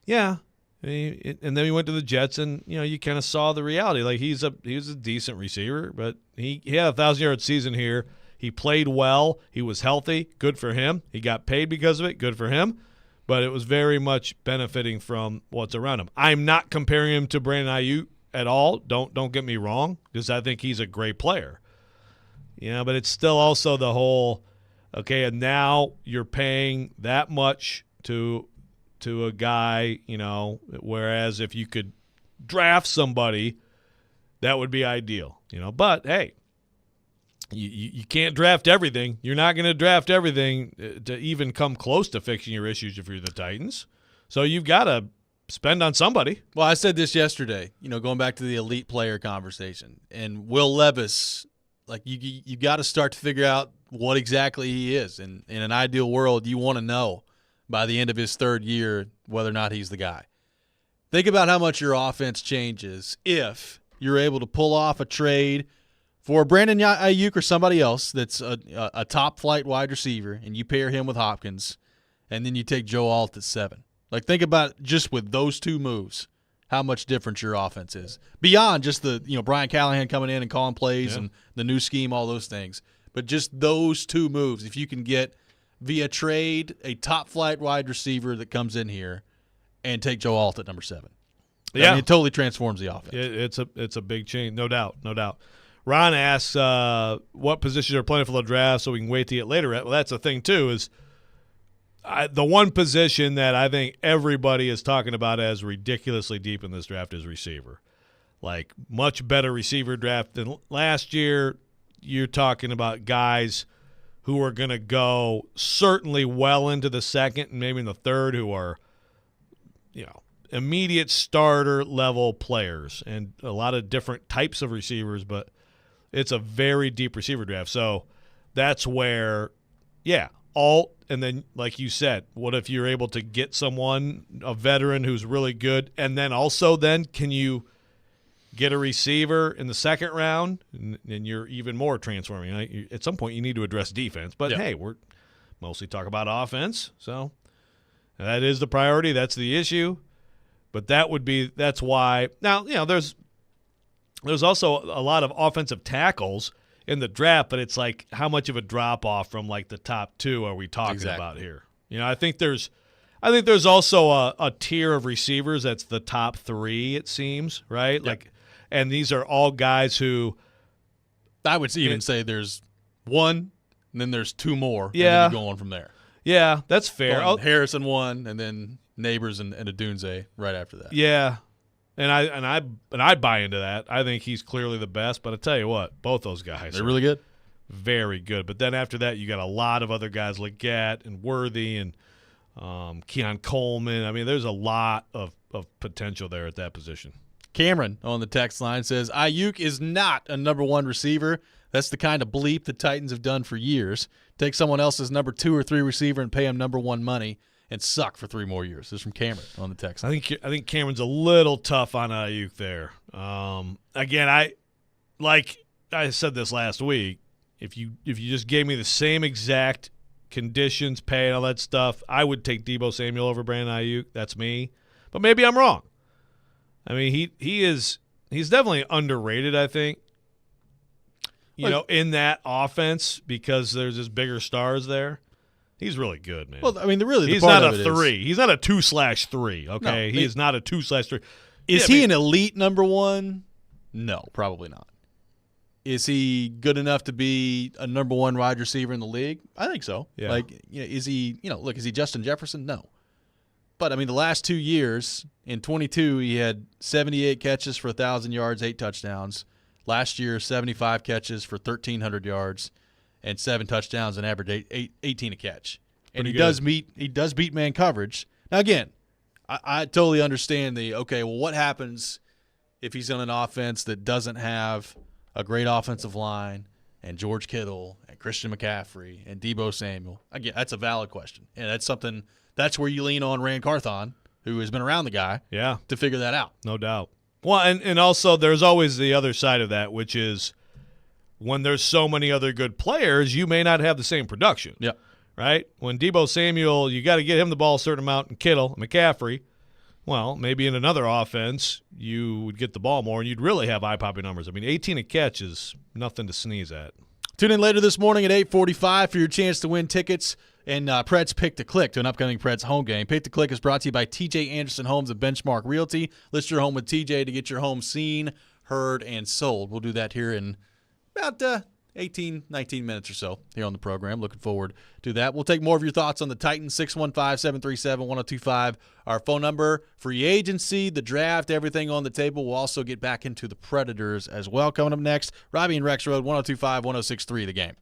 Yeah. And then he went to the Jets, and, you kind of saw the reality. Like, he was a decent receiver, but he had a 1,000-yard season here. He played well. He was healthy. Good for him. He got paid because of it. Good for him. But it was very much benefiting from what's around him. I'm not comparing him to Brandon Ayuk at all. Don't get me wrong, because I think he's a great player. But it's still also the whole, okay, and now you're paying that much to a guy, whereas if you could draft somebody, that would be ideal. But hey, you can't draft everything. You're not going to draft everything to even come close to fixing your issues if you're the Titans. So you've got to spend on somebody. Well, I said this yesterday, going back to the elite player conversation. And Will Levis, like you got to start to figure out what exactly he is. And in an ideal world, you want to know by the end of his 3rd year whether or not he's the guy. Think about how much your offense changes if you're able to pull off a trade for Brandon Ayuk or somebody else that's a top-flight wide receiver, and you pair him with Hopkins, and then you take Joe Alt at 7. Like, think about just with those two moves, how much different your offense is. Beyond just the, Brian Callahan coming in and calling plays and the new scheme, all those things. But just those two moves, if you can get via trade a top-flight wide receiver that comes in here and take Joe Alt at number 7. Yeah. I mean, it totally transforms the offense. It's a big change, no doubt. Ron asks what positions are plentiful to draft so we can wait to get later at. Well, that's the thing, too, is the one position that I think everybody is talking about as ridiculously deep in this draft is receiver. Like, much better receiver draft than last year. You're talking about guys who are going to go certainly well into the second and maybe in the third who are, immediate starter level players and a lot of different types of receivers, but it's a very deep receiver draft. So that's where, Alt, and then like you said, what if you're able to get someone, a veteran who's really good, and then also can you get a receiver in the second round, and you're even more transforming. At some point you need to address defense, but hey, we're mostly talking about offense, so that is the priority. That's the issue. But that's why now, there's also a lot of offensive tackles in the draft, but it's like how much of a drop off from like the top 2 are we talking about here? I think there's also a tier of receivers that's the top 3, it seems, right? Yep. And these are all guys who I would even say there's 1, and then there's 2 more, and then you go on from there. Yeah, that's fair. Harrison 1, and then Neighbors and Adunze right after that. Yeah, and I buy into that. I think he's clearly the best. But I tell you what, both those guys they're really good, very good. But then after that, you got a lot of other guys like Gatt and Worthy and Keon Coleman. I mean, there's a lot of potential there at that position. Cameron on the text line says Ayuk is not a number 1 receiver. That's the kind of bleep the Titans have done for years. Take someone else's number 2 or 3 receiver and pay him number 1 money and suck for 3 more years. This is from Cameron on the text. I think Cameron's a little tough on Ayuk there. Again, I said this last week. If you just gave me the same exact conditions, pay, and all that stuff, I would take Deebo Samuel over Brandon Ayuk. That's me. But maybe I'm wrong. I mean, he's definitely underrated, I think. In that offense because there's just bigger stars there. He's really good, man. Well, I mean, he's not a 3. He's not a 2/3. Okay, no, he is not a 2/3. Is he an elite number 1? No, probably not. Is he good enough to be a number 1 wide receiver in the league? I think so. Yeah. Is he? Is he Justin Jefferson? No. But I mean, the last 2 years in 22, he had 78 catches for 1,000 yards, 8 touchdowns. Last year, 75 catches for 1,300 yards. And 7 touchdowns and average 18 a catch. And he does beat man coverage. Now, again, I totally understand what happens if he's on an offense that doesn't have a great offensive line and George Kittle and Christian McCaffrey and Deebo Samuel? Again, that's a valid question. And that's where you lean on Rand Carthon, who has been around the guy, to figure that out. No doubt. Well, and also there's always the other side of that, which is when there's so many other good players, you may not have the same production. Yeah. Right? When Deebo Samuel, you got to get him the ball a certain amount, and Kittle, McCaffrey, well, maybe in another offense you would get the ball more and you'd really have eye-popping numbers. I mean, 18 a catch is nothing to sneeze at. Tune in later this morning at 8:45 for your chance to win tickets and Preds Pick to Click to an upcoming Preds home game. Pick to Click is brought to you by TJ Anderson Homes of Benchmark Realty. List your home with TJ to get your home seen, heard, and sold. We'll do that here in about 18, 19 minutes or so here on the program. Looking forward to that. We'll take more of your thoughts on the Titans, 615-737-1025. Our phone number, free agency, the draft, everything on the table. We'll also get back into the Predators as well. Coming up next, Robby and Rexrode, 102.5, 106.3 The Game.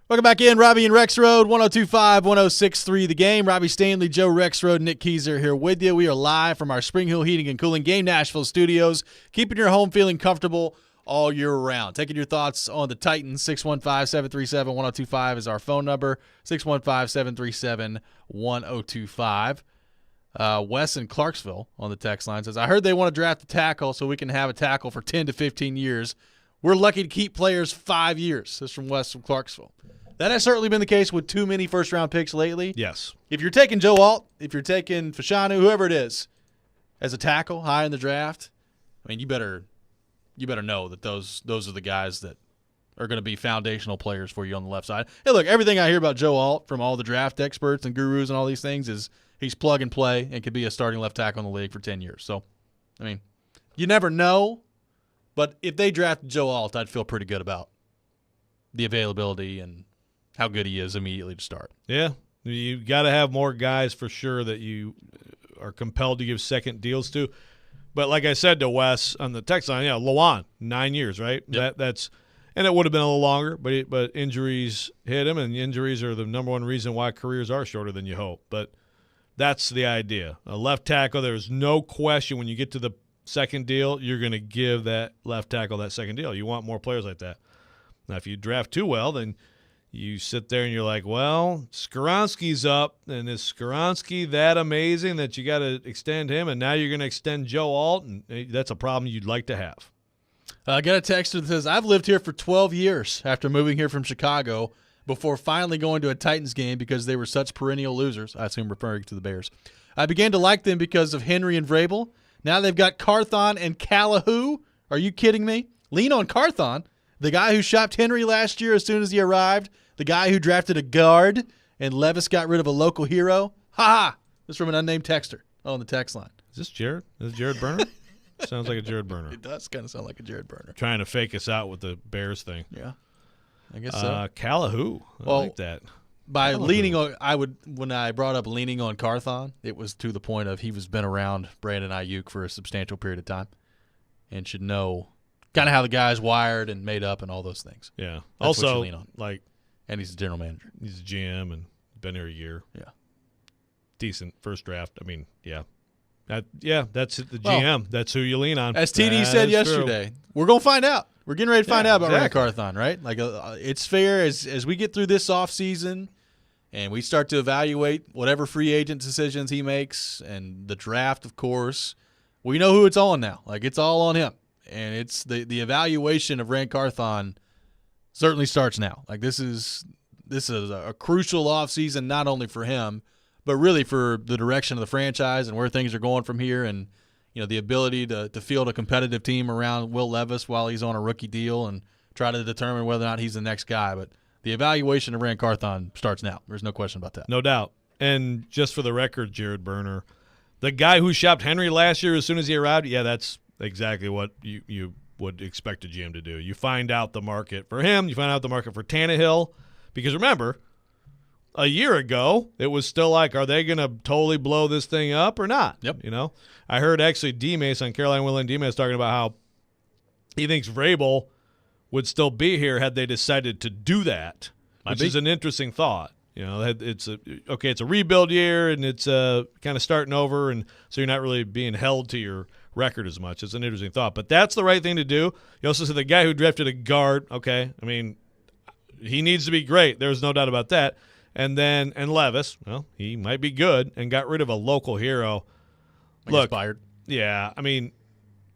Welcome back in. Robby and Rexrode, 102.5, 106.3 The Game. Robbie Stanley, Joe Rexrode, Nick Keyser here with you. We are live from our Spring Hill Heating and Cooling Game Nashville studios, keeping your home feeling comfortable all year round. Taking your thoughts on the Titans, 615-737-1025 is our phone number, 615-737-1025. Wes in Clarksville on the text line says, I heard they want to draft a tackle so we can have a tackle for 10 to 15 years. We're lucky to keep players 5 years. This is from Wes from Clarksville. That has certainly been the case with too many first-round picks lately. Yes. If you're taking Joe Alt, if you're taking Fashanu, whoever it is, as a tackle high in the draft, I mean, you better know that those are the guys that are going to be foundational players for you on the left side. Hey, look, everything I hear about Joe Alt from all the draft experts and gurus and all these things is he's plug and play and could be a starting left tackle in the league for 10 years. So, I mean, you never know, but if they drafted Joe Alt, I'd feel pretty good about the availability and how good he is immediately to start. Yeah, you got to have more guys for sure that you are compelled to give second deals to. But like I said to Wes on the text line, Lawan, 9 years, right? Yep. That's and it would have been a little longer, but injuries hit him, and injuries are the number one reason why careers are shorter than you hope. But that's the idea. A left tackle, there's no question when you get to the second deal, you're going to give that left tackle that second deal. You want more players like that. Now, if you draft too well, then you sit there and you're like, well, Skoronski's up, and is Skoronski that amazing that you got to extend him, and now you're going to extend Joe Alt, and that's a problem you'd like to have. I got a text that says, I've lived here for 12 years after moving here from Chicago before finally going to a Titans game because they were such perennial losers. I assume referring to the Bears. I began to like them because of Henry and Vrabel. Now they've got Carthon and Calahoo. Are you kidding me? Lean on Carthon, the guy who shopped Henry last year as soon as he arrived, the guy who drafted a guard, and Levis got rid of a local hero. Ha-ha! This is from an unnamed texter on the text line. Is this Jared? Is this Jared Berner? Sounds like a Jared Berner. It does kind of sound like a Jared Berner. Trying to fake us out with the Bears thing. Yeah, I guess so. Calahoo. I like that. By Calahoo. leaning on, when I brought up leaning on Carthon, it was to the point of he was been around Brandon Ayuk for a substantial period of time and should know kind of how the guy's wired and made up and all those things. Yeah. That's what you also, lean on. And he's the general manager. He's a GM and been here a year. Yeah. Decent first draft. I mean, yeah. That's the GM. Well, that's who you lean on. As TD said yesterday, we're going to find out. We're getting ready to find out about Rand Carthon, right? It's fair as we get through this offseason and we start to evaluate whatever free agent decisions he makes and the draft, of course, we know who it's on now. It's all on him. And it's the evaluation of Rand Carthon certainly starts now. This is a crucial offseason not only for him, but really for the direction of the franchise and where things are going from here, and the ability to field a competitive team around Will Levis while he's on a rookie deal and try to determine whether or not he's the next guy. But the evaluation of Rand Carthon starts now. There's no question about that. No doubt. And just for the record, Jared Berner, the guy who shopped Henry last year as soon as he arrived, that's exactly what you would expect a GM to do. You find out the market for him. You find out the market for Tannehill. Because remember, a year ago, it was still like, are they going to totally blow this thing up or not? Yep. I heard actually D-Mace on Caroline Will and D-Mace talking about how he thinks Vrabel would still be here had they decided to do that, which is an interesting thought. It's a rebuild year and it's kind of starting over, and so you're not really being held to your record as much. It's an interesting thought, but that's the right thing to do. You also said the guy who drafted a guard. Okay, I mean, he needs to be great. There's no doubt about that. And Levis, well, he might be good and got rid of a local hero. Look, Bayard. Yeah, I mean,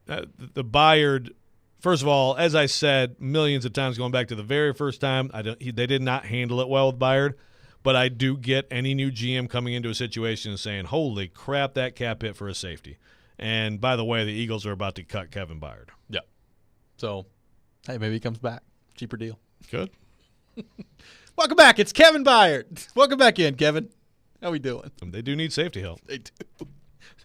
the Bayard. First of all, as I said millions of times, going back to the very first time, they did not handle it well with Bayard. But I do get any new GM coming into a situation and saying, "Holy crap, that cap hit for a safety." And by the way, the Eagles are about to cut Kevin Byard. Yeah. So, hey, maybe he comes back. Cheaper deal. Good. Welcome back. It's Kevin Byard. Welcome back in, Kevin. How we doing? They do need safety help. They do.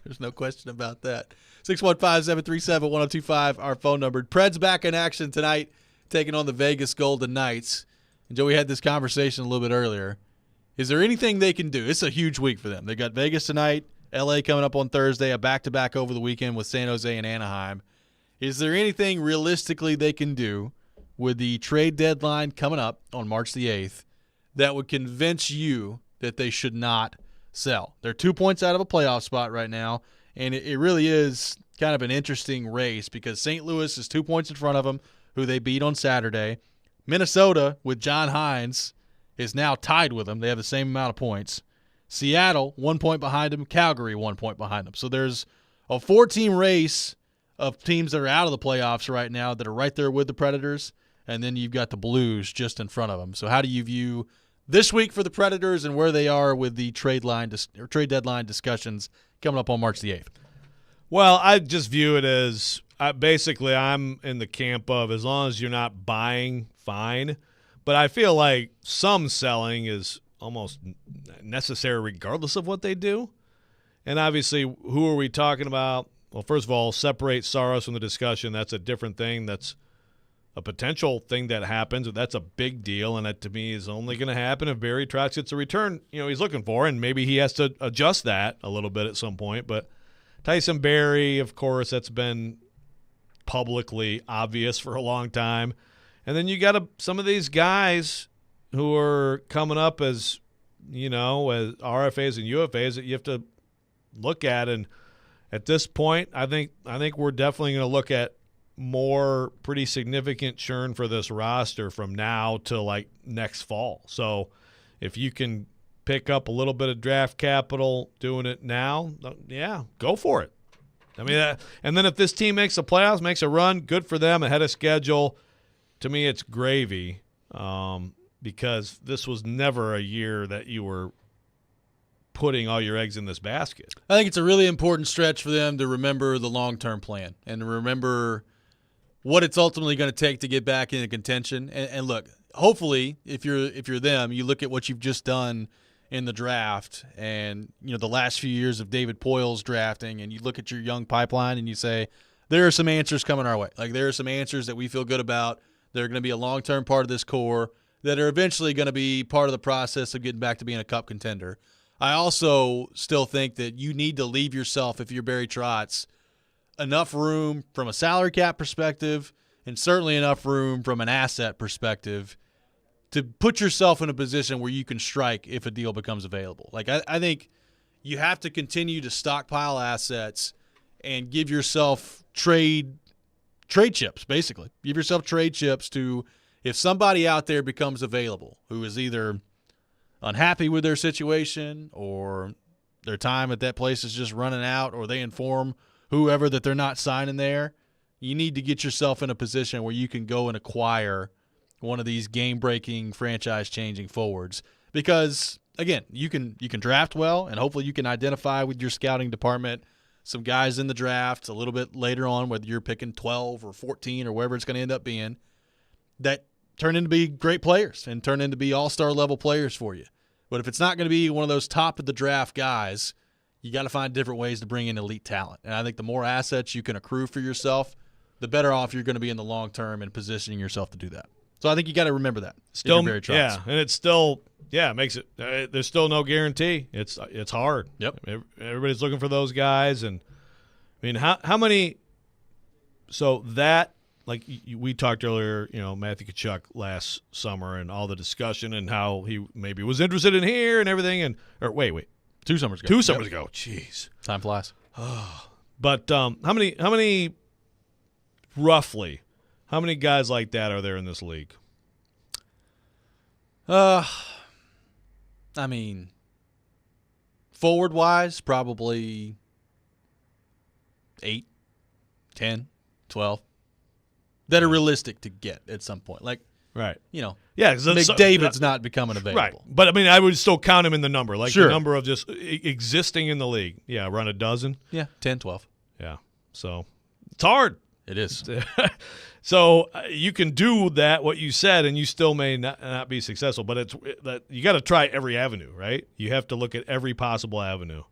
There's no question about that. 615-737-1025, our phone number. Preds back in action tonight, taking on the Vegas Golden Knights. And, Joe, we had this conversation a little bit earlier. Is there anything they can do? It's a huge week for them. They got Vegas tonight, L.A. coming up on Thursday, a back-to-back over the weekend with San Jose and Anaheim. Is there anything realistically they can do with the trade deadline coming up on March the 8th that would convince you that they should not sell. They're 2 points out of a playoff spot right now, and it really is kind of an interesting race because St. Louis is 2 points in front of them, who they beat on Saturday. Minnesota, with John Hines, is now tied with them. They have the same amount of points. Seattle, 1 point behind them. Calgary, 1 point behind them. So there's a 4-team race of teams that are out of the playoffs right now that are right there with the Predators, and then you've got the Blues just in front of them. So how do you view this week for the Predators and where they are with the trade deadline discussions coming up on March the 8th? Well, I just view it as basically I'm in the camp of as long as you're not buying, fine. But I feel like some selling is almost necessary regardless of what they do. And obviously, who are we talking about? Well, first of all, separate Saros from the discussion. That's a different thing. That's a potential thing that happens. That's a big deal, and that to me is only going to happen if Barry Trotz gets a return he's looking for, and maybe he has to adjust that a little bit at some point. But Tyson Barrie, of course, that's been publicly obvious for a long time. And then you got some of these guys who are coming up as RFAs and UFAs that you have to look at. And at this point, I think we're definitely going to look at more pretty significant churn for this roster from now to like next fall. So if you can pick up a little bit of draft capital doing it now, yeah, go for it. I mean, and then if this team makes the playoffs, makes a run, good for them, ahead of schedule. To me, it's gravy because this was never a year that you were putting all your eggs in this basket. I think it's a really important stretch for them to remember the long-term plan and to remember what it's ultimately going to take to get back into contention. And look, hopefully, if you're them, you look at what you've just done in the draft and the last few years of David Poyle's drafting, and you look at your young pipeline and you say, there are some answers coming our way. Like there are some answers that we feel good about. They're going to be a long-term part of this core that are eventually going to be part of the process of getting back to being a cup contender. I also still think that you need to leave yourself, if you're Barry Trotz, enough room from a salary cap perspective and certainly enough room from an asset perspective to put yourself in a position where you can strike if a deal becomes available. Like I think you have to continue to stockpile assets and give yourself trade chips, basically. Give yourself trade chips to if somebody out there becomes available who is either unhappy with their situation or their time at that place is just running out or they inform whoever that they're not signing there, you need to get yourself in a position where you can go and acquire one of these game-breaking, franchise-changing forwards. Because, again, you can draft well, and hopefully you can identify with your scouting department some guys in the draft a little bit later on, whether you're picking 12 or 14 or wherever it's going to end up being, that turn into be great players and turn into be all-star level players for you. But if it's not going to be one of those top-of-the-draft guys, you got to find different ways to bring in elite talent. And I think the more assets you can accrue for yourself, the better off you're going to be in the long term and positioning yourself to do that. So I think you got to remember that. Still, yeah, and it's still, it makes it. There's still no guarantee. It's hard. Yep. Everybody's looking for those guys, and I mean, how many? So that, like we talked earlier, Matthew Tkachuk last summer and all the discussion and how he maybe was interested in here and everything, wait, 2 summers ago. 2 summers ago. Jeez, time flies. But how many roughly? How many guys like that are there in this league? I mean, forward-wise, probably 8, 10, 12 that are realistic to get at some point. Like, right. Yeah, McDavid's not becoming available. Right. But, I mean, I would still count him in the number. Like sure. The number of just existing in the league. Yeah, around a dozen. Yeah, 10, 12. Yeah. So, it's hard. It is. So you can do that, what you said, and you still may not be successful. But you got to try every avenue, right? You have to look at every possible avenue.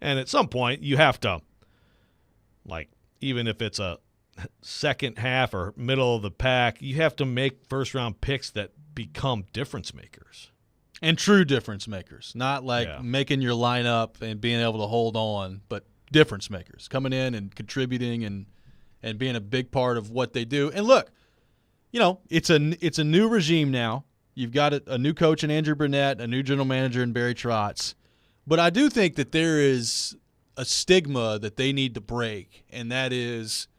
And at some point, you have to, like, even if it's a second half or middle of the pack, you have to make first-round picks that become difference makers. And true difference makers. Not like making your lineup and being able to hold on, but difference makers. Coming in and contributing and being a big part of what they do. And look, it's a new regime now You've got a new coach in Andrew Burnett, a new general manager in Barry Trotz. But I do think that there is a stigma that they need to break, and that is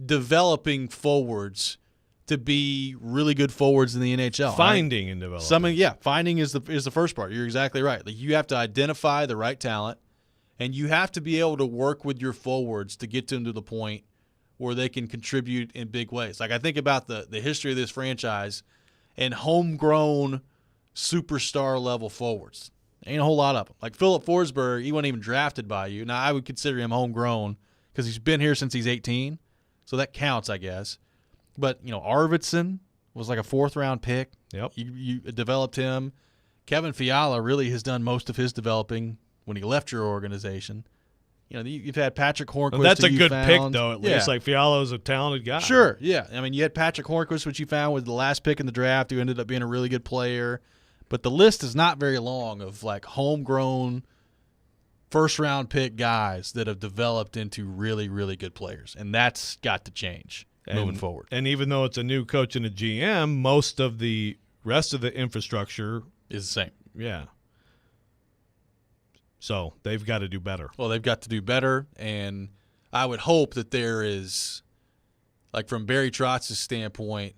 developing forwards to be really good forwards in the NHL. Finding and developing. Finding is the first part. You're exactly right. Like, you have to identify the right talent, and you have to be able to work with your forwards to get them to the point where they can contribute in big ways. Like, I think about the history of this franchise and homegrown superstar-level forwards. Ain't a whole lot of them. Like Philip Forsberg, he wasn't even drafted by you. Now, I would consider him homegrown because he's been here since he's 18, so that counts, I guess. But, Arvidsson was like a fourth-round pick. Yep. You developed him. Kevin Fiala really has done most of his developing when he left your organization. You've had Patrick Hornquist. Well, that's a good found. pick, though, at least. Like, Fiala's a talented guy. Sure, yeah. I mean, you had Patrick Hornquist, which you found was the last pick in the draft, who ended up being a really good player. But the list is not very long of, like, homegrown first-round pick guys that have developed into really, really good players. And that's got to change moving forward. And even though it's a new coach and a GM, most of the rest of the infrastructure is the same. Yeah. So they've got to do better. Well, they've got to do better, and I would hope that there is, like from Barry Trotz's standpoint,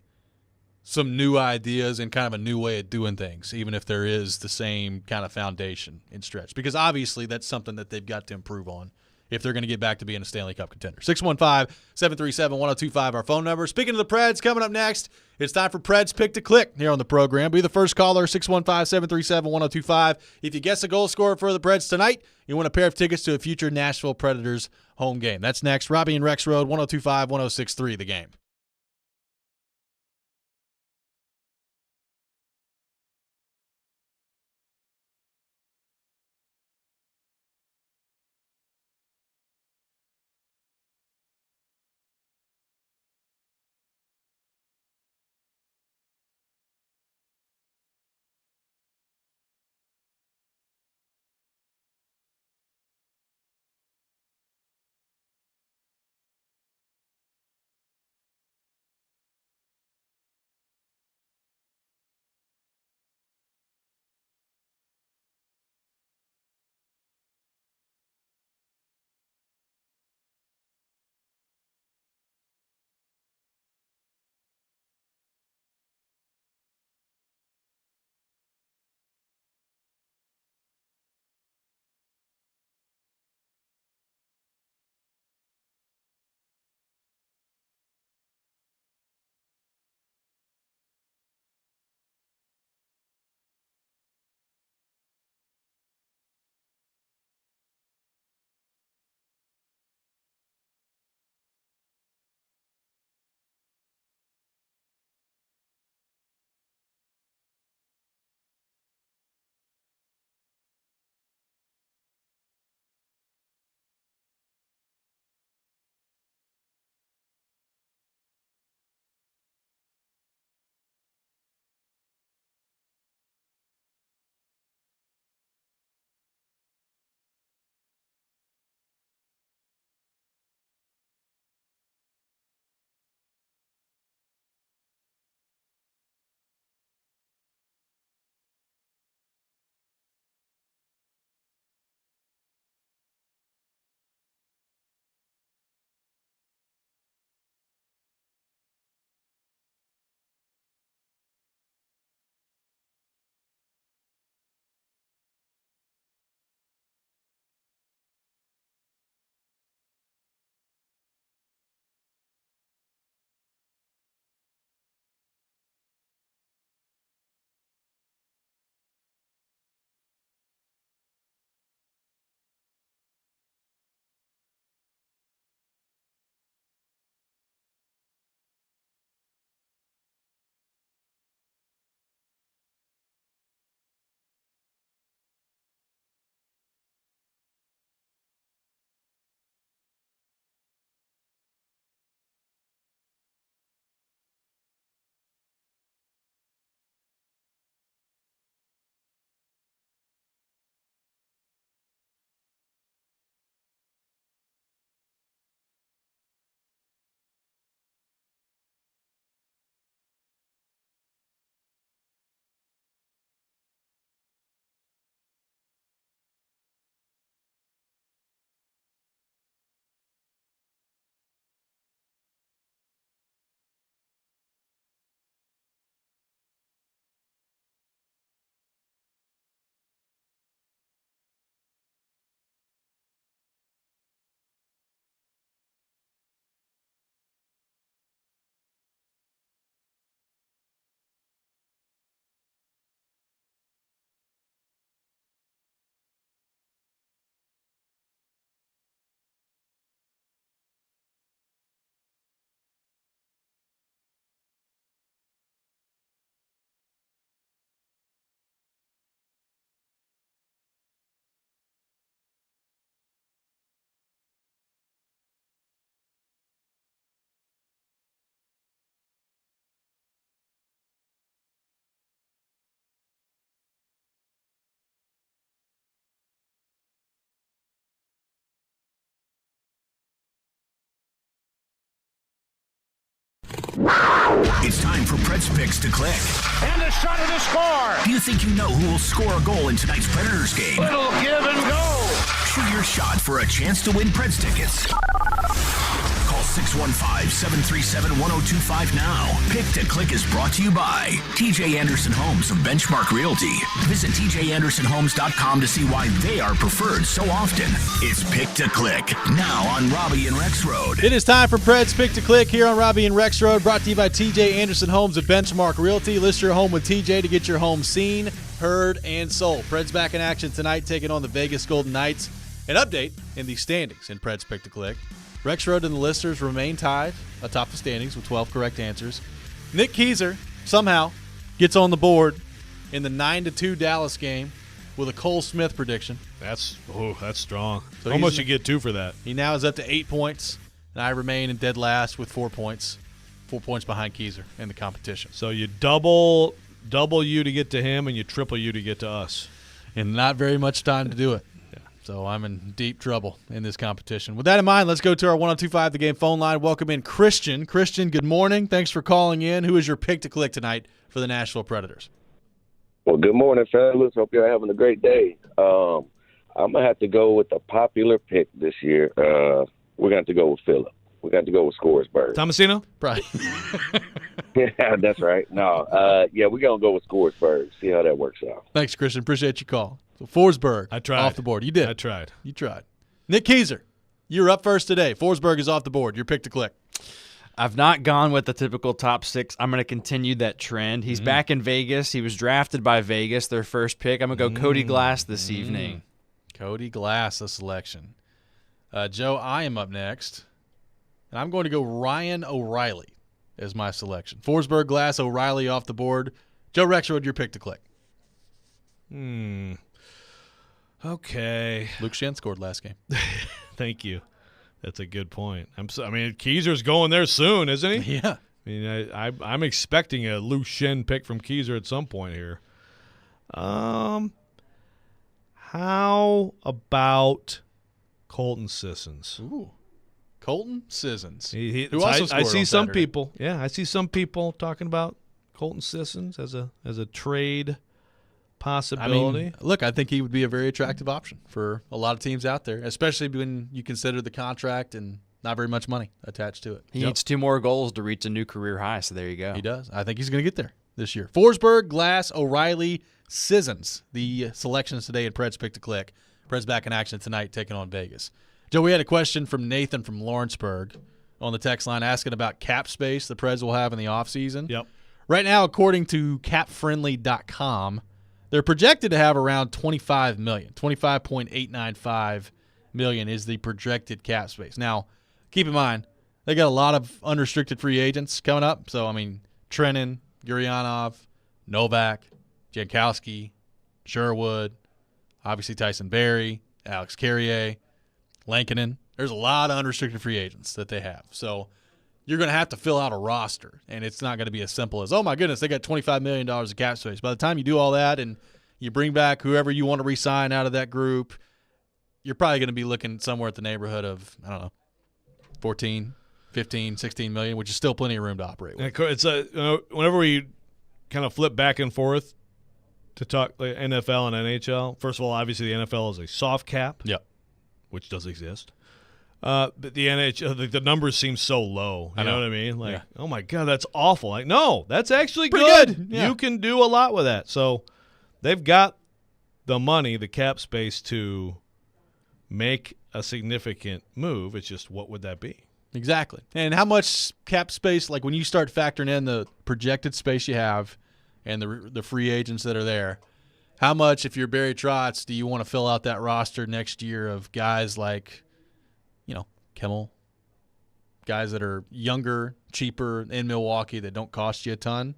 some new ideas and kind of a new way of doing things, even if there is the same kind of foundation in stretch. Because obviously that's something that they've got to improve on if they're going to get back to being a Stanley Cup contender. 615-737-1025, our phone number. Speaking of the Preds, coming up next, it's time for Preds Pick to Click here on the program. Be the first caller, 615-737-1025. If you guess a goal scorer for the Preds tonight, you win a pair of tickets to a future Nashville Predators home game. That's next. Robby and Rexrode, 102.5-106.3, The Game. It's time for Preds Picks to click. And a shot at the score. Do you think you know who will score a goal in tonight's Predators game? Little give and go. Shoot your shot for a chance to win Preds tickets. Call 615-737-1025 now. Pick to Click is brought to you by TJ Anderson Homes of Benchmark Realty. Visit tjandersonhomes.com to see why they are preferred so often. It's Pick to Click, now on Robby and Rexrode. It is time for Preds Pick to Click here on Robby and Rexrode, brought to you by TJ Anderson Homes of Benchmark Realty. List your home with TJ to get your home seen, heard, and sold. Preds back in action tonight, taking on the Vegas Golden Knights. An update in the standings in Preds Pick to Click. Rexrode and the Listers remain tied atop the standings with 12 correct answers. Nick Keyser somehow gets on the board in the 9-2 Dallas game with a Cole Smith prediction. That's strong. So How much you get 2 for that? He now is up to 8 points, and I remain in dead last with 4 points. 4 points behind Keyser in the competition. So you double you to get to him, and you triple you to get to us. And not very much time to do it. So I'm in deep trouble in this competition. With that in mind, let's go to our 1025 The Game phone line. Welcome in Christian. Christian, good morning. Thanks for calling in. Who is your pick to click tonight for the Nashville Predators? Well, good morning, fellas. Hope you're having a great day. I'm going to have to go with a popular pick this year. We're going to have to go with Phillip. We're going to have to go with Scoresburg. Tomasino? Right. Yeah, that's right. No, we're going to go with Scoresburg. See how that works out. Thanks, Christian. Appreciate your call. So Forsberg I tried. off the board. You did. I tried. You tried. Nick Keyser, you're up first today. Forsberg is off the board. Your pick to click. I've not gone with the typical top 6. I'm going to continue that trend. He's back in Vegas. He was drafted by Vegas, their first pick. I'm going to go Cody Glass this evening. Cody Glass, a selection. Joe, I am up next, and I'm going to go Ryan O'Reilly as my selection. Forsberg, Glass, O'Reilly off the board. Joe Rexrode, your pick to click. Okay. Luke Shen scored last game. Thank you. That's a good point. Keyser's going there soon, isn't he? Yeah. I mean, I'm expecting a Luke Shen pick from Keyser at some point here. How about Colton Sissons? Ooh. Colton Sissons. Who also scored I see some Saturday. People. Yeah, I see some people talking about Colton Sissons as a trade possibility. I mean, look, I think he would be a very attractive option for a lot of teams out there, especially when you consider the contract and not very much money attached to it. He needs 2 more goals to reach a new career high, so there you go. He does. I think he's going to get there this year. Forsberg, Glass, O'Reilly, Sissons, the selections today at Preds Pick to Click. Preds back in action tonight, taking on Vegas. Joe, we had a question from Nathan from Lawrenceburg on the text line asking about cap space the Preds will have in the offseason. Yep. Right now, according to capfriendly.com, they're projected to have around $25 million. $25.895 million is the projected cap space. Now, keep in mind, they got a lot of unrestricted free agents coming up. So, I mean, Trenin, Gurianov, Novak, Jankowski, Sherwood, obviously Tyson Barrie, Alex Carrier, Lankinen. There's a lot of unrestricted free agents that they have. So you're going to have to fill out a roster, and it's not going to be as simple as, oh, my goodness, they got $25 million of cap space. By the time you do all that and you bring back whoever you want to re-sign out of that group, you're probably going to be looking somewhere at the neighborhood of, 14, 15, 16 million, which is still plenty of room to operate with. It's whenever we kind of flip back and forth to talk NFL and NHL, first of all, obviously the NFL is a soft cap, which does exist. But the NHL, the numbers seem so low. You know what I mean? Like, oh my God, that's awful. Like, no, that's actually pretty good. Yeah. You can do a lot with that. So they've got the money, the cap space to make a significant move. It's just, what would that be? Exactly. And how much cap space, like when you start factoring in the projected space you have and the free agents that are there, how much, if you're Barry Trotz, do you want to fill out that roster next year of guys like, Kimmel, guys that are younger, cheaper in Milwaukee that don't cost you a ton,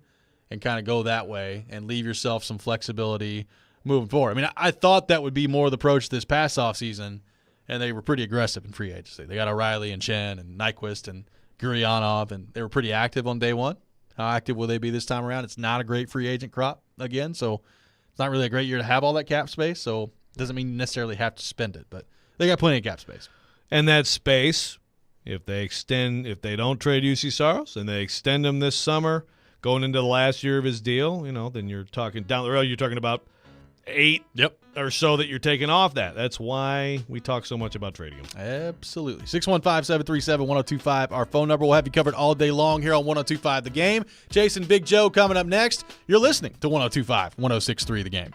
and kind of go that way and leave yourself some flexibility moving forward. I mean, I thought that would be more the approach this past offseason, and they were pretty aggressive in free agency. They got O'Reilly and Chen and Nyquist and Gurianov, and they were pretty active on day one. How active will they be this time around? It's not a great free agent crop again, so it's not really a great year to have all that cap space, so it doesn't mean you necessarily have to spend it, but they got plenty of cap space. And that space, If they don't trade UC Saros and they extend him this summer, going into the last year of his deal, then you're talking down the road. You're talking about 8 or so that you're taking off that. That's why we talk so much about trading him. Absolutely. 615-737-1025. Our phone number will have you covered all day long here on 102.5 The Game. Jason, Big Joe coming up next. You're listening to 102.5, 106.3 The Game.